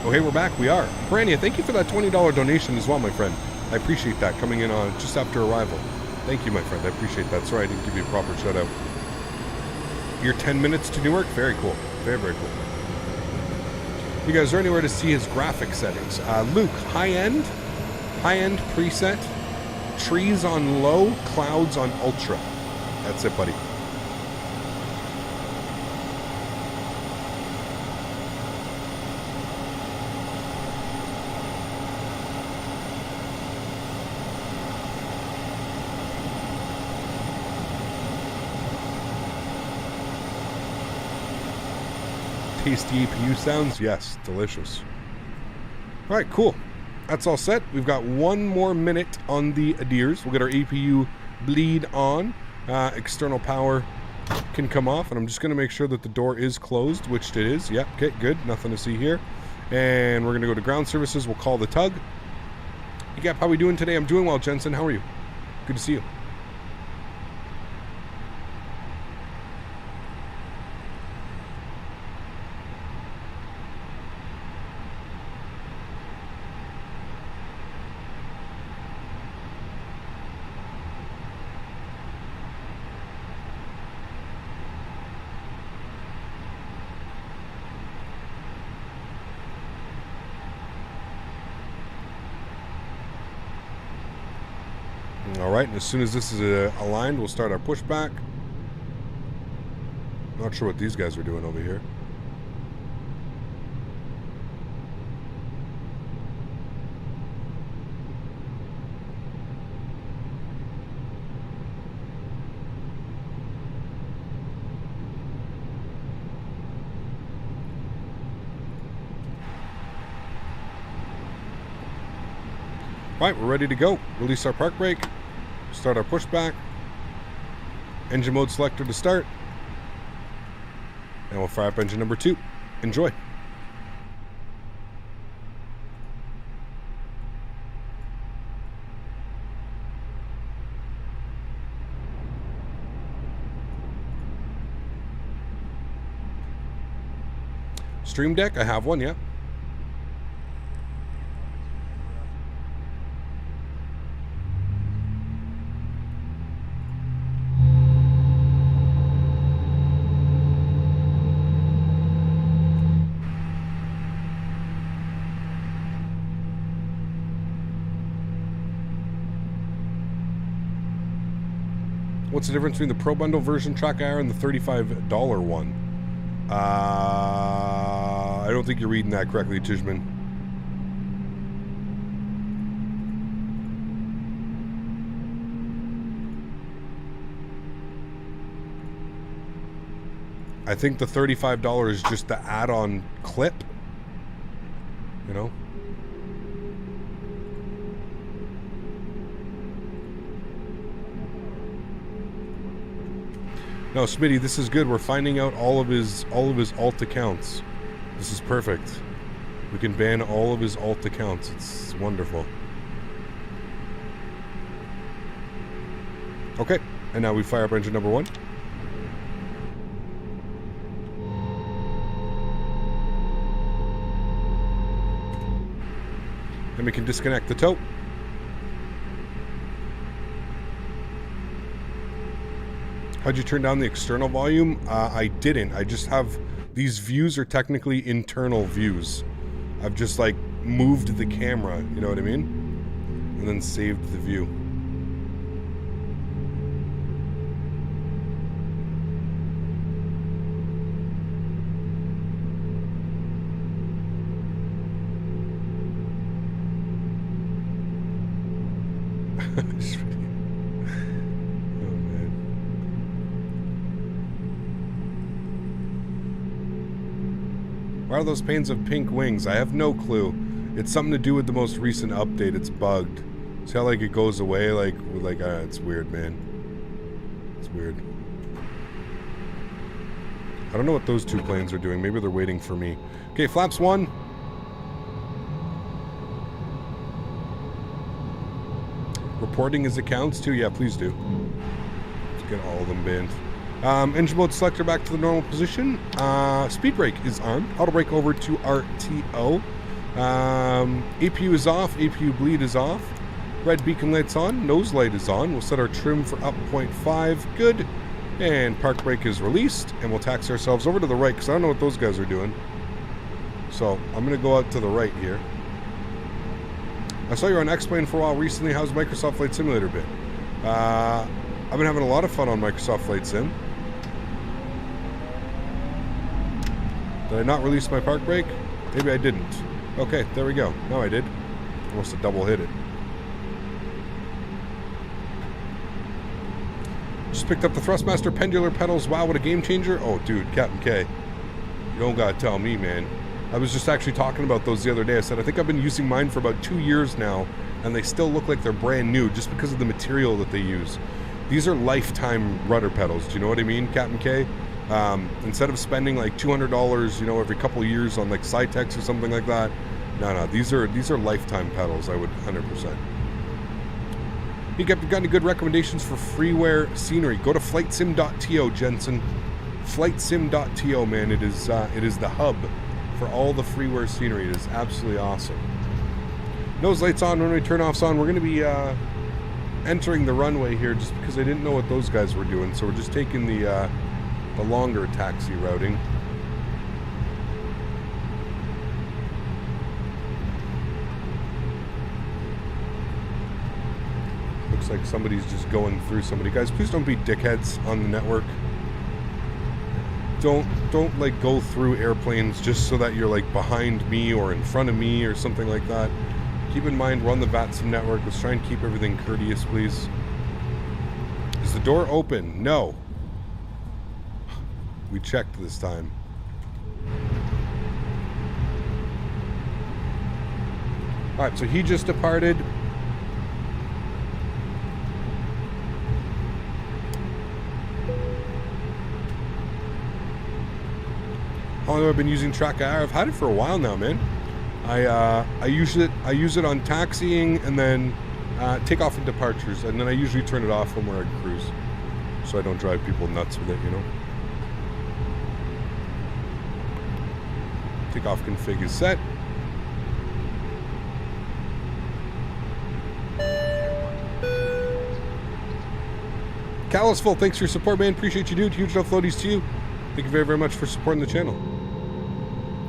Oh, hey, we're back. We are. Brania, thank you for that $20 donation as well, my friend. I appreciate that, coming in on just after arrival. Thank you, my friend. I appreciate that. Sorry I didn't give you a proper shout out. You're 10 minutes to Newark? Very cool. Very, very cool. You guys are anywhere to see his graphic settings. Luke, high-end preset. Trees on low, clouds on ultra. That's it, buddy. Tasty APU sounds? Yes, delicious. All right, cool. That's all set. We've got 1 more minute on the adheres. We'll get our APU bleed on. External power can come off, and I'm just going to make sure that the door is closed, which it is. Yep, okay, good. Nothing to see here. And we're going to go to ground services. We'll call the tug. Hey, Gap, how are we doing today? I'm doing well, Jensen. How are you? Good to see you. Alright, and as soon as this is aligned, we'll start our pushback. Not sure what these guys are doing over here. Alright, we're ready to go. Release our park brake. Start our pushback. Engine mode selector to start. And we'll fire up engine number 2. Enjoy. Stream Deck, I have one, yeah. What's the difference between the Pro Bundle version track IR and the $35 one? I don't think you're reading that correctly, Tishman. I think the $35 is just the add-on clip, you know? No, Smitty, this is good. We're finding out all of his alt accounts. This is perfect. We can ban all of his alt accounts. It's wonderful. Okay, and now we fire up engine number 1. And we can disconnect the tow. How'd you turn down the external volume? I didn't. I just have... These views are technically internal views. I've just, like, moved the camera, you know what I mean? And then saved the view. Why are those panes of pink wings? I have no clue. It's something to do with the most recent update. It's bugged. See how, like, it goes away? It's weird, man. It's weird. I don't know what those 2 planes are doing. Maybe they're waiting for me. Okay, flaps 1. Reporting his accounts too? Yeah, please do. Let's get all of them banned. Engine mode selector back to the normal position. Speed brake is on. Auto brake over to RTO. APU is off. APU bleed is off. Red beacon light's on. Nose light is on. We'll set our trim for up 0.5. Good. And park brake is released. And we'll taxi ourselves over to the right because I don't know what those guys are doing. So I'm going to go out to the right here. I saw you on X-Plane for a while recently. How's Microsoft Flight Simulator been? I've been having a lot of fun on Microsoft Flight Sim. Did I not release my park brake? Maybe I didn't. Okay, there we go. No, I did. Almost a double hit it. Just picked up the Thrustmaster pendular pedals. Wow, what a game changer. Oh, dude, Captain K. You don't gotta tell me, man. I was just actually talking about those the other day. I said, I think I've been using mine for about 2 years now, and they still look like they're brand new just because of the material that they use. These are lifetime rudder pedals. Do you know what I mean, Captain K? Instead of spending like $200, you know, every couple of years on like Cytex or something like that. No, these are lifetime pedals. I would 100%. You got any good recommendations for freeware scenery? Go to flightsim.to, Jensen. Flightsim.to, man. It is the hub for all the freeware scenery. It is absolutely awesome. Nose lights on, runway turn-offs on. We're going to be entering the runway here just because I didn't know what those guys were doing. So we're just taking the longer taxi routing. Looks like somebody's just going through somebody. Guys, please don't be dickheads on the network. Don't like go through airplanes just so that you're like behind me or in front of me or something like that. Keep in mind, we're on the VATSIM network. Let's try and keep everything courteous, please. Is the door open? No. We checked this time. Alright, so he just departed. How long have I been using Track IR? I've had it for a while now, man. I use it on taxiing and then takeoff and departures, and then I usually turn it off when we're at cruise, so I don't drive people nuts with it, you know. Takeoff config is set. Callisful, thanks for your support, man. Appreciate you, dude. Huge uploadies to you. Thank you very, very much for supporting the channel.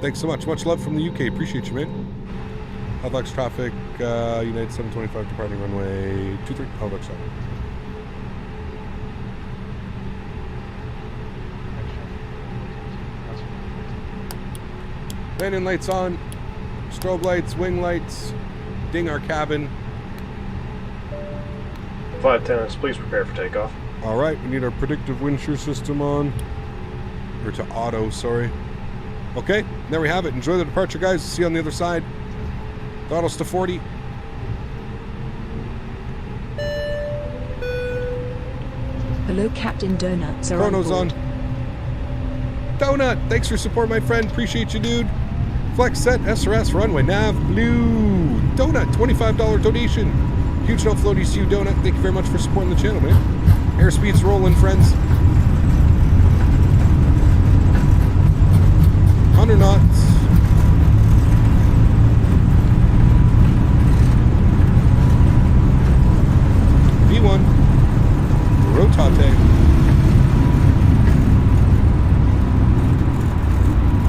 Thanks so much. Much love from the UK. Appreciate you, man. Halifax traffic, United 725 departing runway 23. Halifax traffic. Landing lights on. Strobe lights, wing lights. Ding our cabin. Flight attendants, please prepare for takeoff. All right, we need our predictive wind shear system on. Or to auto, sorry. Okay, there we have it. Enjoy the departure, guys. See you on the other side. Throttles to 40. Hello, Captain Donuts are Chrono's on board. on. Donut, thanks for support, my friend. Appreciate you, dude. Flex set, SRS, runway, nav, blue. Donut, $25 donation. Huge no floaty to you, Donut. Thank you very much for supporting the channel, man. Airspeed's rolling, friends. 100 knots. V1. Rotate.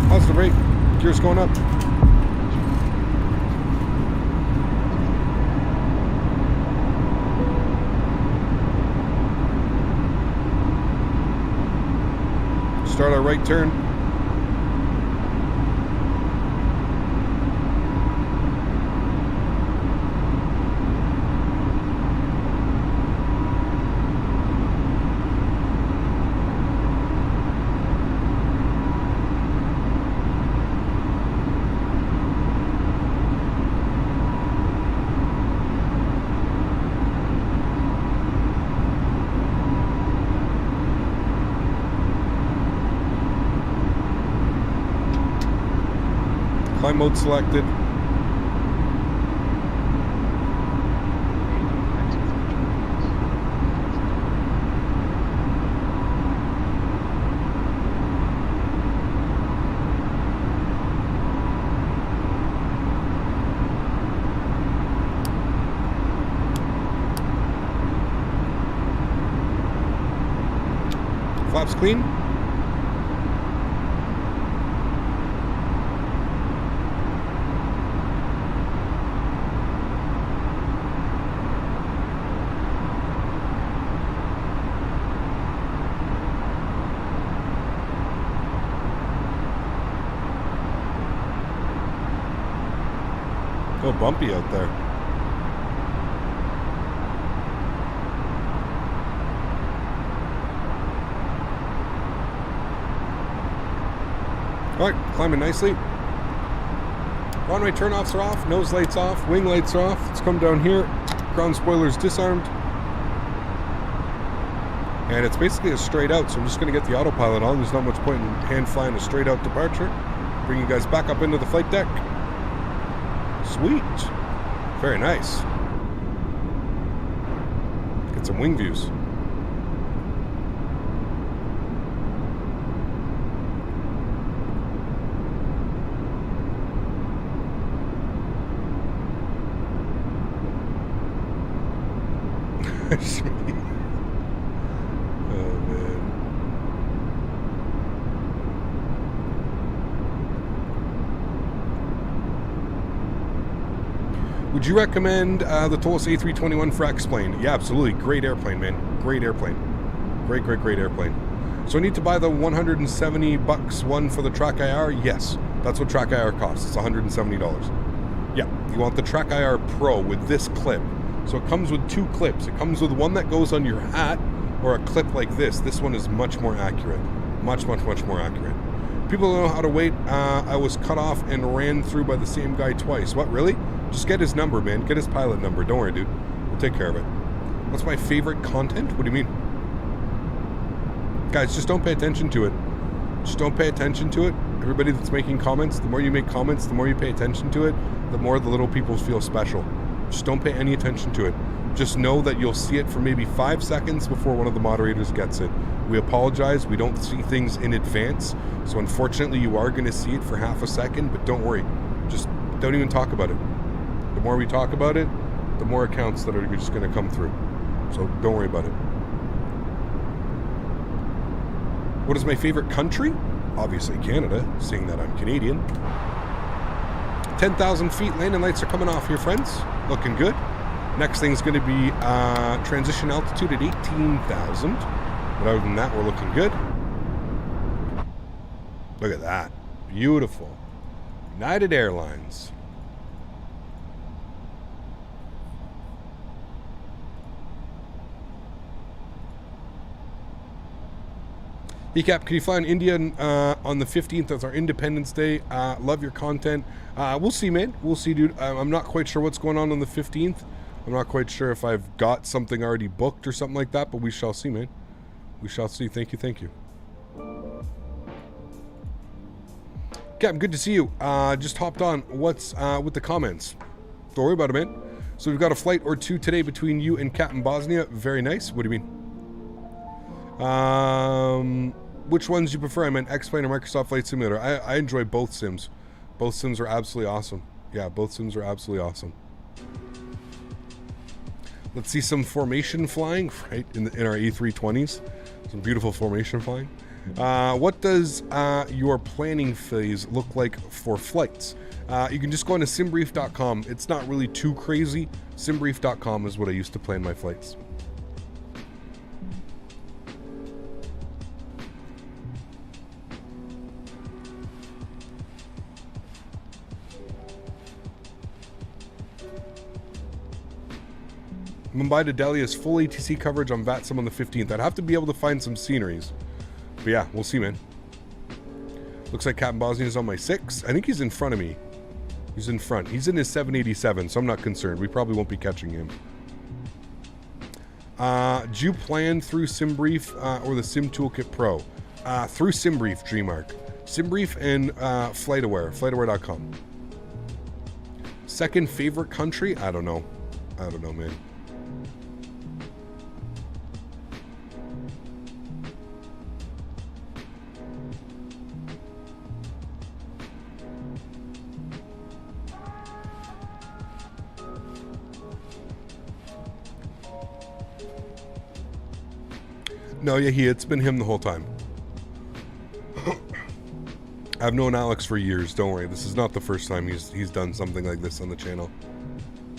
Positive rate. Gears going up. Start our right turn. Climb mode selected. Flaps clean. A little bumpy out there. All right, climbing nicely. Runway turnoffs are off, nose lights off, wing lights are off. Let's come down here. Ground spoilers disarmed. And it's basically a straight out, so I'm just going to get the autopilot on. There's not much point in hand flying a straight out departure. Bring you guys back up into the flight deck. Sweet. Very nice. Get some wing views. Oh, man. Would you recommend the Toliss A321 for X-Plane? Yeah, absolutely. Great airplane, man. Great airplane. Great airplane. So I need to buy the $170 one for the Track IR? Yes. That's what Track IR costs. It's $170. Yeah. You want the Track IR Pro with this clip. So it comes with two clips. It comes with one that goes on your hat or a clip like this. This one is much more accurate. Much more accurate. People don't know how to wait. I was cut off and ran through by the same guy twice. What, really? Just get his number, man. Get his pilot number. Don't worry, dude. We'll take care of it. What's my favorite content? What do you mean? Guys, just don't pay attention to it. Just don't pay attention to it. Everybody that's making comments, the more you make comments, the more you pay attention to it, the more the little people feel special. Just don't pay any attention to it. Just know that you'll see it for maybe 5 seconds before one of the moderators gets it. We apologize. We don't see things in advance. So unfortunately, you are going to see it for half a second, but don't worry. Just don't even talk about it. The more we talk about it, the more accounts that are just going to come through. So don't worry about it. What is my favorite country? Obviously Canada, seeing that I'm Canadian. 10,000 feet, landing lights are coming off here, friends. Looking good. Next thing's going to be transition altitude at 18,000. But other than that, we're looking good. Look at that. Beautiful. United Airlines. Cap, can you fly in India on the 15th? That's our Independence Day. Love your content. We'll see, man. We'll see, dude. I'm not quite sure what's going on the 15th. I'm not quite sure if I've got something already booked or something like that, but we shall see, man. We shall see. Thank you, thank you. Cap, good to see you. Just hopped on. What's with the comments? Don't worry about it, man. So we've got a flight or two today between you and Captain Bosnia. Very nice. What do you mean? Which ones do you prefer? I meant X-Plane or Microsoft Flight Simulator. I enjoy both sims. Both sims are absolutely awesome. Yeah, both sims are absolutely awesome. Let's see some formation flying, right, in our A320s. Some beautiful formation flying. What does your planning phase look like for flights? You can just go on to simbrief.com. It's not really too crazy. Simbrief.com is what I used to plan my flights. Mumbai to Delhi is full ATC coverage on VATSIM on the 15th. I'd have to be able to find some sceneries. But yeah, we'll see, man. Looks like Captain Bosnia is on my 6. I think he's in front of me. He's in front. He's in his 787, so I'm not concerned. We probably won't be catching him. Do you plan through SimBrief or the Sim Toolkit Pro? Through SimBrief, DreamArc. SimBrief and FlightAware, FlightAware.com. Second favorite country? I don't know. I don't know, man. No, yeah, it's been him the whole time. I've known Alex for years, don't worry. This is not the first time he's done something like this on the channel.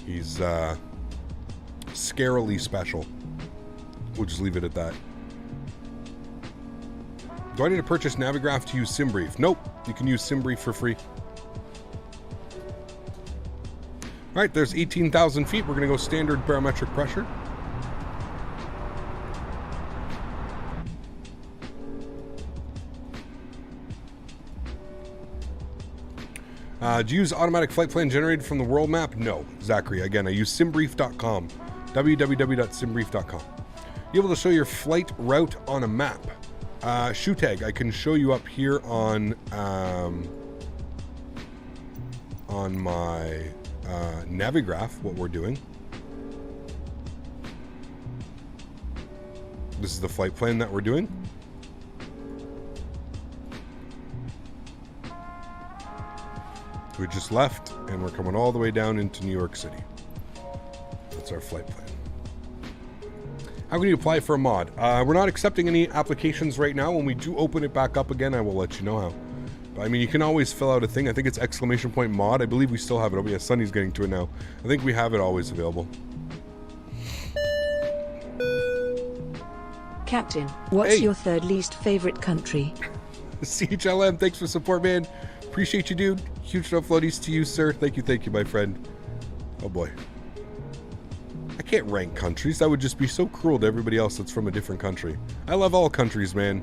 He's scarily special. We'll just leave it at that. Do I need to purchase Navigraph to use SimBrief? Nope, you can use SimBrief for free. All right, there's 18,000 feet. We're gonna go standard barometric pressure. Do you use automatic flight plan generated from the world map? No, Zachary. Again, I use simbrief.com. www.simbrief.com. You're able to show your flight route on a map. Shoe tag, I can show you up here on my Navigraph what we're doing. This is the flight plan that we're doing. We just left, and we're coming all the way down into New York City. That's our flight plan. How can you apply for a mod? We're not accepting any applications right now. When we do open it back up again, I will let you know how. But, I mean, you can always fill out a thing. I think it's !mod. I believe we still have it. Oh, yeah, Sunny's getting to it now. I think we have it always available. Captain, what's your third least favorite country? CHLM, thanks for support, man. Appreciate you, dude. Huge love floaties to you, sir. Thank you, my friend. Oh boy. I can't rank countries. That would just be so cruel to everybody else that's from a different country. I love all countries, man.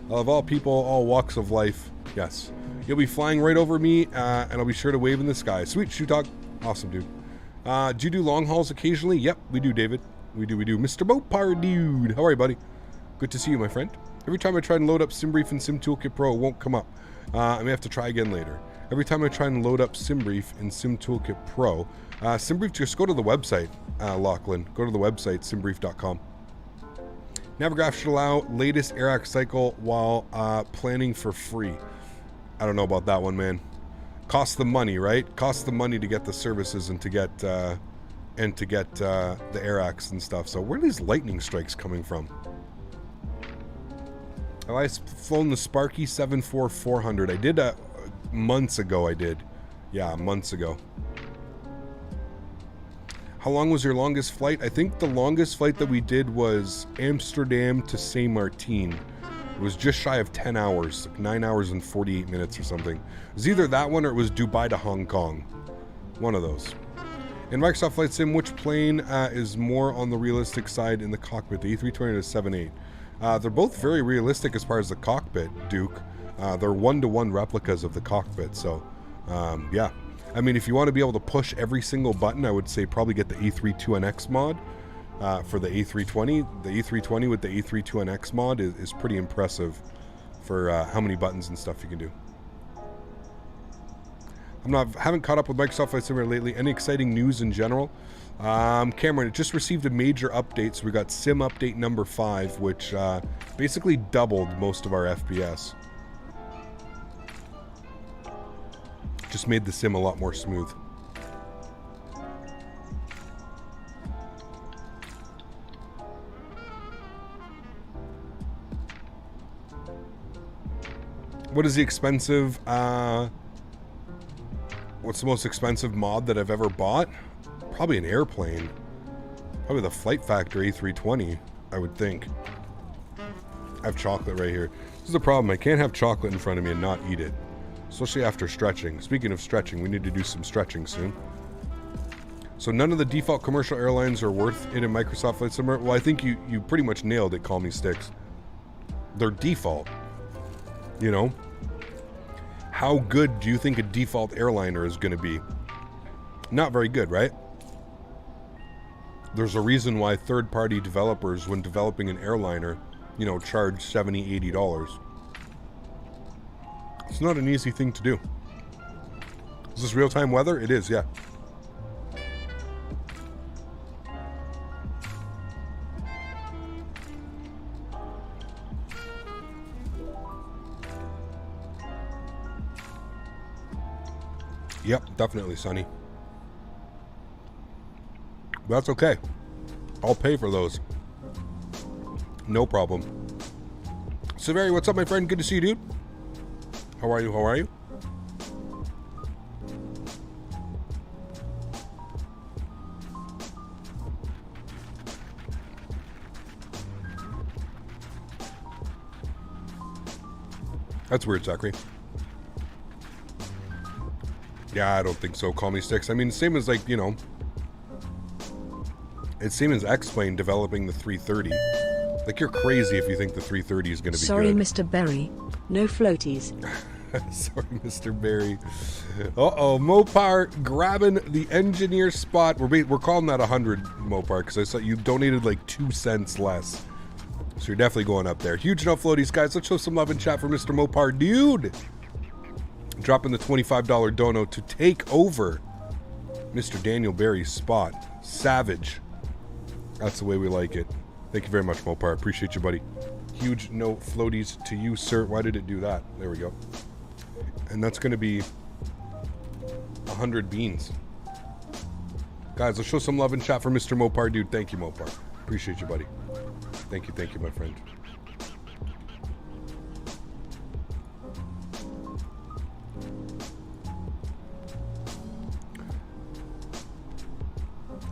I love all people, all walks of life. Yes. You'll be flying right over me, and I'll be sure to wave in the sky. Sweet, Shoe Talk. Awesome, dude. Do you do long hauls occasionally? Yep, we do, David. We do. Mr. Mopar, dude. How are you, buddy? Good to see you, my friend. Every time I try and load up SimBrief and Sim Toolkit Pro, it won't come up. I may have to try again later. Every time I try and load up SimBrief in Sim Toolkit Pro, SimBrief, just go to the website, Lachlan. Go to the website, simbrief.com. Navigraph should allow latest AirAx cycle while planning for free. I don't know about that one, man. Costs the money, right? Costs the money to get the services and to get the AirAx and stuff. So where are these lightning strikes coming from? Have I flown the Sparky 74400? I did months ago. I did. Yeah, months ago. How long was your longest flight? I think the longest flight that we did was Amsterdam to Saint Martin was just shy of 10 hours, like 9 hours and 48 minutes or something. It was either that one or it was Dubai to Hong Kong. One of those. In Microsoft Flight Sim, which plane is more on the realistic side in the cockpit, the A320 or the 787? They're both very realistic as far as the cockpit, Duke. They're one-to-one replicas of the cockpit, so yeah. I mean, if you want to be able to push every single button, I would say probably get the A32NX mod for the A320. The A320 with the A32NX mod is pretty impressive for how many buttons and stuff you can do. Haven't caught up with Microsoft Flight Simulator lately. Any exciting news in general? Cameron, it just received a major update, so we got Sim Update number 5, which basically doubled most of our FPS. Just made the sim a lot more smooth. What is the expensive, what's the most expensive mod that I've ever bought? Probably an airplane. Probably the Flight Factor A320, I would think. I have chocolate right here. This is the problem, I can't have chocolate in front of me and not eat it. Especially after stretching. Speaking of stretching, we need to do some stretching soon. So none of the default commercial airlines are worth it in Microsoft Flight Simulator? Well, I think you pretty much nailed it, Call Me Sticks. They're default. You know? How good do you think a default airliner is going to be? Not very good, right? There's a reason why third-party developers, when developing an airliner, you know, charge $70, $80. It's not an easy thing to do. Is this real-time weather? It is, yeah. Yep, definitely sunny. That's okay. I'll pay for those. No problem. Severi, what's up, my friend? Good to see you, dude. How are you? How are you? That's weird, Zachary. Yeah, I don't think so. Call Me Sticks. I mean, same as, like, you know, it's same as X-Plane developing the 330. Like, you're crazy if you think the 330 is going to be Sorry, good. Mr. Berry. No floaties. Sorry, Mr. Berry. Uh-oh, Mopar grabbing the engineer spot. We're calling that 100, Mopar, because I saw you donated like 2 cents less. So you're definitely going up there. Huge enough floaties, guys. Let's show some love in chat for Mr. Mopar. Dude! Dropping the $25 dono to take over Mr. Daniel Berry's spot. Savage. That's the way we like it. Thank you very much, Mopar. Appreciate you, buddy. Huge no floaties to you, sir. Why did it do that? There we go. And that's going to be 100 beans. Guys, let's show some love and chat for Mr. Mopar, dude. Thank you, Mopar. Appreciate you, buddy. Thank you, my friend.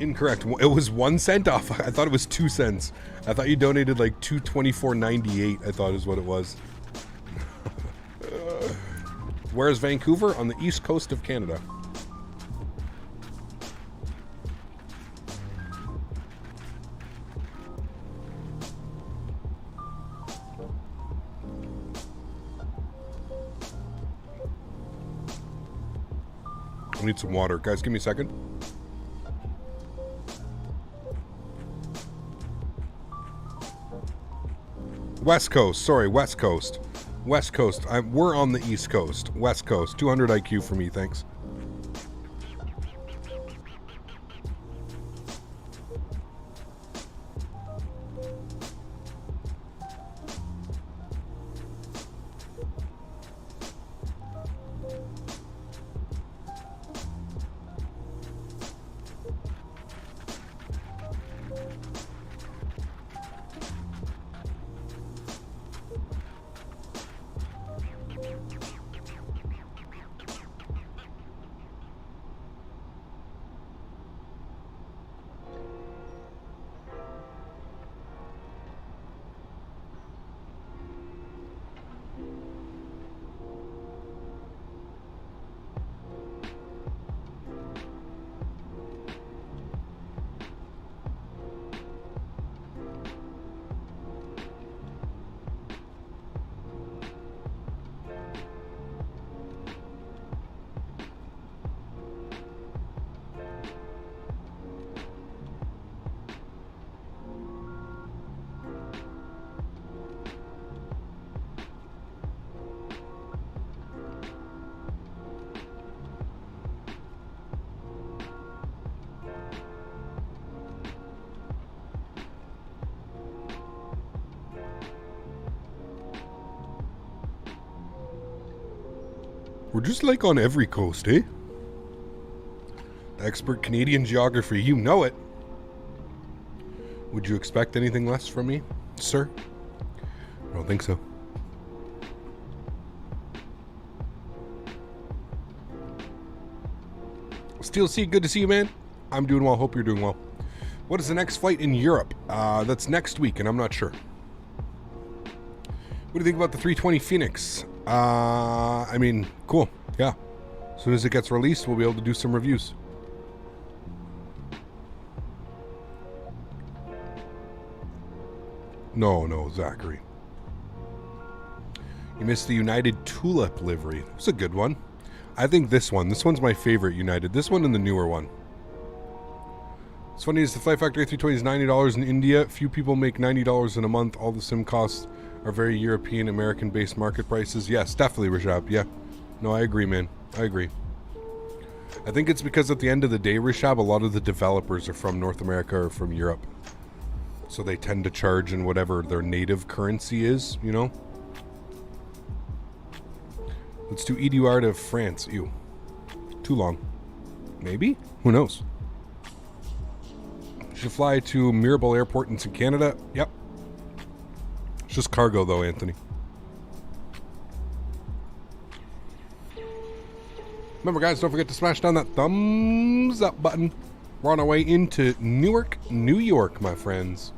Incorrect. It was 1 cent off. I thought it was 2 cents. I thought you donated like $224.98. I thought is what it was. Where is Vancouver? On the east coast of Canada. I need some water. Guys, give me a second. West Coast. Sorry, West Coast. West Coast. We're on the East Coast. West Coast. 200 IQ for me, thanks. We're just like on every coast, eh? Expert Canadian geography, you know it. Would you expect anything less from me, sir? I don't think so. Steel C, good to see you, man. I'm doing well. Hope you're doing well. What is the next flight in Europe? That's next week, and I'm not sure. What do you think about the 320 Phoenix? I mean, cool. Yeah. As soon as it gets released, we'll be able to do some reviews. No, Zachary. You missed the United Tulip livery. It's a good one. I think this one's my favorite United. This one and the newer one. What's funny is the Flight Factor A320 is $90 in India. Few people make $90 in a month. All the sim costs are very European, American-based market prices. Yes, definitely, Rishab. Yeah. No, I agree, man. I agree. I think it's because at the end of the day, Rishab, a lot of the developers are from North America or from Europe. So they tend to charge in whatever their native currency is, you know? Let's do EDUR to France. Ew. Too long. Maybe? Who knows? Should fly to Mirabel Airport in Canada. Yep. It's just cargo though, Anthony. Remember guys, don't forget to smash down that thumbs up button. We're on our way into Newark, New York, my friends.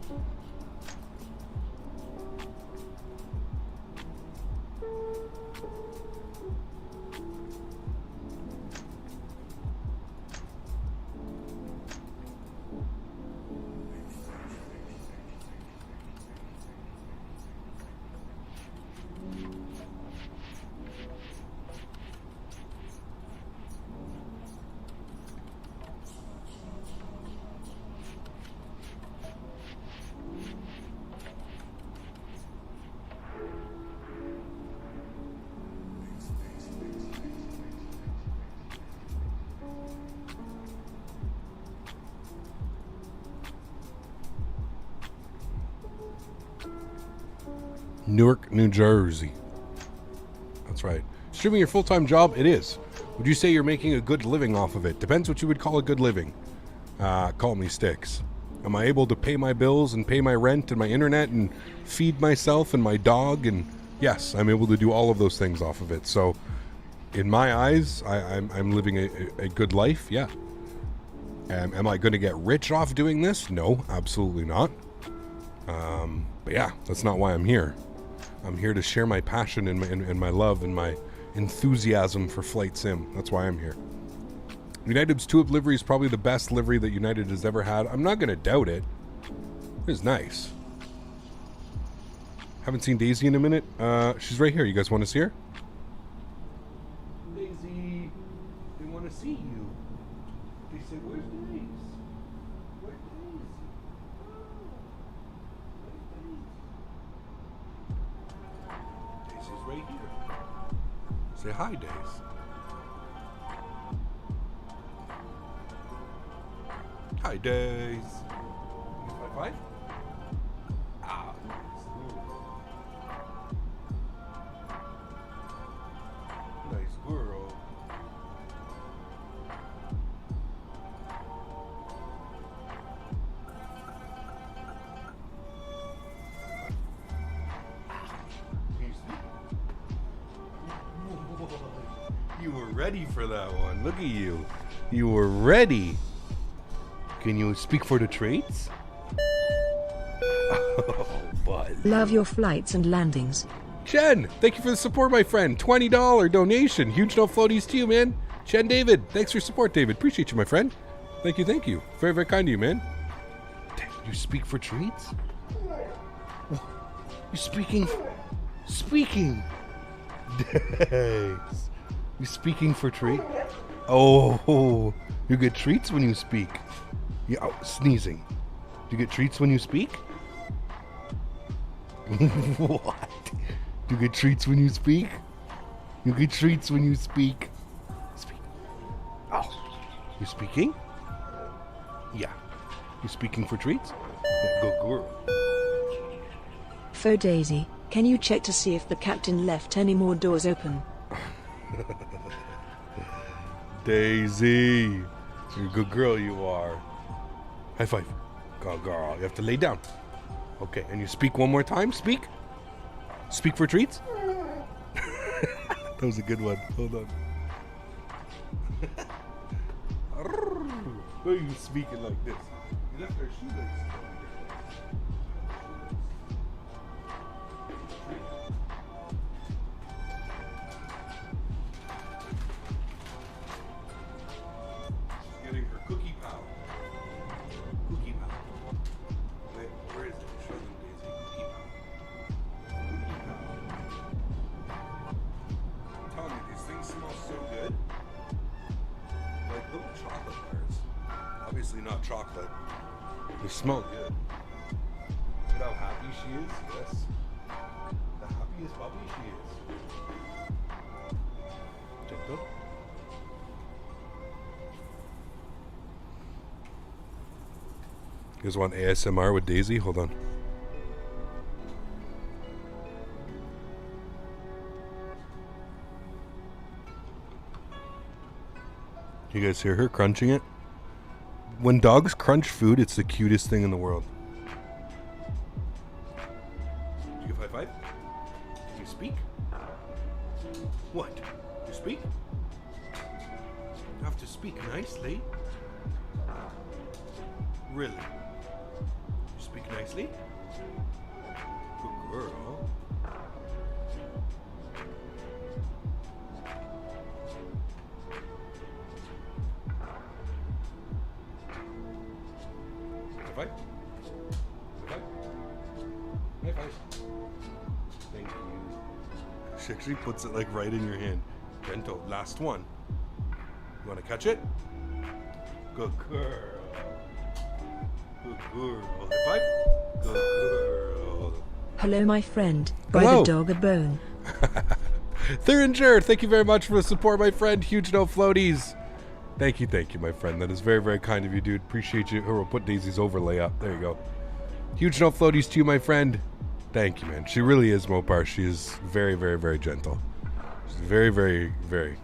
Newark, New Jersey. That's right. Streaming your full-time job? It is. Would you say you're making a good living off of it? Depends what you would call a good living. Call me Sticks. Am I able to pay my bills and pay my rent and my internet and feed myself and my dog? And yes, I'm able to do all of those things off of it. So in my eyes, I'm living a good life. Yeah. Am I going to get rich off doing this? No, absolutely not. But yeah, that's not why I'm here. I'm here to share my passion and my love and my enthusiasm for flight sim. That's why I'm here. United's Tulip livery is probably the best livery that United has ever had. I'm not going to doubt it. It's nice. Haven't seen Daisy in a minute. She's right here. You guys want to see her? Daisy, they want to see you. They said, where's Denise? Where's Daisy? Daisy's right here. Say hi, Daisy. Hi, Days. 5-5? Ah. Nice girl. You were ready for that one. Look at you. You were ready. Can you speak for the traits? Oh, bud. Love your flights and landings. Chen, thank you for the support, my friend. $20 donation. Huge no floaties to you, man. Chen David, thanks for your support, David. Appreciate you, my friend. Thank you, thank you. Very, very kind of you, man. You speak for treats? You speaking? Days. You speaking for treats? Oh, you get treats when you speak. Yeah, oh, sneezing. Do you get treats when you speak? What? Do you get treats when you speak? You get treats when you speak. Speak. Oh, you speaking? Yeah. You speaking for treats? Yeah, good girl. Faux Daisy, can you check to see if the captain left any more doors open? Daisy. You're a good girl, you are. High five. Go, girl. You have to lay down. Okay, and you speak one more time. Speak. Speak for treats. That was a good one. Hold on. Why are you speaking like this? You left our shoelaces. Getting her cookie pal. Cookie pal. Wait, where is it? Show them, Daisy. Cookie pal. Cookie pal. I'm telling you, these things smell so good. Like little chocolate bars. Obviously not chocolate. They smell good. Look at how happy she is. Yes. The happiest puppy she is. Gentle. You guys want ASMR with Daisy? Hold on. You guys hear her crunching it? When dogs crunch food, it's the cutest thing in the world. Did you give high five? Did you speak? What? You speak? You have to speak nicely. Really? You speak nicely? Good girl. High five. High five. High five. Thank you. She actually puts it like right in your hand. Gentle. Last one. You want to catch it? Good girl. Good girl. High five. Good girl. Hello, my friend. Buy Hello. the dog a bone. Thuringer, thank you very much for the support, my friend. Huge no floaties. Thank you, my friend. That is very, very kind of you, dude. Appreciate you. Or we'll put Daisy's overlay up. There you go. Huge no floaties to you, my friend. Thank you, man. She really is Mopar. She is very, very, very gentle. She's very, very, very.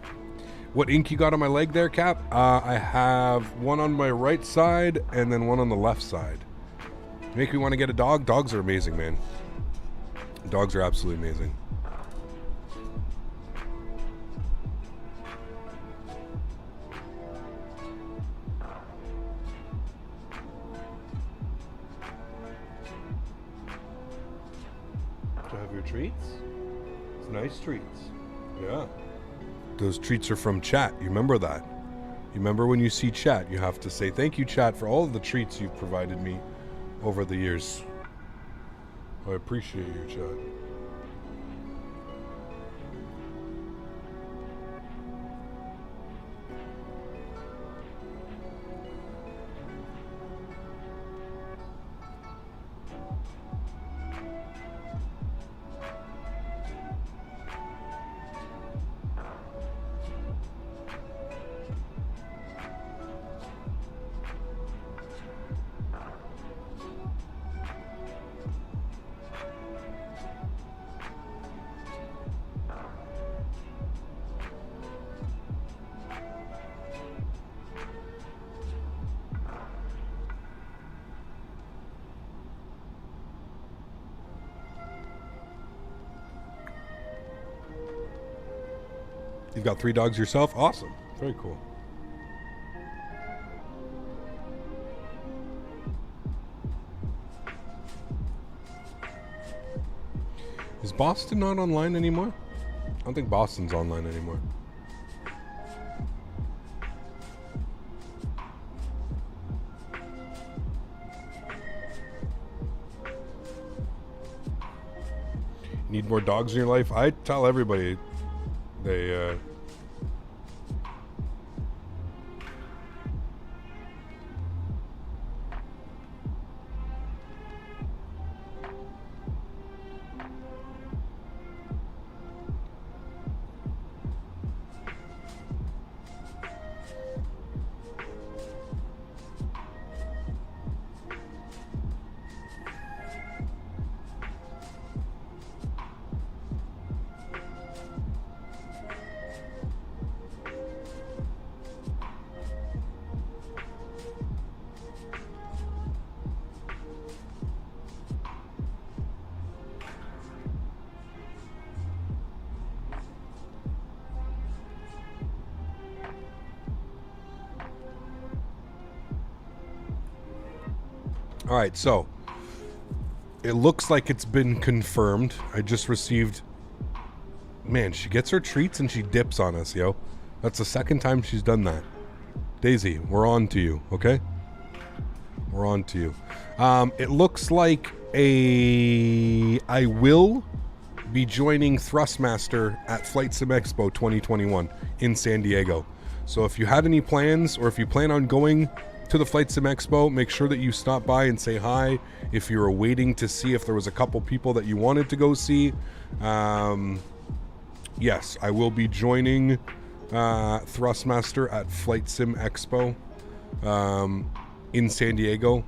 What ink you got on my leg there, Cap? I have one on my right side and then one on the left side. Make me want to get a dog? Dogs are amazing, man. Dogs are absolutely amazing. To have your treats? It's nice treats. Yeah. Those treats are from chat. You remember that? You remember when you see chat, you have to say thank you, chat, for all of the treats you've provided me over the years. I appreciate you, chat. You've got 3 dogs yourself? Awesome. Very cool. Is Boston not online anymore? I don't think Boston's online anymore. Need more dogs in your life? I tell everybody they All right, so it looks like it's been confirmed. I just received... Man, she gets her treats and she dips on us, yo. That's the second time she's done that. Daisy, we're on to you, okay? We're on to you. It looks like I will be joining Thrustmaster at FlightSimExpo 2021 in San Diego. So if you had any plans, or if you plan on going to the FlightSimExpo, make sure that you stop by and say hi. If you're waiting to see if there was a couple people that you wanted to go see, yes, I will be joining Thrustmaster at FlightSimExpo in San Diego.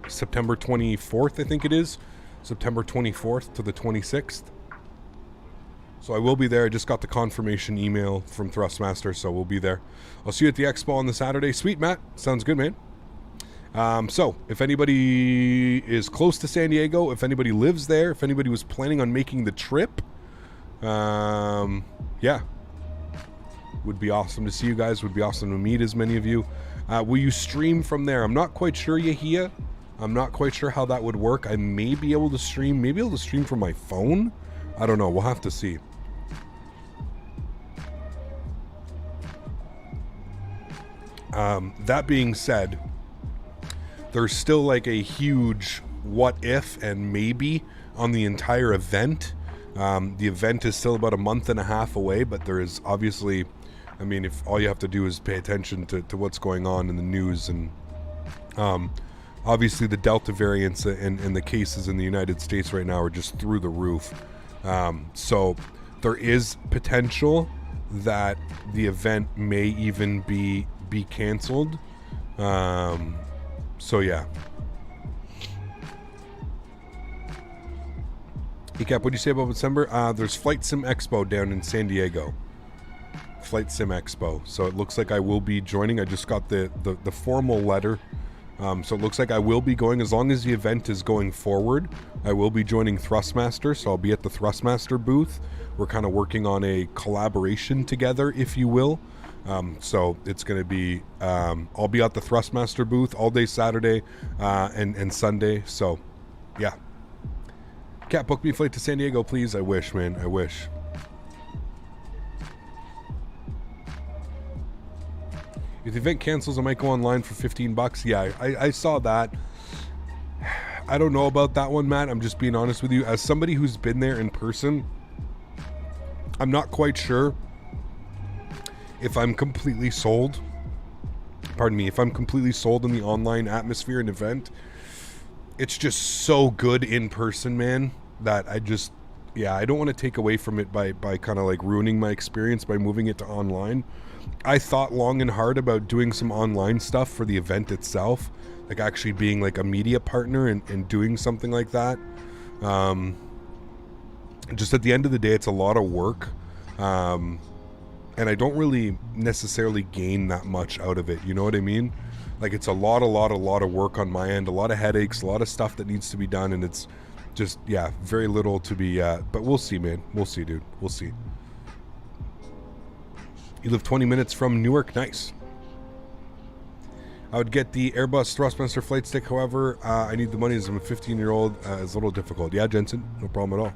September 24th, I think it is. September 24th to the 26th. So I will be there. I just got the confirmation email from Thrustmaster, so we'll be there. I'll see you at the expo on the Saturday. Sweet, Matt. Sounds good, man. So if anybody is close to San Diego, if anybody lives there, if anybody was planning on making the trip, yeah, would be awesome to see you guys. Would be awesome to meet as many of you. Will you stream from there? I'm not quite sure, Yahia. I'm not quite sure how that would work. I may be able to stream, maybe able to stream from my phone. I don't know. We'll have to see. That being said, there's still like a huge what if and maybe on the entire event. The event is still about a month and a half away, but there is obviously, I mean, if all you have to do is pay attention to what's going on in the news, and obviously the Delta variants and the cases in the United States right now are just through the roof. So there is potential that the event may even be canceled. So yeah. Ecap, what do you say about December? There's FlightSimExpo down in San Diego. FlightSimExpo. So it looks like I will be joining. I just got the formal letter. So it looks like I will be going, as long as the event is going forward. I will be joining Thrustmaster, so I'll be at the Thrustmaster booth. We're kind of working on a collaboration together, if you will. So it's going to be, I'll be at the Thrustmaster booth all day Saturday and Sunday. So, yeah. Cat, book me a flight to San Diego, please. I wish, man. I wish. If the event cancels, I might go online for $15. Yeah, I saw that. I don't know about that one, Matt. I'm just being honest with you. As somebody who's been there in person, I'm not quite sure if I'm completely sold. Pardon me. If I'm completely sold in the online atmosphere and event. It's just so good in person, man, that I just, yeah, I don't want to take away from it by kind of like ruining my experience by moving it to online. I thought long and hard about doing some online stuff for the event itself, like actually being like a media partner and doing something like that. Just at the end of the day, it's a lot of work. And I don't really necessarily gain that much out of it. You know what I mean? Like, it's a lot of work on my end, a lot of headaches, a lot of stuff that needs to be done, and it's just, yeah, very little to be, but we'll see, man. We'll see, dude. We'll see. You live 20 minutes from Newark. Nice. I would get the Airbus Thrustmaster flight stick, however, I need the money as I'm a 15-year-old. It's a little difficult. Yeah, Jensen, no problem at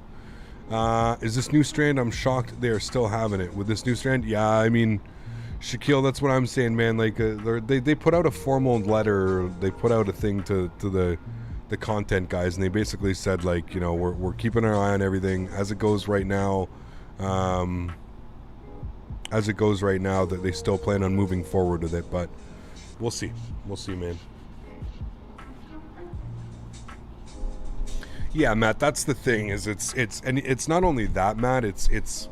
all. Is this new strand? I'm shocked they are still having it. With this new strand? Yeah, I mean, Shaquille, that's what I'm saying, man. Like, they put out a formal letter. They put out a thing to the content guys, and they basically said, like, you know, we're keeping our eye on everything as it goes right now. That they still plan on moving forward with it, but we'll see. We'll see, man. Yeah, Matt, that's the thing. Is it's not only that, Matt. It's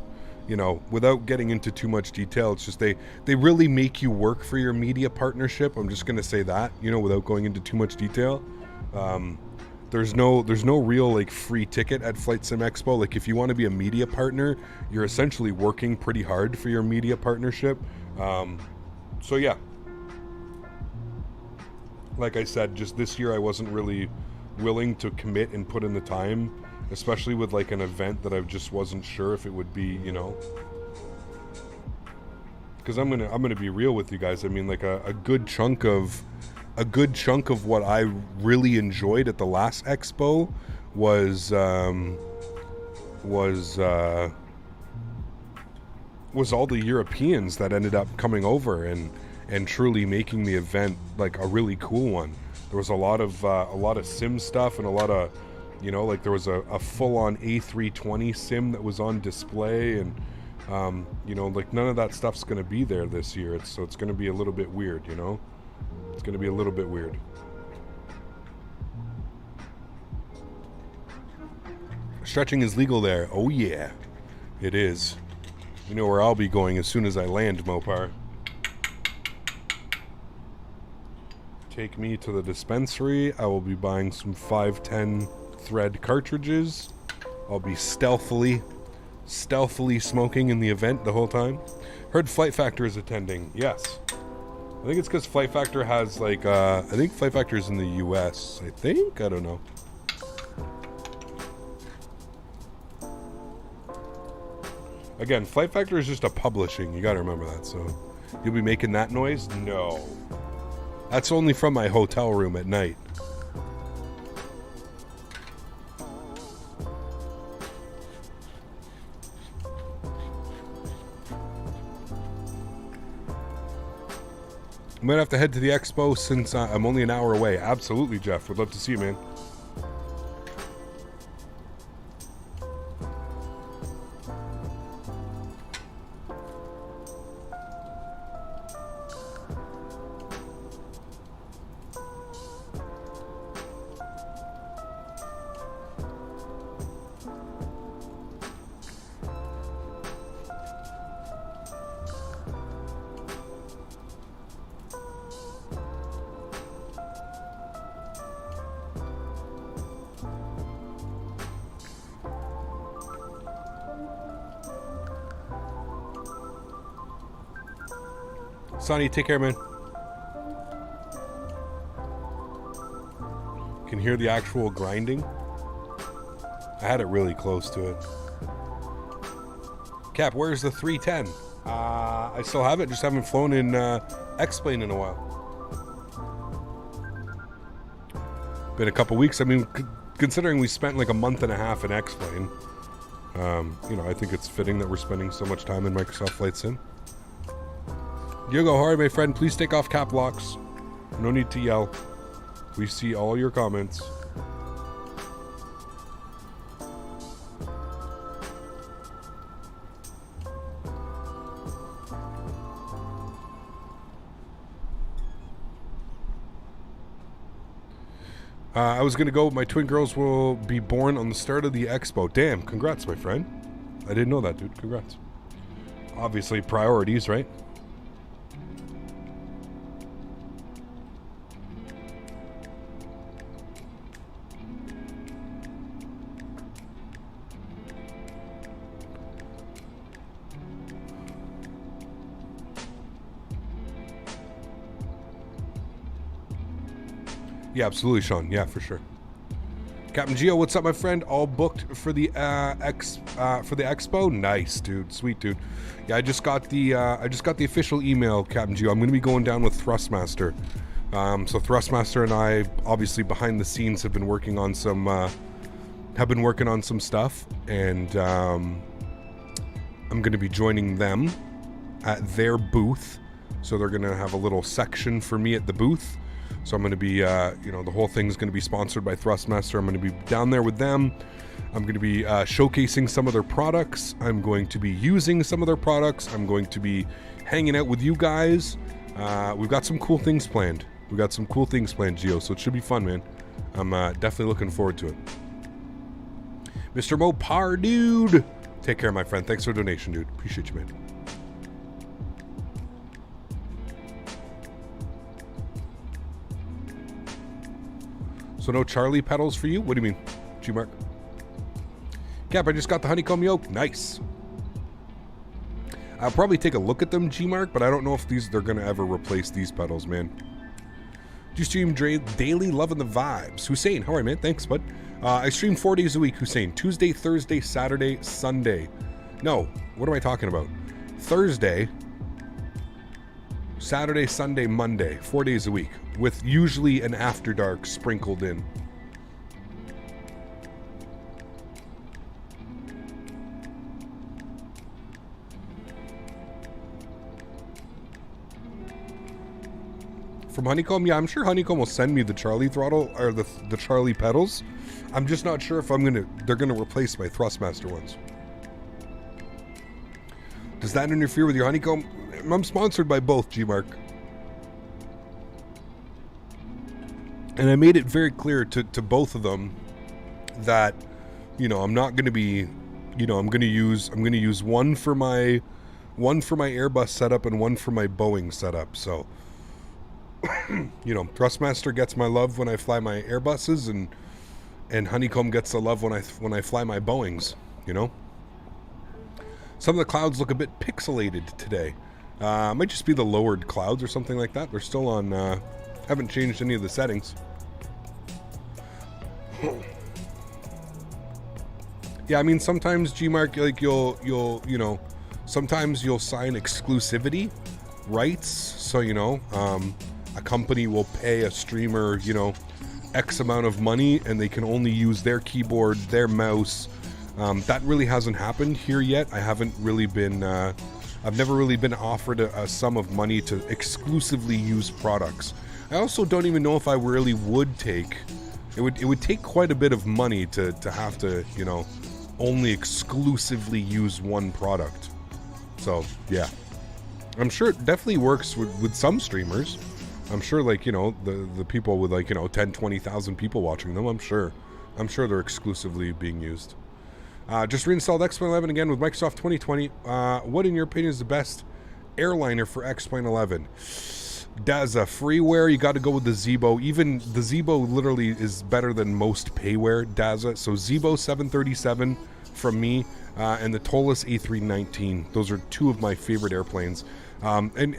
you know, without getting into too much detail, it's just they really make you work for your media partnership. I'm just gonna say that, you know, without going into too much detail. There's no real like free ticket at FlightSimExpo. Like, if you want to be a media partner, you're essentially working pretty hard for your media partnership. So yeah, like I said, just this year I wasn't really willing to commit and put in the time, especially with like an event that I just wasn't sure if it would be, you know. because I'm gonna be real with you guys. I mean, like a good chunk of what I really enjoyed at the last expo was all the Europeans that ended up coming over and truly making the event like a really cool one. There was a lot of sim stuff and a lot of, you know, like there was a full-on A320 sim that was on display, and you know, like none of that stuff's going to be there this year. So it's going to be a little bit weird, you know. It's going to be a little bit weird. Stretching is legal there. Oh yeah, it is. You know where I'll be going as soon as I land, Mopar. Take me to the dispensary. I will be buying some 510 thread cartridges. I'll be stealthily smoking in the event the whole time. Heard Flight Factor is attending. Yes. I think it's because Flight Factor has like, I think Flight Factor is in the US. I think? I don't know. Again, Flight Factor is just a publishing. You gotta remember that. So, you'll be making that noise? No. That's only from my hotel room at night. I might have to head to the expo since I'm only an hour away. Absolutely, Jeff. Would love to see you, man. Sonny, take care, man. Can hear the actual grinding. I had it really close to it. Cap, where's the 310? I still have it, just haven't flown in X-Plane in a while. Been a couple weeks. I mean, considering we spent like a month and a half in X-Plane, you know, I think it's fitting that we're spending so much time in Microsoft Flight Sim. Yogo Hard, my friend, please take off cap locks. No need to yell. We see all your comments. I was going to go. My twin girls will be born on the start of the expo. Damn, congrats, my friend. I didn't know that, dude. Congrats. Obviously, priorities, right? Yeah, absolutely, Sean. Yeah, for sure. Captain Geo, what's up, my friend? All booked for the expo. Nice, dude. Sweet, dude. Yeah, I just got the official email, Captain Geo. I'm going to be going down with Thrustmaster. So Thrustmaster and I, obviously behind the scenes, have been working on some stuff, and I'm going to be joining them at their booth. So they're going to have a little section for me at the booth. So I'm going to be, you know, the whole thing's going to be sponsored by Thrustmaster. I'm going to be down there with them. I'm going to be showcasing some of their products. I'm going to be using some of their products. I'm going to be hanging out with you guys. We've got some cool things planned. Gio, so it should be fun, man. I'm definitely looking forward to it. Mr. Mopar, dude. Take care, my friend. Thanks for the donation, dude. Appreciate you, man. So no Charlie pedals for you? What do you mean, G-Mark? Cap, I just got the honeycomb yoke. Nice. I'll probably take a look at them, G-Mark, but I don't know if they're going to ever replace these pedals, man. Do you stream daily? Loving the vibes. Hussein, how are you, man? Thanks, bud. I stream 4 days a week, Hussein. Tuesday, Thursday, Saturday, Sunday. No, what am I talking about? Thursday, Saturday, Sunday, Monday, 4 days a week, with usually an after dark sprinkled in. From Honeycomb, yeah, I'm sure Honeycomb will send me the Charlie throttle or the Charlie pedals. I'm just not sure if they're gonna replace my Thrustmaster ones. Does that interfere with your Honeycomb? I'm sponsored by both, G-Mark. And I made it very clear to both of them that, you know, I'm not gonna be, you know, I'm gonna use one for my Airbus setup and one for my Boeing setup. So you know, Thrustmaster gets my love when I fly my Airbuses, and Honeycomb gets the love when I fly my Boeings, you know? Some of the clouds look a bit pixelated today. Might just be the lowered clouds or something like that. They're still on, haven't changed any of the settings. Yeah, I mean, sometimes, G-Mark, like, you'll, you know, sometimes you'll sign exclusivity rights, so, you know, a company will pay a streamer, you know, X amount of money, and they can only use their keyboard, their mouse. That really hasn't happened here yet. I haven't really been, I've never really been offered a sum of money to exclusively use products. I also don't even know if I really would take, it would take quite a bit of money to have to, you know, only exclusively use one product. So, yeah. I'm sure it definitely works with some streamers. I'm sure, like, you know, the people with, like, you know, 10, 20,000 people watching them, I'm sure they're exclusively being used. Just reinstalled X-Plane 11 again with Microsoft 2020. What, in your opinion, is the best airliner for X-Plane 11? Daza, freeware, you got to go with the Zibo. Even the Zibo literally is better than most payware, Daza. So Zibo 737 from me, and the Toliss A319. Those are two of my favorite airplanes. And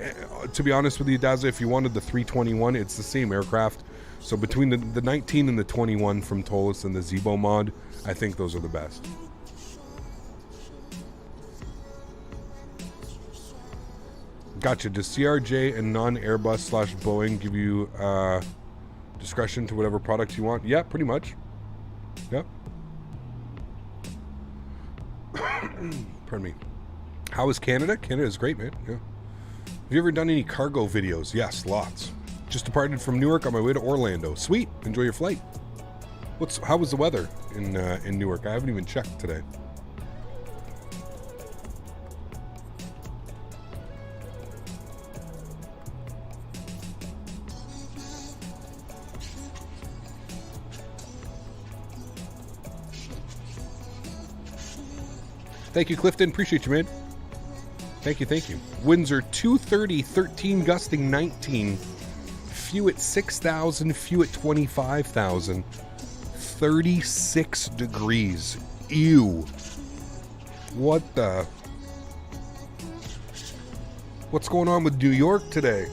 to be honest with you, Daza, if you wanted the 321, it's the same aircraft. So between the 19 and the 21 from Toliss and the Zibo mod, I think those are the best. Gotcha. Does CRJ and non-Airbus / Boeing give you discretion to whatever products you want? Yeah, pretty much. Yep. Pardon me. How is Canada? Canada is great, man. Yeah. Have you ever done any cargo videos? Yes, lots. Just departed from Newark on my way to Orlando. Sweet. Enjoy your flight. How was the weather in Newark? I haven't even checked today. Thank you, Clifton. Appreciate you, man. Thank you, thank you. Winds are 230, 13 gusting 19. Few at 6,000, few at 25,000. 36 degrees. Ew. What the? What's going on with New York today?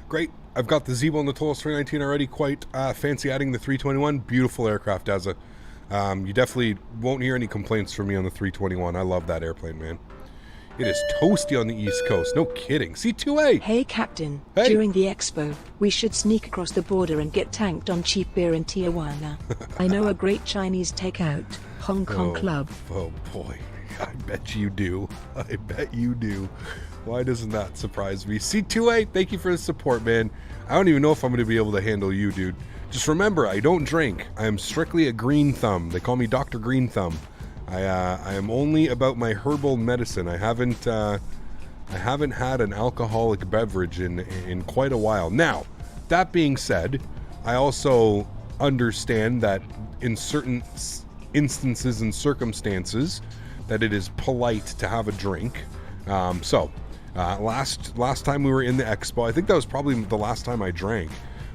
Great. I've got the Zibo and the Toliss 319 already. Quite fancy adding the 321. Beautiful aircraft, Daza. You definitely won't hear any complaints from me on the 321. I love that airplane, man. It is toasty on the East Coast. No kidding. C2A! Hey, Captain. Hey. During the expo, we should sneak across the border and get tanked on cheap beer in Tijuana. I know a great Chinese takeout, Hong Kong club. Oh, boy. I bet you do. I bet you do. Why doesn't that surprise me? C2A, thank you for the support, man. I don't even know if I'm going to be able to handle you, dude. Just remember, I don't drink. I am strictly a green thumb. They call me Dr. Green Thumb. I am only about my herbal medicine. I haven't had an alcoholic beverage in quite a while. Now, that being said, I also understand that in certain instances and circumstances that it is polite to have a drink. Last time we were in the expo, I think that was probably the last time I drank,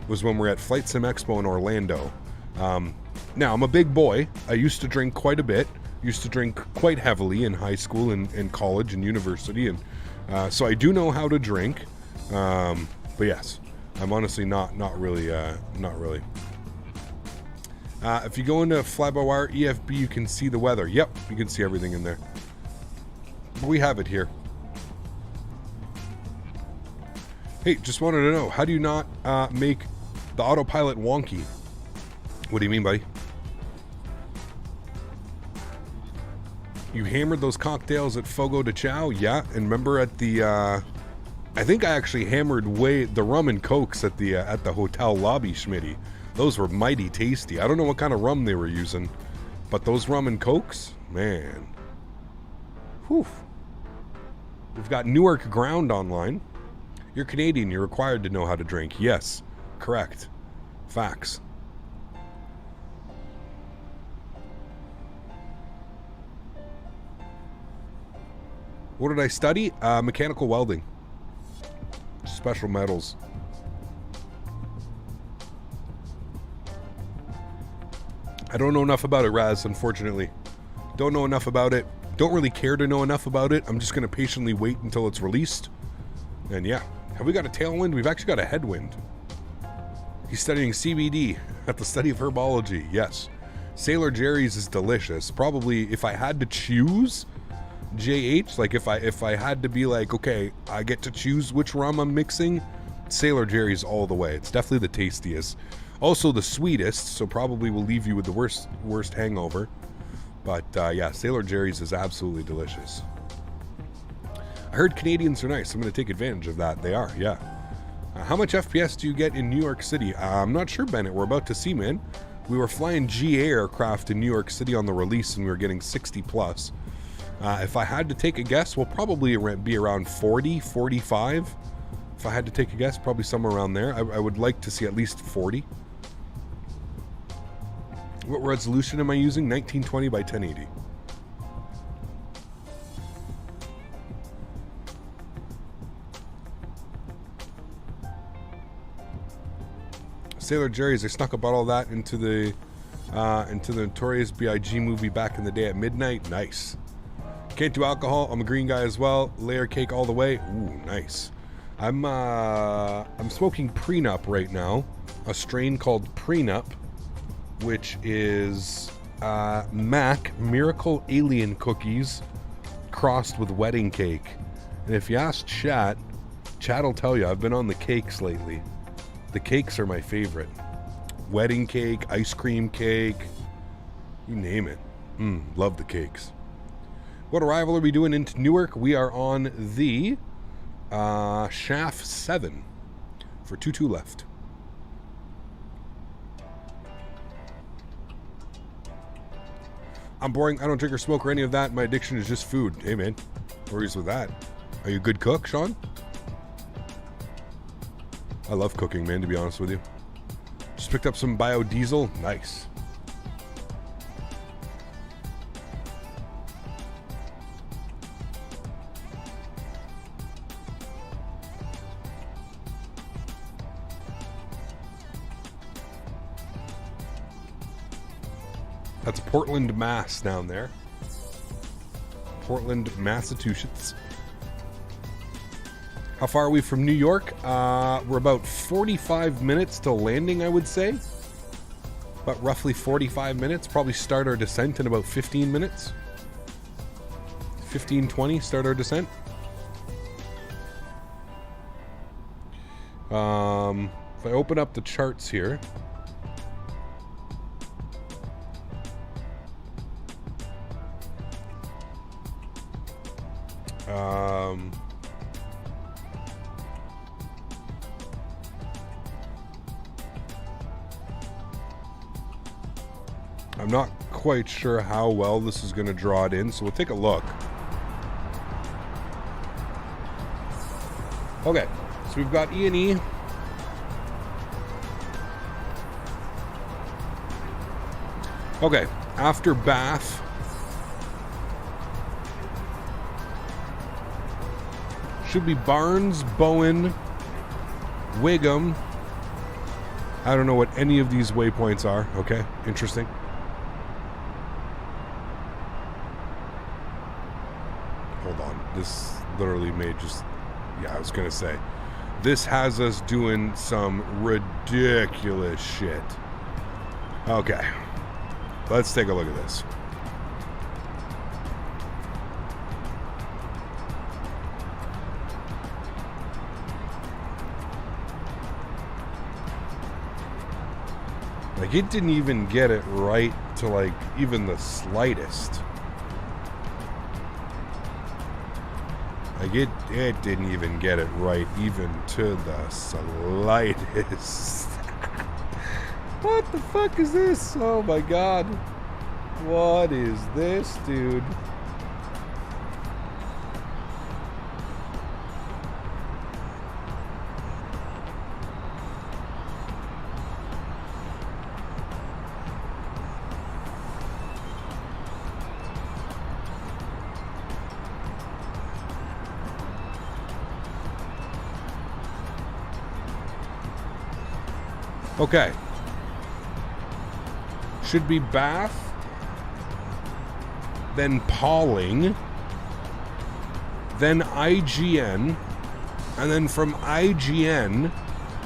was when we were at Flight Sim Expo in Orlando. Now, I'm a big boy. I used to drink quite a bit. Used to drink quite heavily in high school and college and university, and so I do know how to drink. But yes, I'm honestly not really. If you go into fly-by-wire EFB, you can see the weather. Yep, you can see everything in there. But we have it here. Hey, just wanted to know, how do you not make the autopilot wonky? What do you mean, buddy? You hammered those cocktails at Fogo de Chao? Yeah, and remember at the, I think I actually hammered the rum and cokes at the hotel lobby, Smitty. Those were mighty tasty. I don't know what kind of rum they were using, but those rum and cokes, man. Whew. We've got Newark Ground online. You're Canadian, you're required to know how to drink. Yes, correct. Facts. What did I study? Mechanical welding. Special metals. I don't know enough about it, Raz, unfortunately. Don't know enough about it. Don't really care to know enough about it. I'm just going to patiently wait until it's released. And yeah. Have we got a tailwind? We've actually got a headwind. He's studying CBD at the study of herbology. Yes. Sailor Jerry's is delicious. Probably, if I had to choose... JH, like if I had to be like, okay, I get to choose which rum I'm mixing, Sailor Jerry's all the way. It's definitely the tastiest. Also the sweetest, so probably will leave you with the worst hangover. But yeah, Sailor Jerry's is absolutely delicious. I heard Canadians are nice. I'm going to take advantage of that. They are, yeah. How much FPS do you get in New York City? I'm not sure, Bennett. We're about to see, man. We were flying GA aircraft in New York City on the release, and we were getting 60 plus. If I had to take a guess, we'll probably be around 40, 45. If I had to take a guess, probably somewhere around there. I would like to see at least 40. What resolution am I using? 1920 by 1080. Sailor Jerry's, I snuck a bottle of that into the Notorious B.I.G. movie back in the day at midnight. Nice. Can't do alcohol. I'm a green guy as well. Layer cake all the way. Ooh, nice. I'm smoking Prenup right now. A strain called Prenup, which is Mac Miracle Alien Cookies crossed with wedding cake. And if you ask Chat will tell you I've been on the cakes lately. The cakes are my favorite. Wedding cake, ice cream cake, you name it. Love the cakes. What arrival are we doing into Newark? We are on the Shaft 7 for 22 left. I'm boring. I don't drink or smoke or any of that. My addiction is just food. Hey, man. No worries with that. Are you a good cook, Sean? I love cooking, man, to be honest with you. Just picked up some biodiesel. Nice. That's Portland, Mass down there. Portland, Massachusetts. How far are we from New York? We're about 45 minutes till landing, I would say. About roughly 45 minutes. Probably start our descent in about 15 minutes. 15, 20, start our descent. If I open up the charts here. I'm not quite sure how well this is going to draw it in, so we'll take a look. Okay, so we've got E&E. Okay, after Bath. Should be Barnes, Bowen, Wiggum. I don't know what any of these waypoints are. Okay, interesting. Hold on. This literally may just... Yeah, I was going to say. This has us doing some ridiculous shit. Okay. Let's take a look at this. Like, it didn't even get it right to, like, even the slightest. Like, it didn't even get it right even to the slightest. What the fuck is this? Oh my god. What is this, dude? Okay. Should be Bath, then Pauling, then IGN, and then from IGN,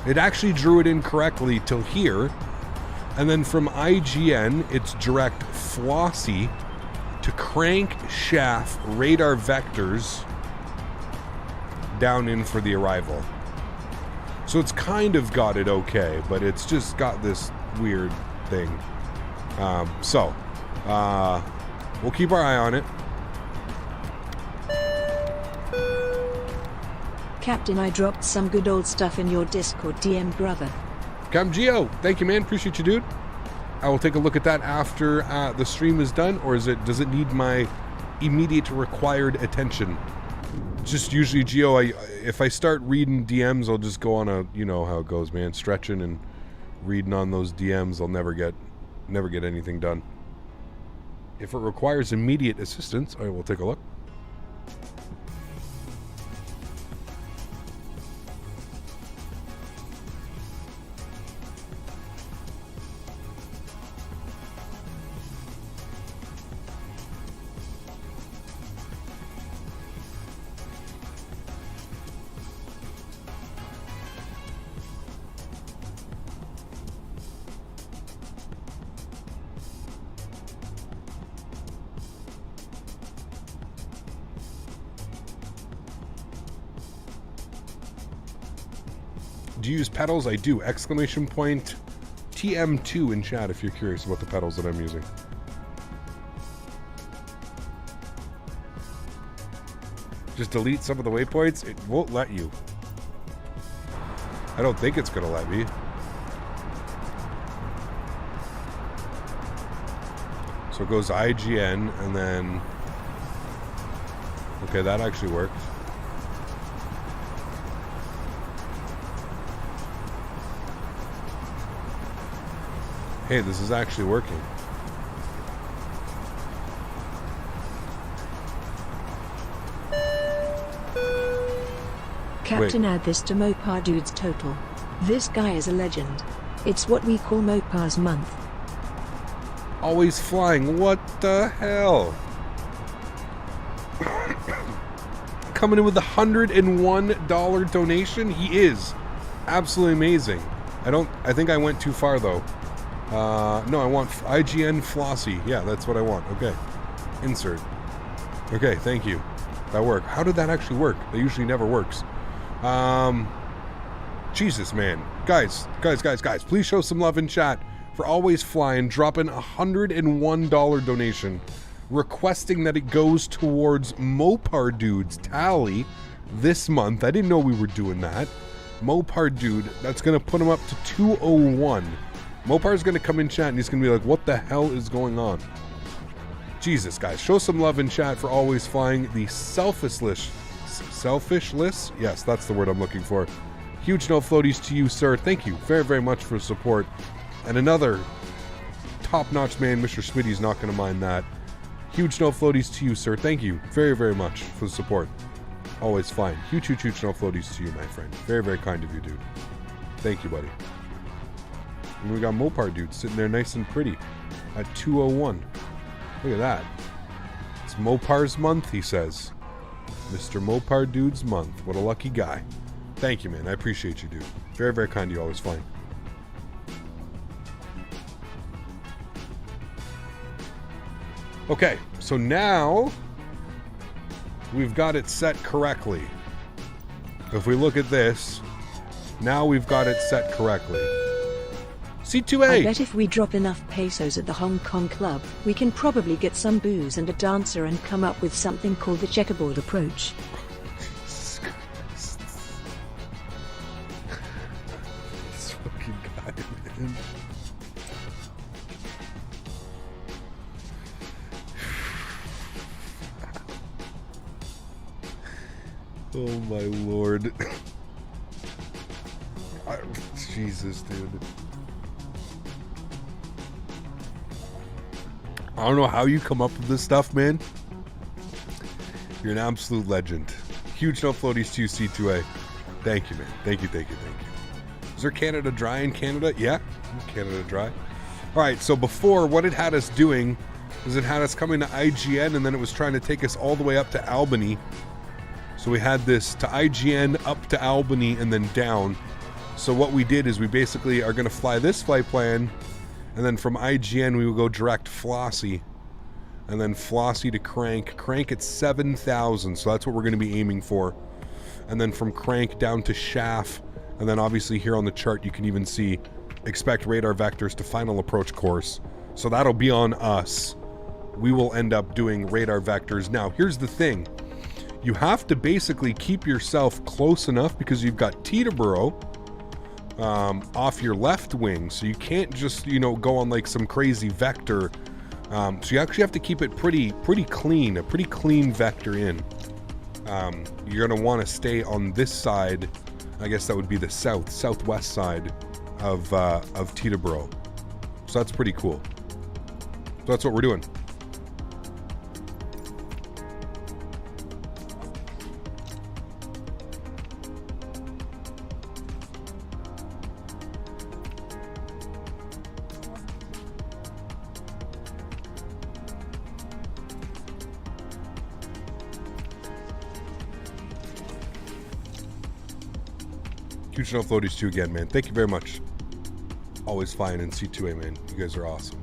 it actually drew it incorrectly till here, and then from IGN, it's direct Flossy to crankshaft radar vectors down in for the arrival. So it's kind of got it okay, but it's just got this weird thing. We'll keep our eye on it. Captain, I dropped some good old stuff in your Discord DM, brother. Cam Geo, thank you, man. Appreciate you, dude. I will take a look at that after the stream is done, or does it need my immediate required attention? Just usually, Geo, if I start reading DMs, I'll just go on a, you know how it goes, man, stretching and reading on those DMs. I'll never get anything done. If it requires immediate assistance, I will take a look. Do you use pedals? I do. Exclamation point TM2 in chat if you're curious about the pedals that I'm using. Just delete some of the waypoints? It won't let you. I don't think it's going to let me. So it goes IGN and then... Okay, that actually worked. Hey, this is actually working. Captain, add this to Mopar Dude's total. This guy is a legend. It's what we call Mopar's month. Always flying. What the hell? Coming in with a $101 donation. He is absolutely amazing. I think I went too far though. No, I want IGN Flossy. Yeah, that's what I want. Okay. Insert. Okay, thank you. That worked. How did that actually work? That usually never works. Jesus, man. Guys, please show some love in chat for Always Flying, dropping a $101 donation, requesting that it goes towards Mopar Dude's tally this month. I didn't know we were doing that. Mopar Dude, that's going to put him up to 201. Mopar's going to come in chat and he's going to be like, what the hell is going on? Jesus, guys. Show some love in chat for Always Flying. The selfish list? Yes, that's the word I'm looking for. Huge no floaties to you, sir. Thank you very, very much for the support. And another top-notch man, Mr. Smitty's not going to mind that. Huge no floaties to you, sir. Thank you very, very much for the support. Always Flying. Huge no floaties to you, my friend. Very, very kind of you, dude. Thank you, buddy. And we got Mopar Dude sitting there nice and pretty at 201. Look at that. It's Mopar's month, he says. Mr. Mopar Dude's month. What a lucky guy. Thank you, man. I appreciate you, dude. Very, very kind of you, Always Flying. Okay, so now we've got it set correctly. If we look at this, now we've got it set correctly. C2A! I bet if we drop enough pesos at the Hong Kong club, we can probably get some booze and a dancer and come up with something called the checkerboard approach. Jesus Christ. This fucking guy, man. Oh my lord. Jesus, dude. I don't know how you come up with this stuff, man. You're an absolute legend. Huge no floaties to you, C2A. Thank you, man. Thank you, thank you, thank you. Is there Canada Dry in Canada? Yeah, Canada Dry. All right, so before, what it had us doing is it had us coming to IGN, and then it was trying to take us all the way up to Albany. So we had this to IGN, up to Albany, and then down. So what we did is we basically are going to fly this flight plan, and then from IGN we will go direct Flossie, and then Flossie to Crank. Crank at 7,000, so that's what we're going to be aiming for. And then from Crank down to Chaff, and then obviously here on the chart you can even see expect radar vectors to final approach course. So that'll be on us. We will end up doing radar vectors. Now here's the thing. You have to basically keep yourself close enough because you've got Teterboro off your left wing, so you can't just, you know, go on like some crazy vector. So you actually have to keep it pretty clean, a pretty clean vector in. You're gonna want to stay on this side. I guess that would be the southwest side of Teterboro. So that's pretty cool. So that's what we're doing. Huge no floaties to you again, man. Thank you very much. Always flying in C2A, man. You guys are awesome.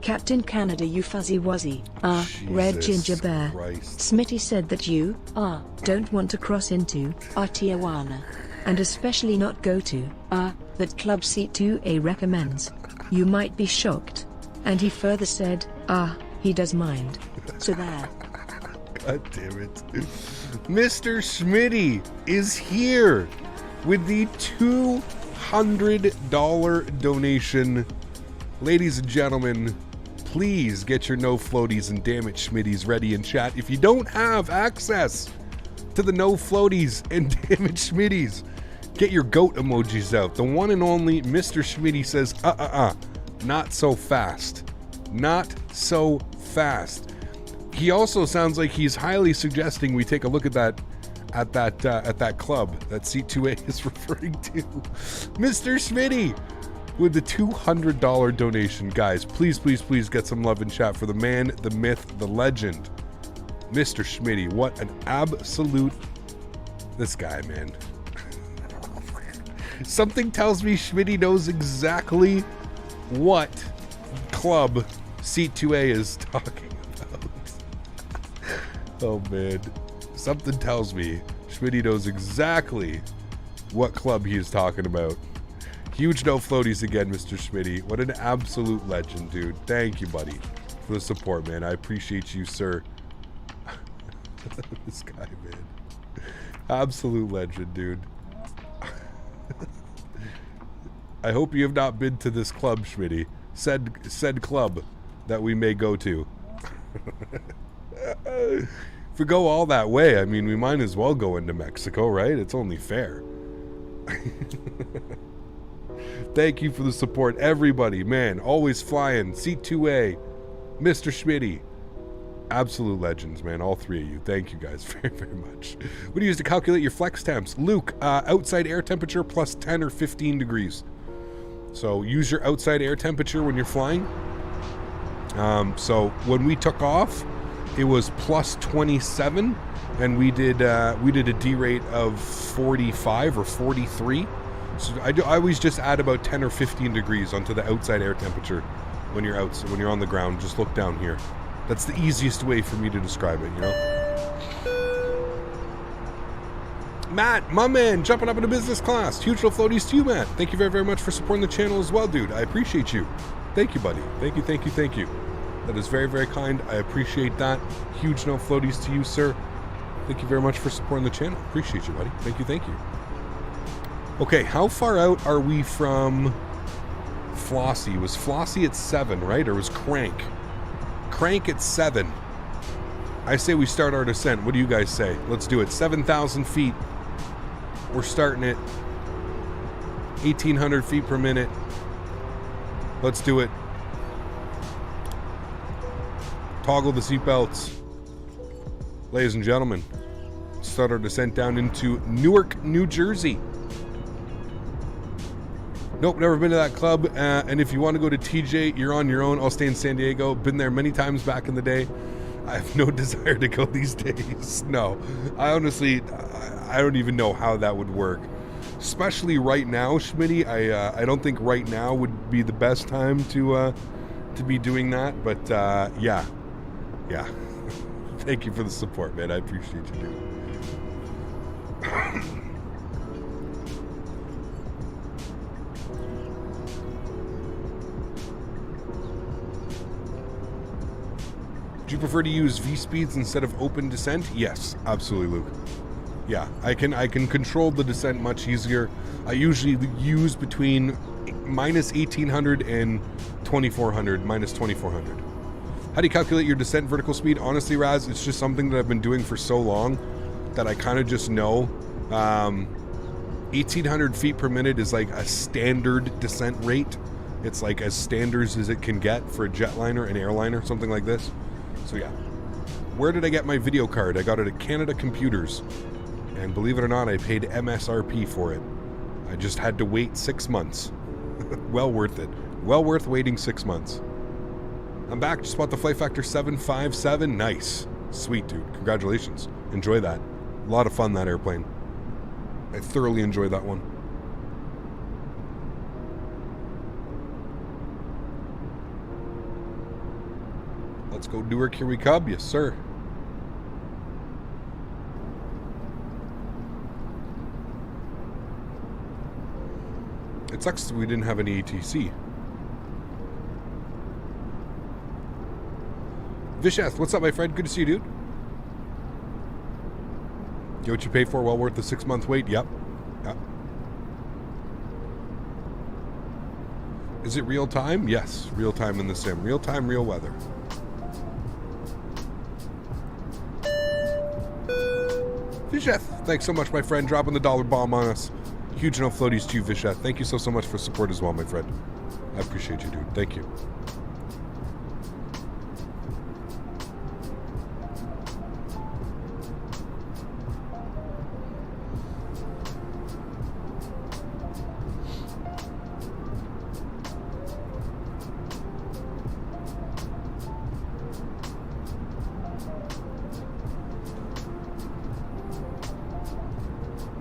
Captain Canada, you fuzzy wuzzy. Red ginger bear. Christ. Smitty said that you, don't want to cross into, Tijuana. And especially not go to, that Club C2A recommends. You might be shocked. And he further said, he does mind. So there. God damn it. Mr. Smitty is here with the $200 donation. Ladies and gentlemen, please get your no floaties and damn it Schmitties ready in chat. If you don't have access to the no floaties and damn it Schmitties, get your goat emojis out. The one and only Mr. Smitty says, not so fast. Not so fast. He also sounds like he's highly suggesting we take a look at that club that C2A is referring to. Mr. Smitty with the $200 donation. Guys, please, please, please get some love in chat for the man, the myth, the legend, Mr. Smitty. What an absolute... This guy, man. Something tells me Smitty knows exactly what club C2A is talking about. Oh, man. Something tells me Smitty knows exactly what club he is talking about. Huge no floaties again, Mr. Smitty. What an absolute legend, dude. Thank you, buddy, for the support, man. I appreciate you, sir. This guy, man. Absolute legend, dude. I hope you have not been to this club, Smitty. Said club that we may go to. If we go all that way, I mean, we might as well go into Mexico, right? It's only fair. Thank you for the support, everybody. Man, always flying. C2A, Mr. Smitty. Absolute legends, man. All three of you. Thank you guys very, very much. What do you use to calculate your flex temps? Luke, outside air temperature plus 10 or 15 degrees. So use your outside air temperature when you're flying. So when we took off, it was plus 27, and we did a D rate of 45 or 43. So I always just add about 10 or 15 degrees onto the outside air temperature when you're out. So when you're on the ground, just look down here. That's the easiest way for me to describe it, you know? Matt, my man, jumping up into business class. Huge no floaties to you, Matt. Thank you very, very much for supporting the channel as well, dude. I appreciate you. Thank you, buddy. Thank you, thank you, thank you. That is very, very kind. I appreciate that. Huge no floaties to you, sir. Thank you very much for supporting the channel. Appreciate you, buddy. Thank you, thank you. Okay, how far out are we from Flossie? Was Flossie at 7, right? Or was Crank? Crank at 7. I say we start our descent. What do you guys say? Let's do it. 7,000 feet. We're starting it. 1,800 feet per minute. Let's do it. Toggle the seatbelts. Ladies and gentlemen, start our descent down into Newark, New Jersey. Nope, never been to that club. And if you want to go to TJ, you're on your own. I'll stay in San Diego. Been there many times back in the day. I have no desire to go these days. No, I honestly, I don't even know how that would work. Especially right now, Smitty. I don't think right now would be the best time to be doing that. But yeah. Thank you for the support, man. I appreciate you, dude. Do you prefer to use V-speeds instead of open descent? Yes, absolutely, Luke. Yeah, I can control the descent much easier. I usually use between minus 1,800 and 2,400, minus 2,400. How do you calculate your descent vertical speed? Honestly, Raz, it's just something that I've been doing for so long that I kind of just know. 1,800 feet per minute is like a standard descent rate. It's like as standard as it can get for a jetliner, an airliner, something like this. So yeah. Where did I get my video card? I got it at Canada Computers. And believe it or not, I paid MSRP for it. I just had to wait 6 months. Well worth it. Well worth waiting 6 months. I'm back. Just bought the Flight Factor 757. Nice. Sweet, dude. Congratulations. Enjoy that. A lot of fun, that airplane. I thoroughly enjoyed that one. Let's go Newark. Here we come. Yes, sir. It sucks that we didn't have any ATC. Visheth, what's up, my friend? Good to see you, dude. Get what you pay for, well worth the 6-month wait. Yep. Is it real time? Yes, real time in the sim. Real time, real weather. Visheth, thanks so much, my friend, dropping the dollar bomb on us. Huge no floaties to you, Visheth. Thank you so much for support as well, my friend. I appreciate you, dude. Thank you.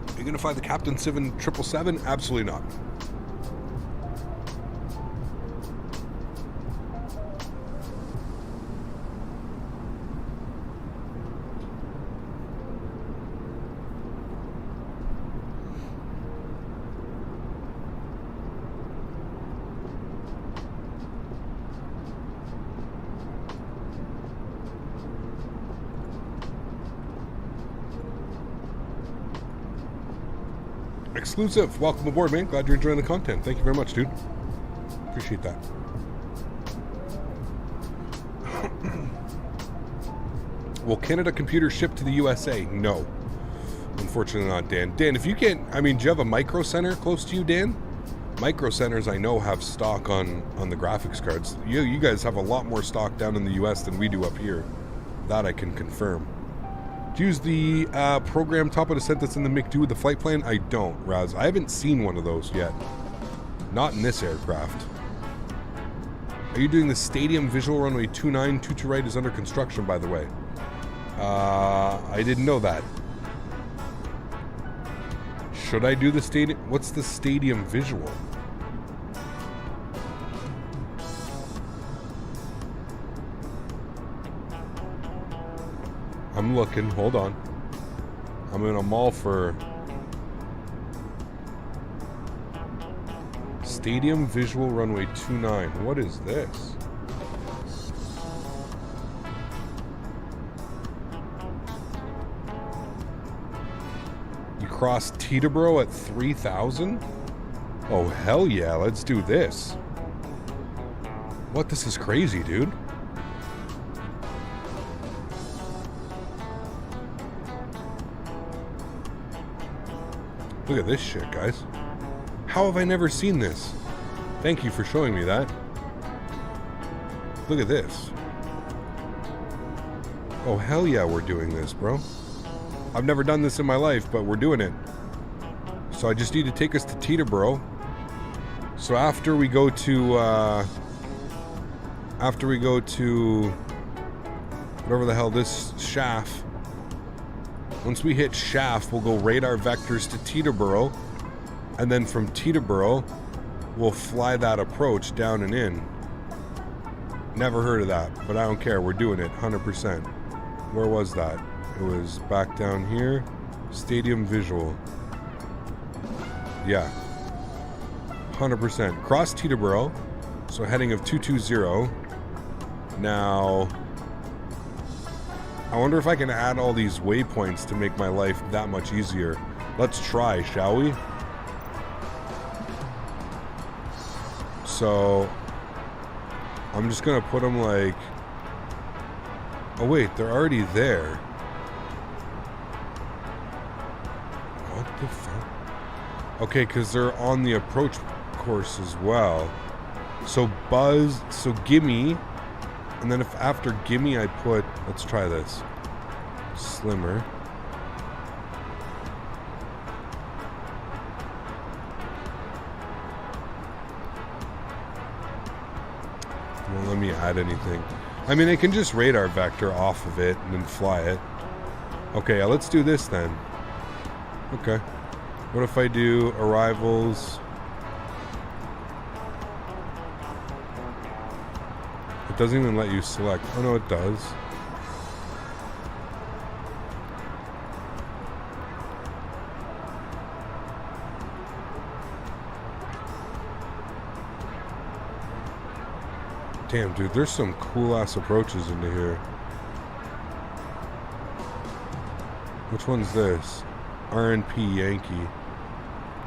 Are you going to fly the Captain 777? Absolutely not. Exclusive. Welcome aboard, man. Glad you're enjoying the content. Thank you very much, dude. Appreciate that. Will Canada Computers ship to the USA? No. Unfortunately not, Dan. Dan, if you can't... I mean, do you have a micro center close to you, Dan? Micro Centers I know have stock on the graphics cards. You guys have a lot more stock down in the US than we do up here. That I can confirm. Do you use the program top of the sentence in the McDo with the flight plan? I don't, Raz. I haven't seen one of those yet. Not in this aircraft. Are you doing the Stadium Visual Runway 29? 22 right is under construction, by the way. I didn't know that. Should I do the stadium? What's the Stadium Visual? I'm looking. Hold on. I'm in a mall for Stadium Visual Runway 29. What is this? You cross Teterboro at 3,000? Oh, hell yeah. Let's do this. What? This is crazy, dude. Look at this shit, guys. How have I never seen this? Thank you for showing me that. Look at this. Oh, hell yeah, we're doing this, bro. I've never done this in my life, but we're doing it. So I just need to take us to Teterboro. So after we go to whatever the hell this shaft. Once we hit shaft, we'll go radar vectors to Teterboro, and then from Teterboro, we'll fly that approach down and in. Never heard of that, but I don't care. We're doing it 100%. Where was that? It was back down here. Stadium Visual. Yeah. 100%. Cross Teterboro, so heading of 220. Now, I wonder if I can add all these waypoints to make my life that much easier. Let's try, shall we? So, I'm just gonna put them like... Oh wait, they're already there. What the fuck? Okay, because they're on the approach course as well. So Buzz, so Gimme, and then if after Gimme I put, let's try this, Slimmer. Won't let me add anything. I mean, I can just radar vector off of it and then fly it. Okay, let's do this then. Okay. What if I do arrivals? It doesn't even let you select. Oh no, it does. Damn, dude, there's some cool ass approaches into here. Which one's this? RNP Yankee.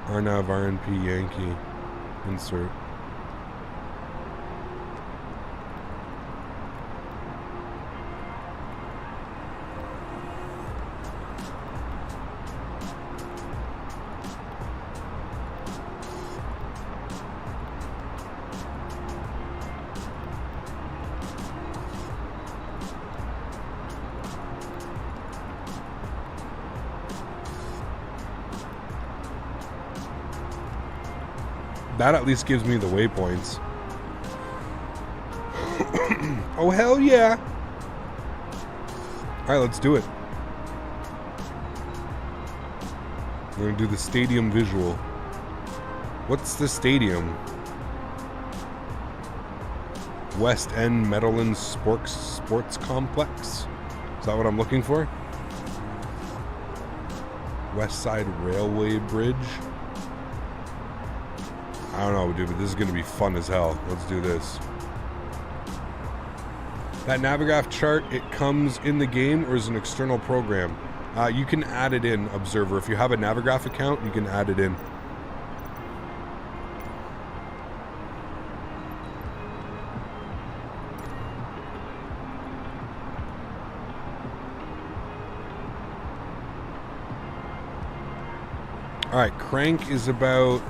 RNAV RNP Yankee. Insert. That at least gives me the waypoints. Oh, hell yeah. Alright, let's do it. We're going to do the stadium visual. What's the stadium? West End Meadowlands Sports Complex? Is that what I'm looking for? West Side Railway Bridge? I don't know, dude, but this is going to be fun as hell. Let's do this. That Navigraph chart, it comes in the game or is an external program? You can add it in, Observer. If you have a Navigraph account, you can add it in. Alright, crank is about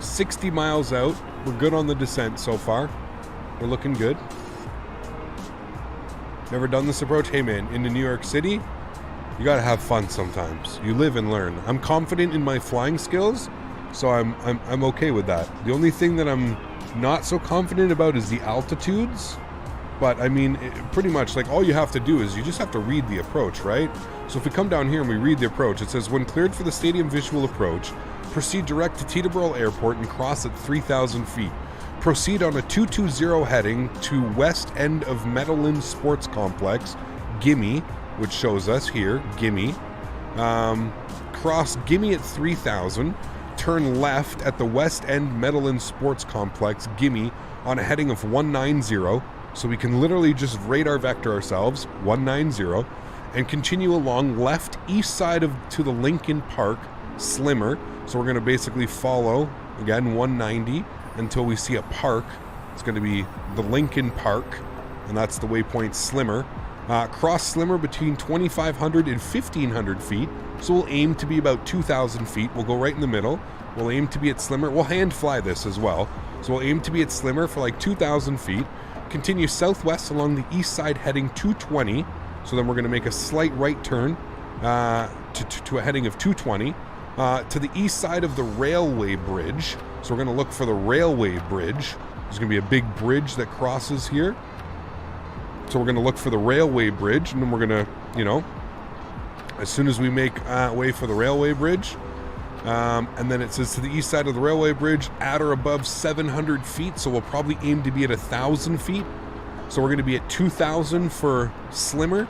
60 miles out. We're good on the descent so far. We're looking good. Never done this approach? Hey man, into New York City, you gotta have fun sometimes. You live and learn. I'm confident in my flying skills, so I'm okay with that. The only thing that I'm not so confident about is the altitudes. But I mean, pretty much like all you have to do is you just have to read the approach, right? So if we come down here and we read the approach, it says, when cleared for the stadium visual approach, proceed direct to Teterboro Airport and cross at 3,000 feet. Proceed on a 220 heading to west end of Meadowlands Sports Complex, Gimme, which shows us here, Gimme. Cross Gimme at 3,000, turn left at the west end Meadowlands Sports Complex, Gimme, on a heading of 190. So we can literally just radar vector ourselves, 190, and continue along left east side to the Lincoln Park, Slimmer. So we're going to basically follow, again, 190 until we see a park. It's going to be the Lincoln Park, and that's the waypoint Slimmer. Cross Slimmer between 2,500 and 1,500 feet. So we'll aim to be about 2,000 feet. We'll go right in the middle. We'll aim to be at Slimmer. We'll hand fly this as well. So we'll aim to be at Slimmer for like 2,000 feet. Continue southwest along the east side heading 220. So then we're going to make a slight right turn to a heading of 220 to the east side of the railway bridge. So we're going to look for the railway bridge. There's going to be a big bridge that crosses here. So we're going to look for the railway bridge, and then we're going to, you know, as soon as we make way for the railway bridge, and then it says to the east side of the railway bridge, at or above 700 feet. So we'll probably aim to be at 1,000 feet. So we're going to be at 2,000 for Slimmer.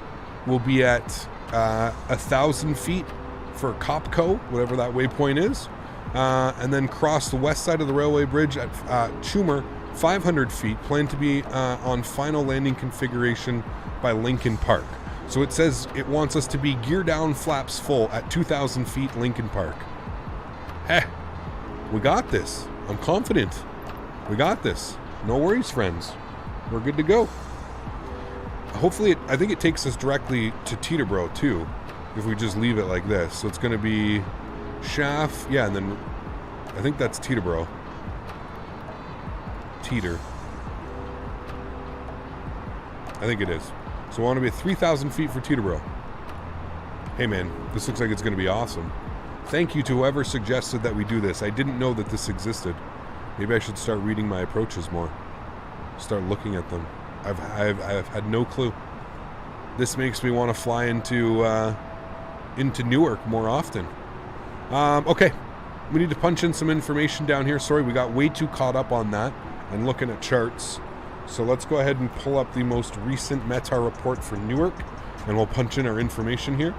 We'll be at 1,000 feet for Copco, whatever that waypoint is. And then cross the west side of the railway bridge at Schumer, 500 feet. Plan to be on final landing configuration by Lincoln Park. So it says it wants us to be gear down, flaps full at 2,000 feet Lincoln Park. We got this. I'm confident. We got this. No worries, friends. We're good to go. Hopefully, I think it takes us directly to Teterboro too, if we just leave it like this. So it's going to be Schaff, yeah, and then I think that's Teterboro. Teeter. I think it is. So we want to be at 3,000 feet for Teterboro. Hey man, this looks like it's going to be awesome. Thank you to whoever suggested that we do this. I didn't know that this existed. Maybe I should start reading my approaches more. Start looking at them. I've had no clue. This makes me want to fly into Newark more often. Okay, we need to punch in some information down here. Sorry, we got way too caught up on that and looking at charts. So let's go ahead and pull up the most recent METAR report for Newark, and we'll punch in our information here.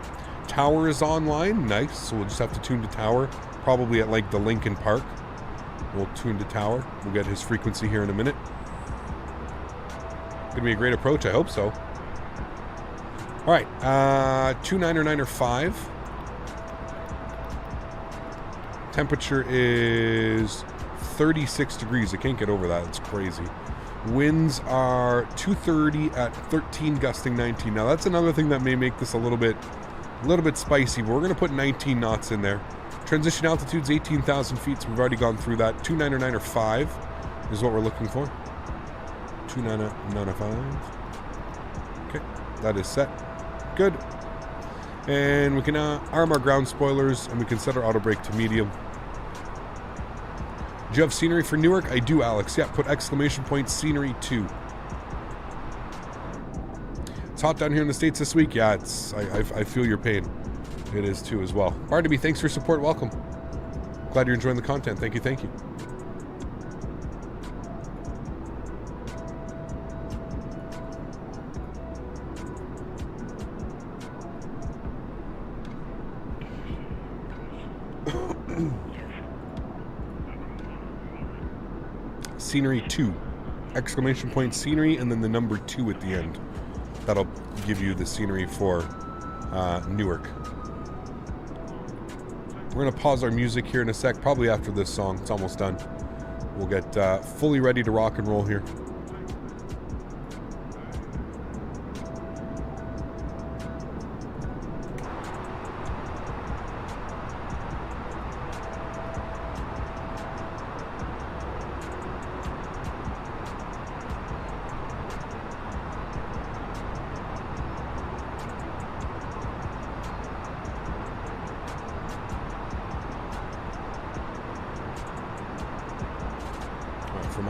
Tower is online, nice. So we'll just have to tune to Tower, probably at like the Lincoln Park. We'll tune to Tower. We'll get his frequency here in a minute. Gonna be a great approach, I hope so. All right, 299.5. Temperature is 36 degrees. I can't get over that. It's crazy. Winds are 230 at 13, gusting 19. Now that's another thing that may make this a little bit spicy, but we're going to put 19 knots in there. Transition altitude's 18,000 feet, so we've already gone through that. 299.5 is what we're looking for. 299.5. Okay, that is set. Good. And we can arm our ground spoilers, and we can set our auto brake to medium. Do you have scenery for Newark? I do, Alex. Yeah, put exclamation point scenery 2. It's hot down here in the States this week. Yeah, it's. I feel your pain. It is too as well. Barnaby, thanks for your support. Welcome. Glad you're enjoying the content. Thank you. Thank you. Scenery 2. Exclamation point scenery and then the number 2 at the end. That'll give you the scenery for Newark. We're going to pause our music here in a sec, probably after this song. It's almost done. We'll get fully ready to rock and roll here.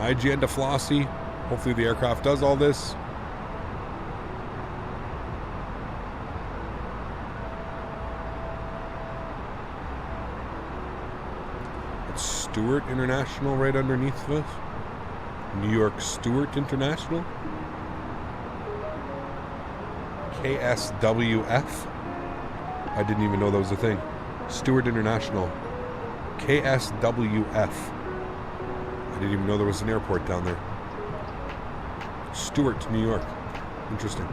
IGN to Flossie. Hopefully the aircraft does all this. It's Stewart International right underneath us. New York Stewart International. KSWF. I didn't even know that was a thing. Stewart International. KSWF. I didn't even know there was an airport down there. Stewart, New York. Interesting.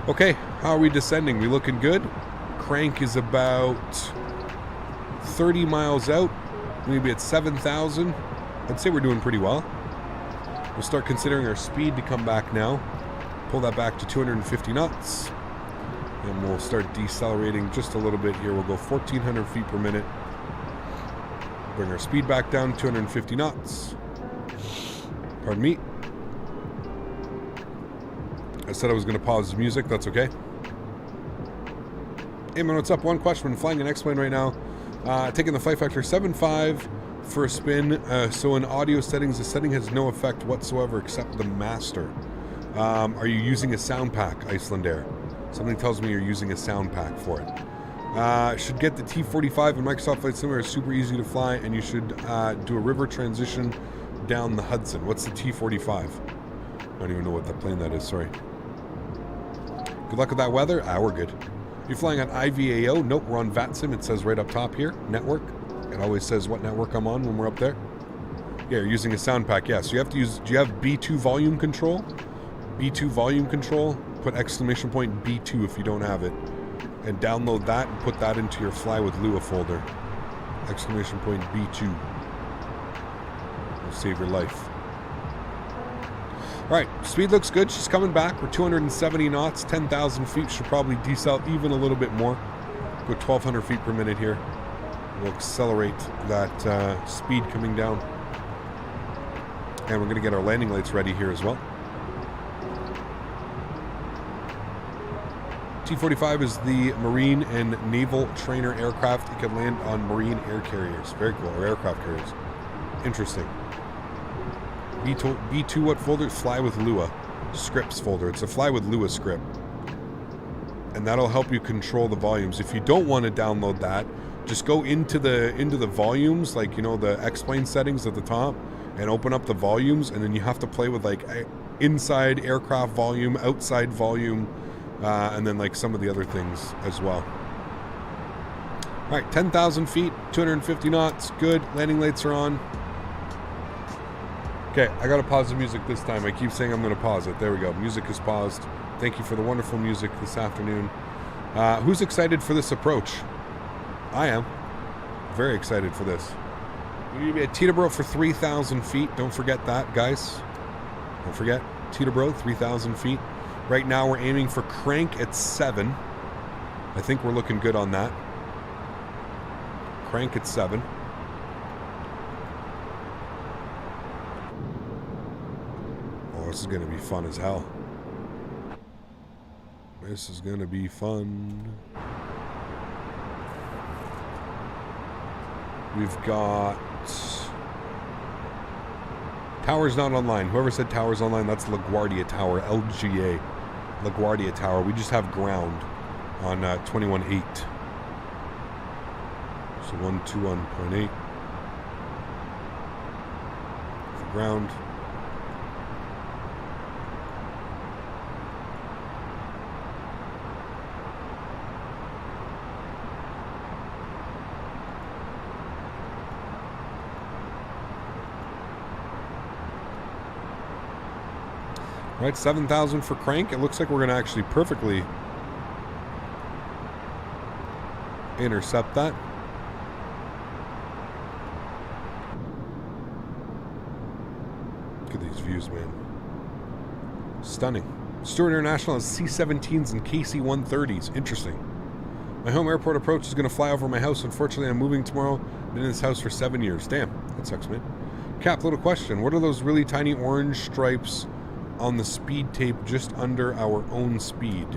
Okay, how are we descending? We looking good? Crank is about 30 miles out. Maybe at 7,000. I'd say we're doing pretty well. We'll start considering our speed to come back now. Pull that back to 250 knots. And we'll start decelerating just a little bit here. We'll go 1,400 feet per minute. Bring our speed back down, 250 knots. Pardon me. I said I was going to pause the music. That's okay. Hey man, what's up? One question. I'm flying an X-plane right now. Taking the flight factor 7.5 for a spin. So in audio settings, the setting has no effect whatsoever except the master. Are you using a sound pack, Iceland Air? Something tells me you're using a sound pack for it. Should get the T45 and Microsoft Flight Simulator is super easy to fly, and you should do a river transition down the Hudson. What's the T45? I don't even know what that plane that is, sorry. Good luck with that weather. We're good. You're flying on IVAO? Nope, we're on VATSIM. It says right up top here, network. It always says what network I'm on when we're up there. Yeah, you're using a sound pack. Yeah, so you have to use, do you have B2 volume control? B2 volume control? Put exclamation point B2 if you don't have it. And download that and put that into your Fly with Lua folder. Exclamation point B2. Will save your life. Alright, speed looks good. She's coming back. We're 270 knots, 10,000 feet. Should probably decel even a little bit more. Go 1,200 feet per minute here. We'll accelerate that speed coming down. And we're going to get our landing lights ready here as well. T-45 is the Marine and Naval trainer aircraft. It can land on Marine air carriers. Very cool. Or aircraft carriers. Interesting. B2 what folder? Fly with Lua. Scripts folder. It's a Fly with Lua script. And that'll help you control the volumes. If you don't want to download that, just go into the volumes, like, you know, the X-plane settings at the top, and open up the volumes, and then you have to play with like inside aircraft volume, outside volume, and then like some of the other things as well. All right, 10,000 feet, 250 knots, good. Landing lights are on. Okay, I gotta pause the music this time. I keep saying I'm gonna pause it. There we go. Music is paused. Thank you for the wonderful music this afternoon. Who's excited for this approach? I am. Very excited for this. We're gonna be at Teterboro for 3,000 feet. Don't forget that, guys. Don't forget, Teterboro, 3,000 feet. Right now we're aiming for crank at 7. I think we're looking good on that. Crank at 7. Oh, this is going to be fun as hell. This is going to be fun. We've got... Tower's not online. Whoever said tower's online, that's LaGuardia Tower, LGA. LaGuardia Tower. We just have ground on 21.8. So 121.8 for ground. Right, 7,000 for crank. It looks like we're going to actually perfectly intercept that. Look at these views, man. Stunning. Stewart International has C-17s and KC-130s. Interesting. My home airport approach is going to fly over my house. Unfortunately, I'm moving tomorrow. Been in this house for 7 years. Damn, that sucks, man. Cap, little question. What are those really tiny orange stripes on the speed tape just under our own speed?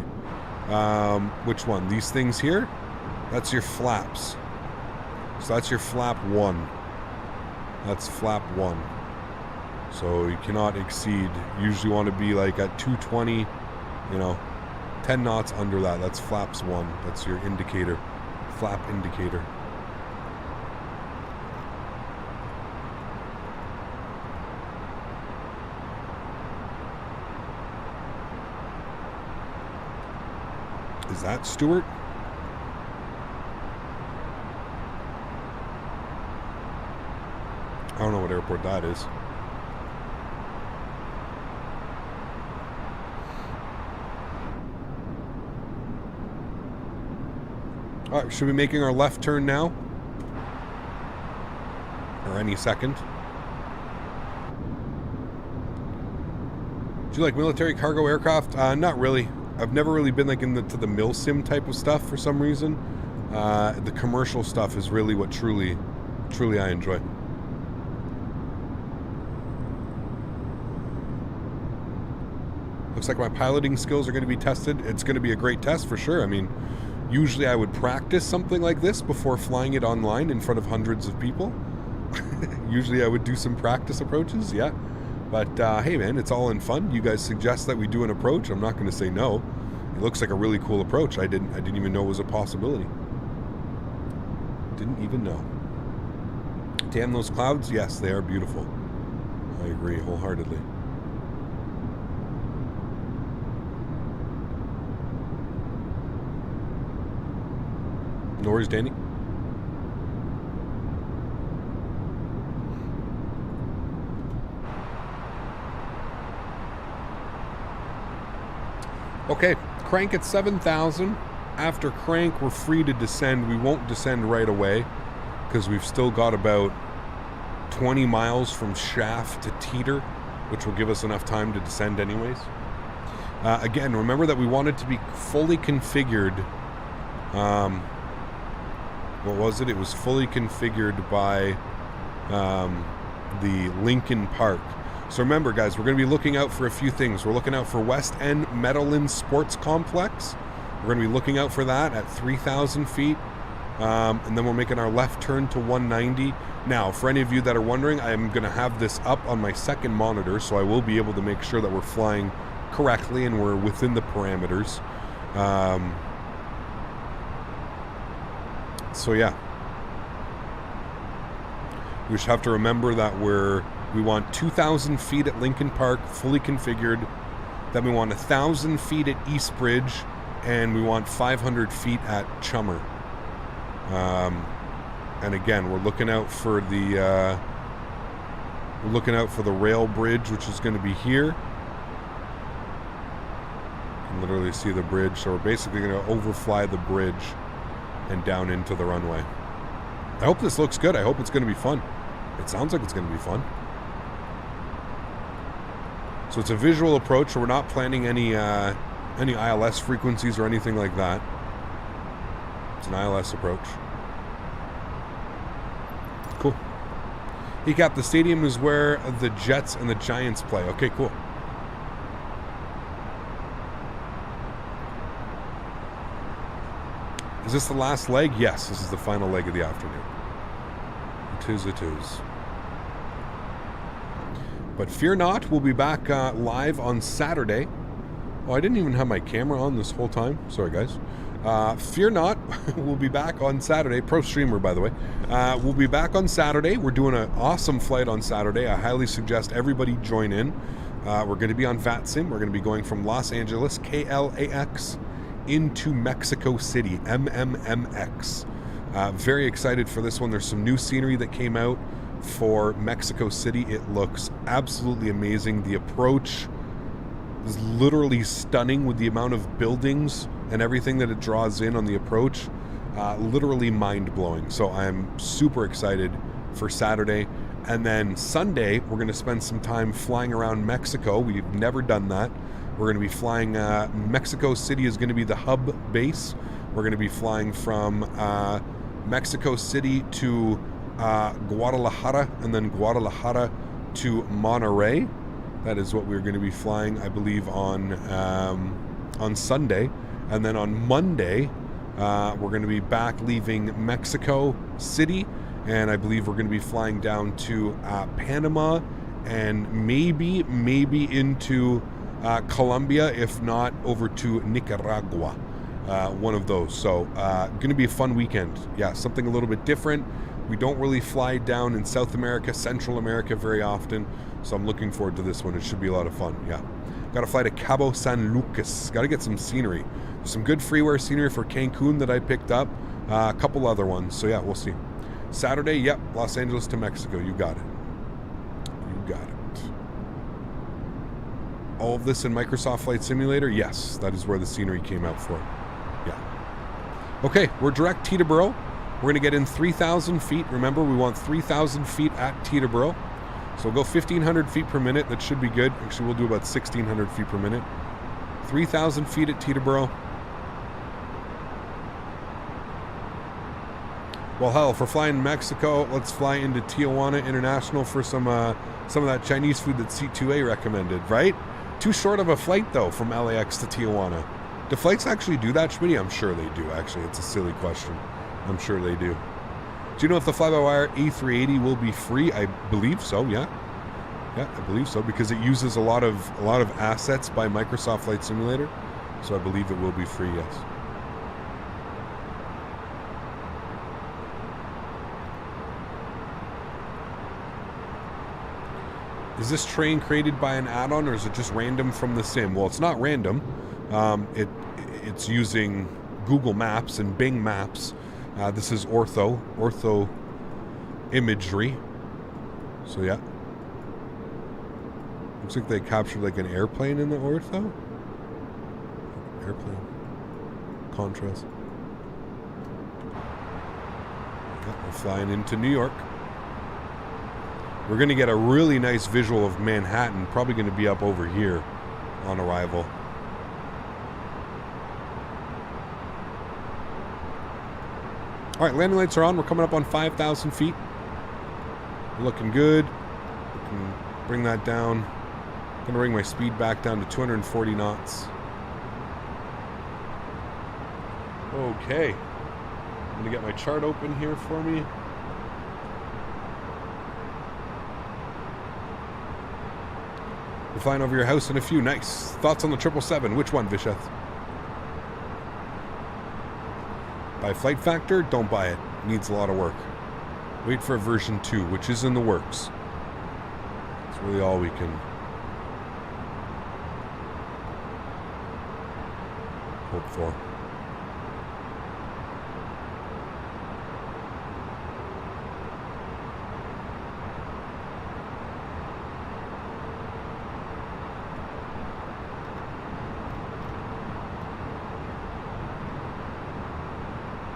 Which one? These things here? That's your flaps. So that's your flap 1. That's flap 1. So you cannot exceed. You usually want to be like at 220, you know, 10 knots under that. That's flaps 1. That's your indicator, flap indicator. Is that Stuart? I don't know what airport that is. All right, should we be making our left turn now? Or any second? Do you like military cargo aircraft? Not really. I've never really been like to the milsim type of stuff for some reason. The commercial stuff is really what truly I enjoy. Looks like my piloting skills are going to be tested. It's going to be a great test for sure. I mean, usually I would practice something like this before flying it online in front of hundreds of people. Usually I would do some practice approaches, yeah. But hey man, it's all in fun. You guys suggest that we do an approach. I'm not going to say no. It looks like a really cool approach. I didn't even know it was a possibility. Didn't even know. Damn those clouds. Yes, they are beautiful. I agree wholeheartedly. No worries, Danny. Okay, crank at 7,000. After crank, we're free to descend. We won't descend right away because we've still got about 20 miles from shaft to teeter, which will give us enough time to descend anyways. Again, remember that we want it to be fully configured. What was it? It was fully configured by the Lincoln Park. So remember, guys, we're going to be looking out for a few things. We're looking out for West End Meadowlands Sports Complex. We're going to be looking out for that at 3,000 feet. And then we're making our left turn to 190. Now, for any of you that are wondering, I'm going to have this up on my second monitor, so I will be able to make sure that we're flying correctly and we're within the parameters. So yeah, we just have to remember that we want 2,000 feet at Lincoln Park, fully configured. Then we want 1,000 feet at East Bridge, and we want 500 feet at Chummer. And again, we're looking out for the rail bridge, which is going to be here. You can literally see the bridge, so we're basically going to overfly the bridge and down into the runway. I hope this looks good. I hope it's going to be fun. It sounds like it's going to be fun. So it's a visual approach, so we're not planning any ILS frequencies or anything like that. It's an ILS approach. Cool. Cap, the stadium is where the Jets and the Giants play. Okay, cool. Is this the last leg? Yes, this is the final leg of the afternoon. It is. But fear not, we'll be back live on Saturday. Oh, I didn't even have my camera on this whole time. Sorry, guys. Fear not, we'll be back on Saturday. Pro streamer, by the way. We'll be back on Saturday. We're doing an awesome flight on Saturday. I highly suggest everybody join in. We're going to be on FatSim. We're going to be going from Los Angeles, KLAX, into Mexico City, MMMX. Very excited for this one. There's some new scenery that came out for Mexico City. It looks absolutely amazing. The approach is literally stunning with the amount of buildings and everything that it draws in on the approach. Literally mind-blowing. So I'm super excited for Saturday. And then Sunday, we're going to spend some time flying around Mexico. We've never done that. We're going to be flying, Mexico City is going to be the hub base. We're going to be flying from Mexico City to Guadalajara, and then Guadalajara to Monterrey. That is what we're going to be flying, I believe, on Sunday. And then on Monday, we're going to be back leaving Mexico City, and I believe we're going to be flying down to Panama and maybe into Colombia, if not over to Nicaragua. One of those. So going to be a fun weekend. Yeah, something a little bit different. We don't really fly down in South America, Central America very often, so I'm looking forward to this one. It should be a lot of fun. Yeah, got to fly to Cabo San Lucas. Got to get some scenery. There's some good freeware scenery for Cancun that I picked up. A couple other ones. So yeah, we'll see. Saturday, yep, Los Angeles to Mexico. You got it. You got it. All of this in Microsoft Flight Simulator? Yes, that is where the scenery came out for. Yeah. Okay, we're direct Teterboro. We're going to get in 3,000 feet. Remember, we want 3,000 feet at Teterboro. So we'll go 1,500 feet per minute. That should be good. Actually, we'll do about 1,600 feet per minute. 3,000 feet at Teterboro. Well, hell, if we're flying Mexico, let's fly into Tijuana International for some of that Chinese food that C2A recommended, right? Too short of a flight, though, from LAX to Tijuana. Do flights actually do that, Smitty? I'm sure they do, actually. It's a silly question. I'm sure they do. Do you know if the fly-by-wire A380 will be free? I believe so, yeah. Yeah, I believe so, because it uses a lot of assets by Microsoft Flight Simulator. So I believe it will be free, yes. Is this train created by an add-on, or is it just random from the sim? Well, it's not random. It's using Google Maps and Bing Maps. This is ortho imagery. So yeah. Looks like they captured like an airplane in the ortho. Airplane. Contrast. Yeah, we're flying into New York. We're going to get a really nice visual of Manhattan. Probably going to be up over here on arrival. All right, landing lights are on. We're coming up on 5,000 feet. Looking good. We can bring that down. I'm going to bring my speed back down to 240 knots. Okay. I'm going to get my chart open here for me. We're flying over your house in a few. Nice. Thoughts on the 777? Which one, Visheth? Buy Flight Factor? Don't buy it. Needs a lot of work. Wait for version 2, which is in the works. That's really all we can hope for.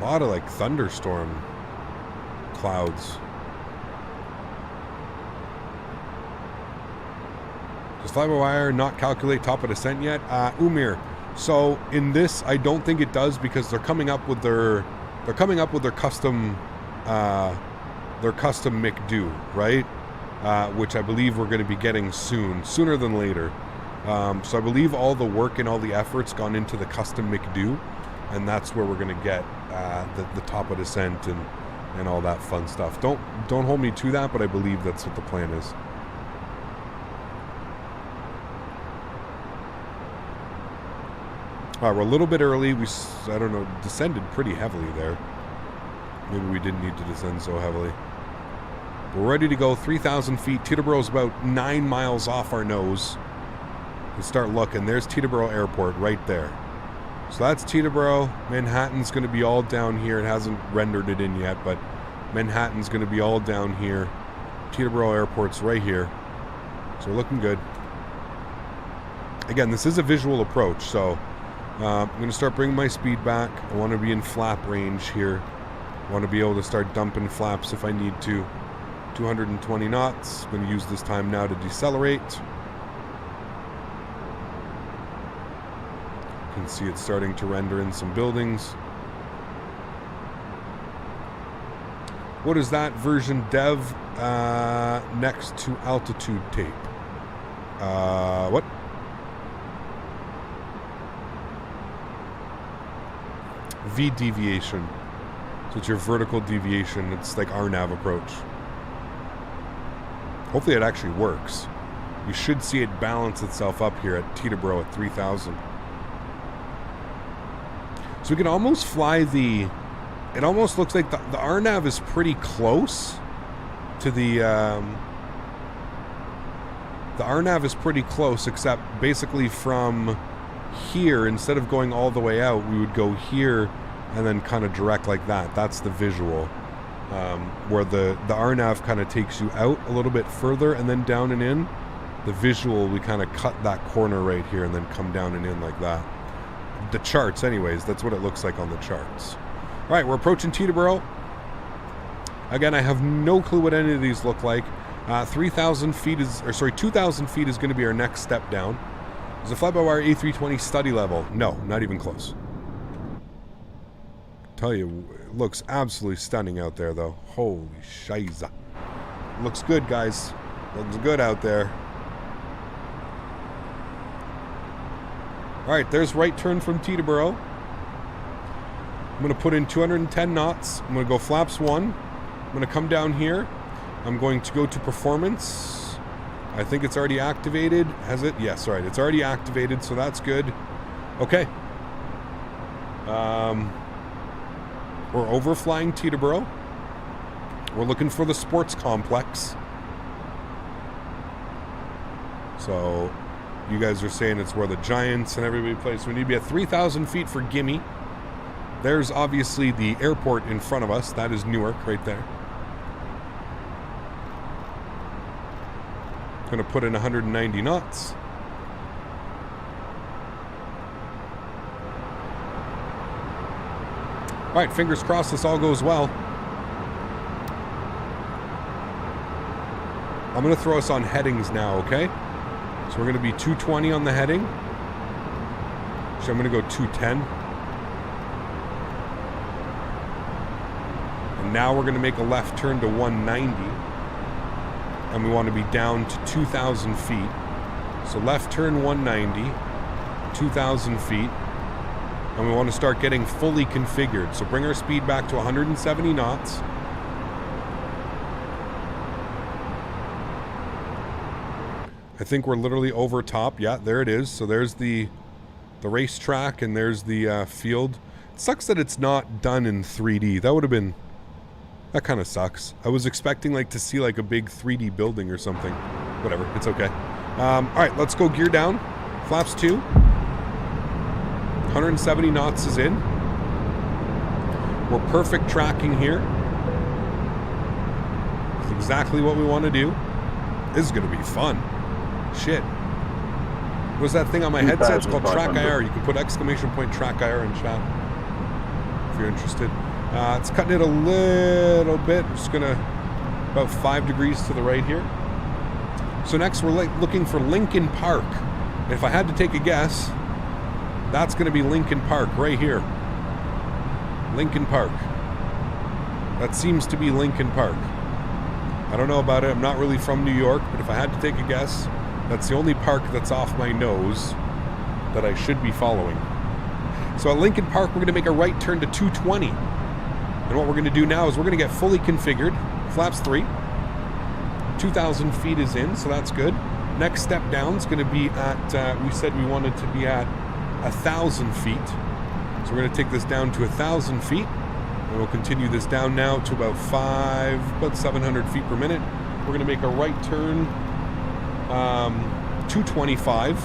A lot of like thunderstorm clouds. Does fly-by-wire not calculate top of descent yet? Umir. So in this, I don't think it does, because they're coming up with their custom McDo, right? Which I believe we're going to be getting sooner than later. So I believe all the work and all the effort's gone into the custom McDo, and that's where we're going to get the top of descent and all that fun stuff. Don't hold me to that, but I believe that's what the plan is. All right, we're a little bit early. I don't know, descended pretty heavily there. Maybe we didn't need to descend so heavily. We're ready to go. 3,000 feet. Teterboro's about 9 miles off our nose. We start looking. There's Teterboro Airport right there. So that's Teterboro. Manhattan's going to be all down here. It hasn't rendered it in yet, but Manhattan's going to be all down here. Teterboro Airport's right here. So we're looking good. Again, this is a visual approach, so I'm going to start bringing my speed back. I want to be in flap range here. I want to be able to start dumping flaps if I need to. 220 knots. I'm going to use this time now to decelerate. You can see it's starting to render in some buildings. What is that version dev next to altitude tape? What? V deviation. So it's your vertical deviation. It's like RNAV approach. Hopefully it actually works. You should see it balance itself up here at Teterboro at 3,000. So we can almost fly the... It almost looks like the RNAV is pretty close to the RNAV is pretty close, except basically from here, instead of going all the way out, we would go here and then kind of direct like that. That's the visual. Where the RNAV kind of takes you out a little bit further and then down and in. The visual, we kind of cut that corner right here and then come down and in like that. The charts, anyways, that's what it looks like on the charts. All right, we're approaching Teterboro. Again, I have no clue what any of these look like. 3,000 feet is, or sorry, 2,000 feet is going to be our next step down. Is a fly-by-wire A320 study level? No, not even close. Tell you, it looks absolutely stunning out there, though. Holy shiza. Looks good, guys. Looks good out there. All right, there's right turn from Teterboro. I'm going to put in 210 knots. I'm going to go flaps 1. I'm going to come down here. I'm going to go to performance. I think it's already activated. Has it? Yes, all right. It's already activated, so that's good. Okay. We're overflying Teterboro. We're looking for the sports complex. So you guys are saying it's where the Giants and everybody plays. So we need to be at 3,000 feet for Gimme. There's obviously the airport in front of us. That is Newark right there. Going to put in 190 knots. All right, fingers crossed this all goes well. I'm going to throw us on headings now, okay? So we're going to be 220 on the heading. So I'm going to go 210. And now we're going to make a left turn to 190. And we want to be down to 2,000 feet. So left turn 190, 2,000 feet. And we want to start getting fully configured. So bring our speed back to 170 knots. I think we're literally over top. Yeah, there it is. So there's the racetrack and there's the field. It sucks that it's not done in 3D. That would have been... That kind of sucks. I was expecting like to see like a big 3D building or something. Whatever, it's okay. All right, let's go gear down. Flaps 2. 170 knots is in. We're perfect tracking here. It's exactly what we want to do. This is going to be fun. Shit. What's that thing on my headset? It's called Track IR. You can put exclamation point Track IR in chat if you're interested. It's cutting it a little bit. I'm just gonna about 5 degrees to the right here. So next we're looking for Lincoln Park. If I had to take a guess, that's gonna be Lincoln Park right here. Lincoln Park. That seems to be Lincoln Park. I don't know about it. I'm not really from New York, but if I had to take a guess, that's the only park that's off my nose that I should be following. So at Lincoln Park, we're going to make a right turn to 220. And what we're going to do now is we're going to get fully configured. Flaps 3. 2,000 feet is in, so that's good. Next step down is going to be at, we said we wanted to be at 1,000 feet. So we're going to take this down to 1,000 feet. And we'll continue this down now to about 700 feet per minute. We're going to make a right turn, 225.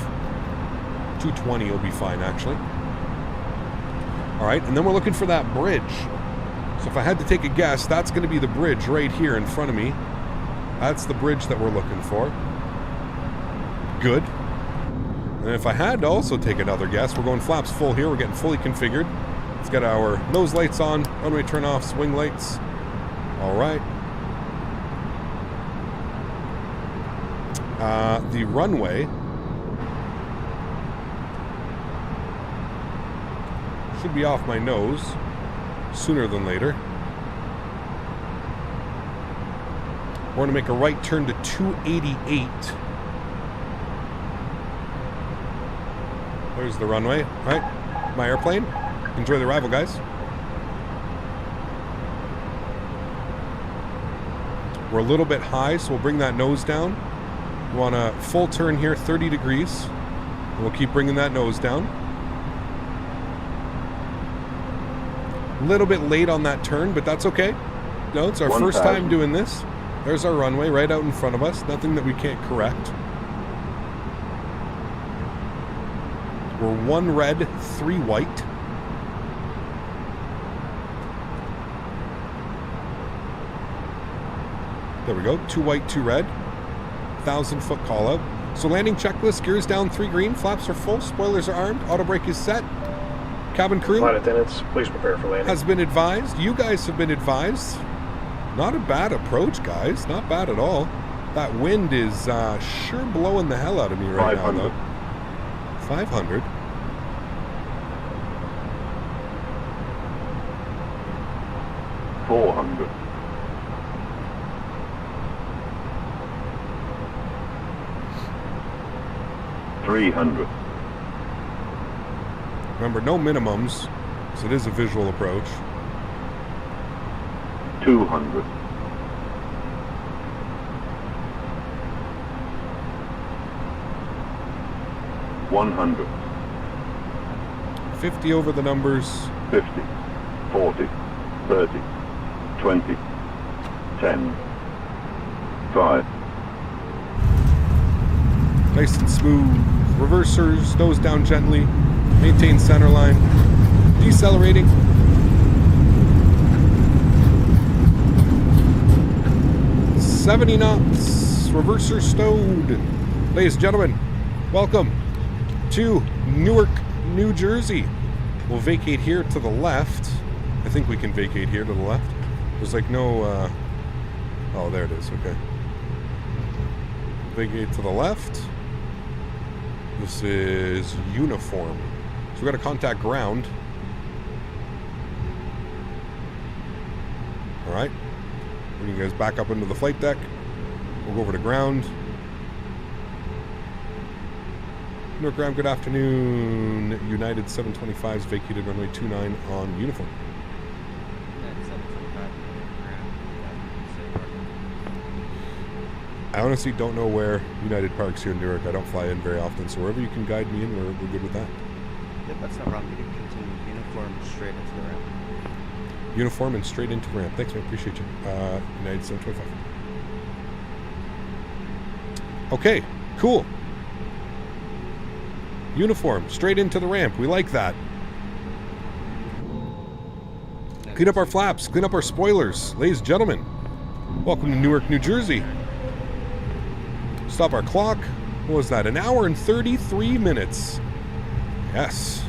220 will be fine, actually. All right, and then we're looking for that bridge. So if I had to take a guess, that's going to be the bridge right here in front of me. That's the bridge that we're looking for. Good. And if I had to also take another guess, we're going flaps full here. We're getting fully configured. Let's get our nose lights on, runway turn off, swing lights. All right. The runway should be off my nose sooner than later. We're going to make a right turn to 288. There's the runway. All right, my airplane. Enjoy the arrival, guys. We're a little bit high, so we'll bring that nose down. We want a full turn here, 30 degrees. And we'll keep bringing that nose down. A little bit late on that turn, but that's okay. No, it's our first time doing this. There's our runway right out in front of us. Nothing that we can't correct. We're 1 red, 3 white. There we go. 2 white, 2 red. 1,000-foot call out. So landing checklist, gears down, 3 green, flaps are full, spoilers are armed, auto brake is set. Cabin crew flight attendants, please prepare for landing. has been advised. You guys have been advised. Not a bad approach, guys. Not bad at all. That wind is sure blowing the hell out of me right now, though. 500. $400. $300. Remember, no minimums, so it is a visual approach. $200. $100. 50 over the numbers. 50. 40. 30. 20. 10. 5. Nice and smooth. Reversers, nose down gently. Maintain center line. Decelerating. $70 knots. Reverser stowed. Ladies and gentlemen, welcome to Newark, New Jersey. We'll vacate here to the left. I think we can vacate here to the left. There's like no... Oh, there it is. Okay. Vacate to the left. This is uniform. So we got to contact ground. All right. Bring you guys back up into the flight deck. We'll go over to ground. Newark ground, good afternoon. United 725s vacated runway 29 on uniform. I honestly don't know where United parks here in Newark. I don't fly in very often, so wherever you can guide me in, we're good with that. Yep, that's not wrong. You can continue uniform straight into the ramp. Uniform and straight into ramp. Thanks, man. Appreciate you. United 725. Okay, cool. Uniform, straight into the ramp. We like that. Clean up our flaps. Clean up our spoilers. Ladies and gentlemen, welcome to Newark, New Jersey. Stop our clock. What was that? 1 hour and 33 minutes. Yes.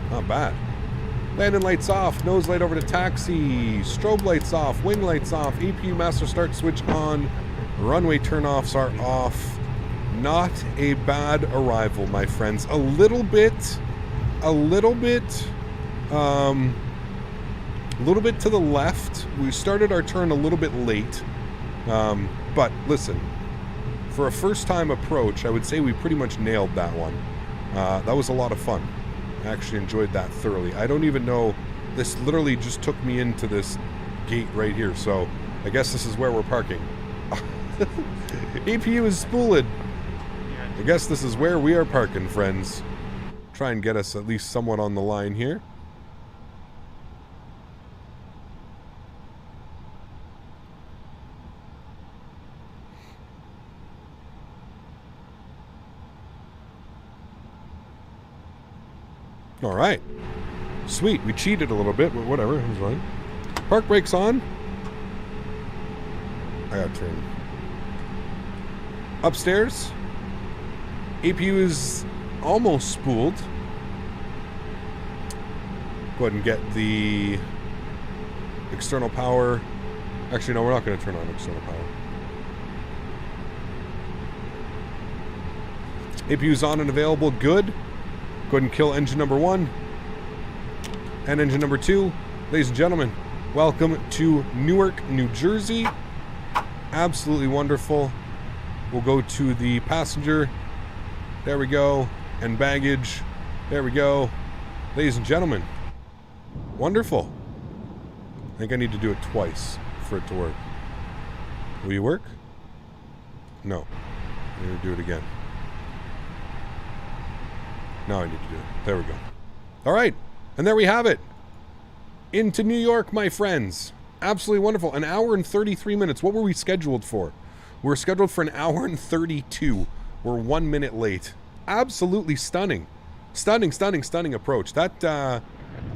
Not bad. Landing lights off. Nose light over to taxi. Strobe lights off. Wing lights off. APU master start switch on. Runway turnoffs are off. Not a bad arrival, my friends. A little bit to the left. We started our turn a little bit late. But listen, for a first-time approach, I would say we pretty much nailed that one. That was a lot of fun. I actually enjoyed that thoroughly. I don't even know, this literally just took me into this gate right here, so I guess this is where we're parking. APU is spooled. I guess this is where we are parking, friends. Try and get us at least somewhat on the line here. All right. Sweet. We cheated a little bit, but whatever. It was fine. Park brakes on. I got to turn. Upstairs. APU is almost spooled. Go ahead and get the external power. Actually, no, we're not going to turn on external power. APU's on and available. Good. Go ahead and kill engine number 1 and engine number 2. Ladies and gentlemen, welcome to Newark, New Jersey. Absolutely wonderful. We'll go to the passenger. There we go. And baggage. There we go. Ladies and gentlemen, wonderful. I think I need to do it twice for it to work. Will you work? No. I need to do it again. Now I need to do it. There we go. All right. And there we have it. Into New York, my friends. Absolutely wonderful. An hour and 33 minutes. What were we scheduled for? We were scheduled for an hour and 32. We're 1 minute late. Absolutely stunning. Stunning approach. That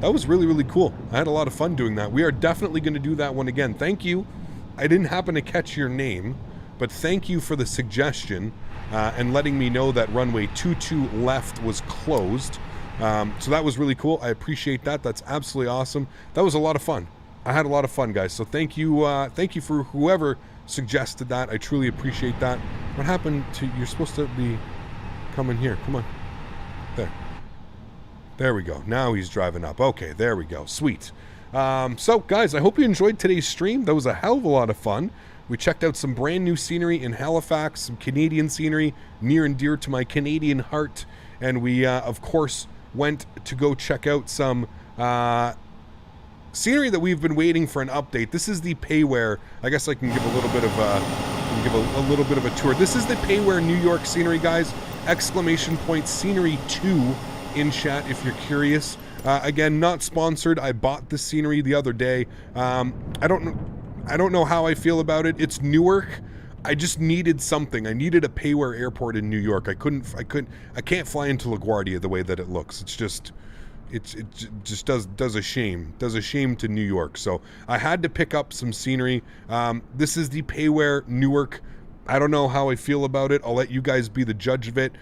was really, really cool. I had a lot of fun doing that. We are definitely going to do that one again. Thank you. I didn't happen to catch your name, but thank you for the suggestion and letting me know that runway 22 left was closed. So that was really cool. I appreciate that. That's absolutely awesome. That was a lot of fun. I had a lot of fun, guys. So thank you for whoever suggested that. I truly appreciate that. What happened to, you're supposed to be coming here. Come on. There we go. Now he's driving up. Okay, there we go. Sweet. So, guys, I hope you enjoyed today's stream. That was a hell of a lot of fun. We checked out some brand new scenery in Halifax, some Canadian scenery near and dear to my Canadian heart. And we, of course, went to go check out some scenery that we've been waiting for an update. This is the Payware. I guess I can give a little bit of a tour. This is the Payware New York scenery, guys. ! Scenery 2 in chat if you're curious. Again, not sponsored. I bought this scenery the other day. I don't know how I feel about it. It's Newark. I just needed something. I needed a Payware airport in New York. I can't fly into LaGuardia the way that it looks. It just does a shame. Does a shame to New York. So I had to pick up some scenery. This is the Payware Newark. I don't know how I feel about it. I'll let you guys be the judge of it.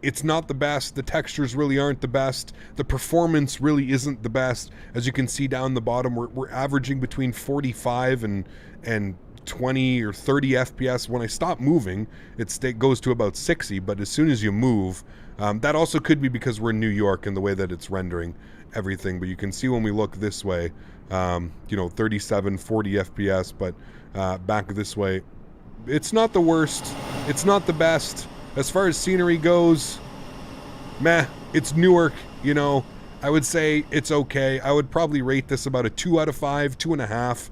It's not the best. The textures really aren't the best. The performance really isn't the best. As you can see down the bottom, we're averaging between 45 and 20 or 30 FPS. When I stop moving, it goes to about 60, but as soon as you move, that also could be because we're in New York and the way that it's rendering everything. But you can see when we look this way, 37, 40 FPS, but back this way, it's not the worst. It's not the best. As far as scenery goes, meh, it's Newark, I would say it's okay. I would probably rate this about a 2 out of 5, 2.5,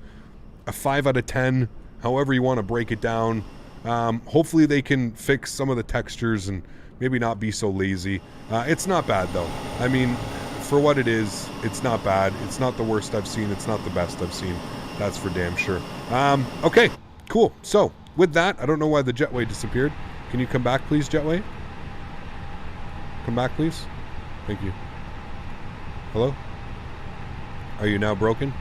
a 5 out of 10, however you want to break it down. Hopefully they can fix some of the textures and maybe not be so lazy. It's not bad, though. I mean, for what it is, it's not bad. It's not the worst I've seen. It's not the best I've seen. That's for damn sure. Okay, cool. So, with that, I don't know why the jetway disappeared. Can you come back, please, jetway? Come back, please. Thank you. Hello? Are you now broken?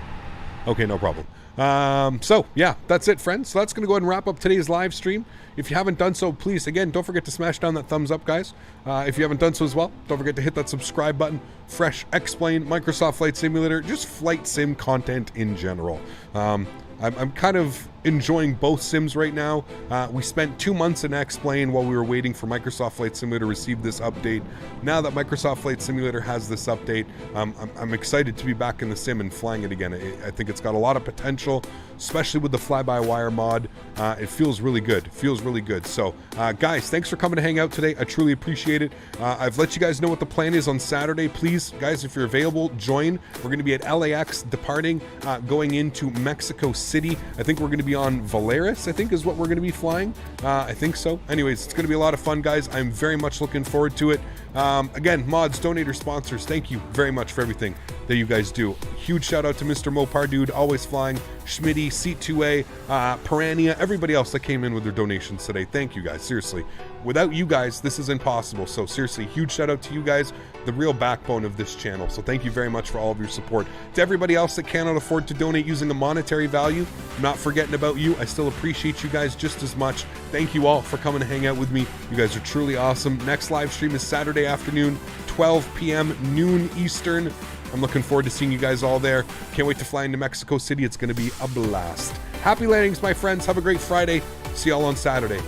Okay, no problem. So, yeah, that's it, friends. So that's going to go ahead and wrap up today's live stream. If you haven't done so, please, again, don't forget to smash down that thumbs up, guys. If you haven't done so as well, don't forget to hit that subscribe button. Fresh, X-Plane, Microsoft Flight Simulator, just flight sim content in general. I'm kind of enjoying both sims right now. We spent 2 months in X-Plane while we were waiting for Microsoft Flight Simulator to receive this update. Now that Microsoft Flight Simulator has this update, I'm excited to be back in the sim and flying it again. I think it's got a lot of potential, especially with the fly-by-wire mod. It feels really good. So, guys, thanks for coming to hang out today. I truly appreciate it. I've let you guys know what the plan is on Saturday. Please, guys, if you're available, join. We're going to be at LAX, departing, going into Mexico City. I think we're going to be on Valeris, I think is what we're going to be flying. I think so. Anyways, it's going to be a lot of fun, guys. I'm very much looking forward to it. Again, mods, donators, sponsors, thank you very much for everything that you guys do. Huge shout out to Mr. Mopar Dude, Always Flying, Smitty, C2A, Piranha, everybody else that came in with their donations today. Thank you guys, seriously. Without you guys, this is impossible. So seriously, huge shout out to you guys, the real backbone of this channel. So thank you very much for all of your support. To everybody else that cannot afford to donate using a monetary value, I'm not forgetting about you. I still appreciate you guys just as much. Thank you all for coming to hang out with me. You guys are truly awesome. Next live stream is Saturday afternoon, 12 p.m., noon Eastern. I'm looking forward to seeing you guys all there. Can't wait to fly into Mexico City. It's going to be a blast. Happy landings, my friends. Have a great Friday. See y'all on Saturday.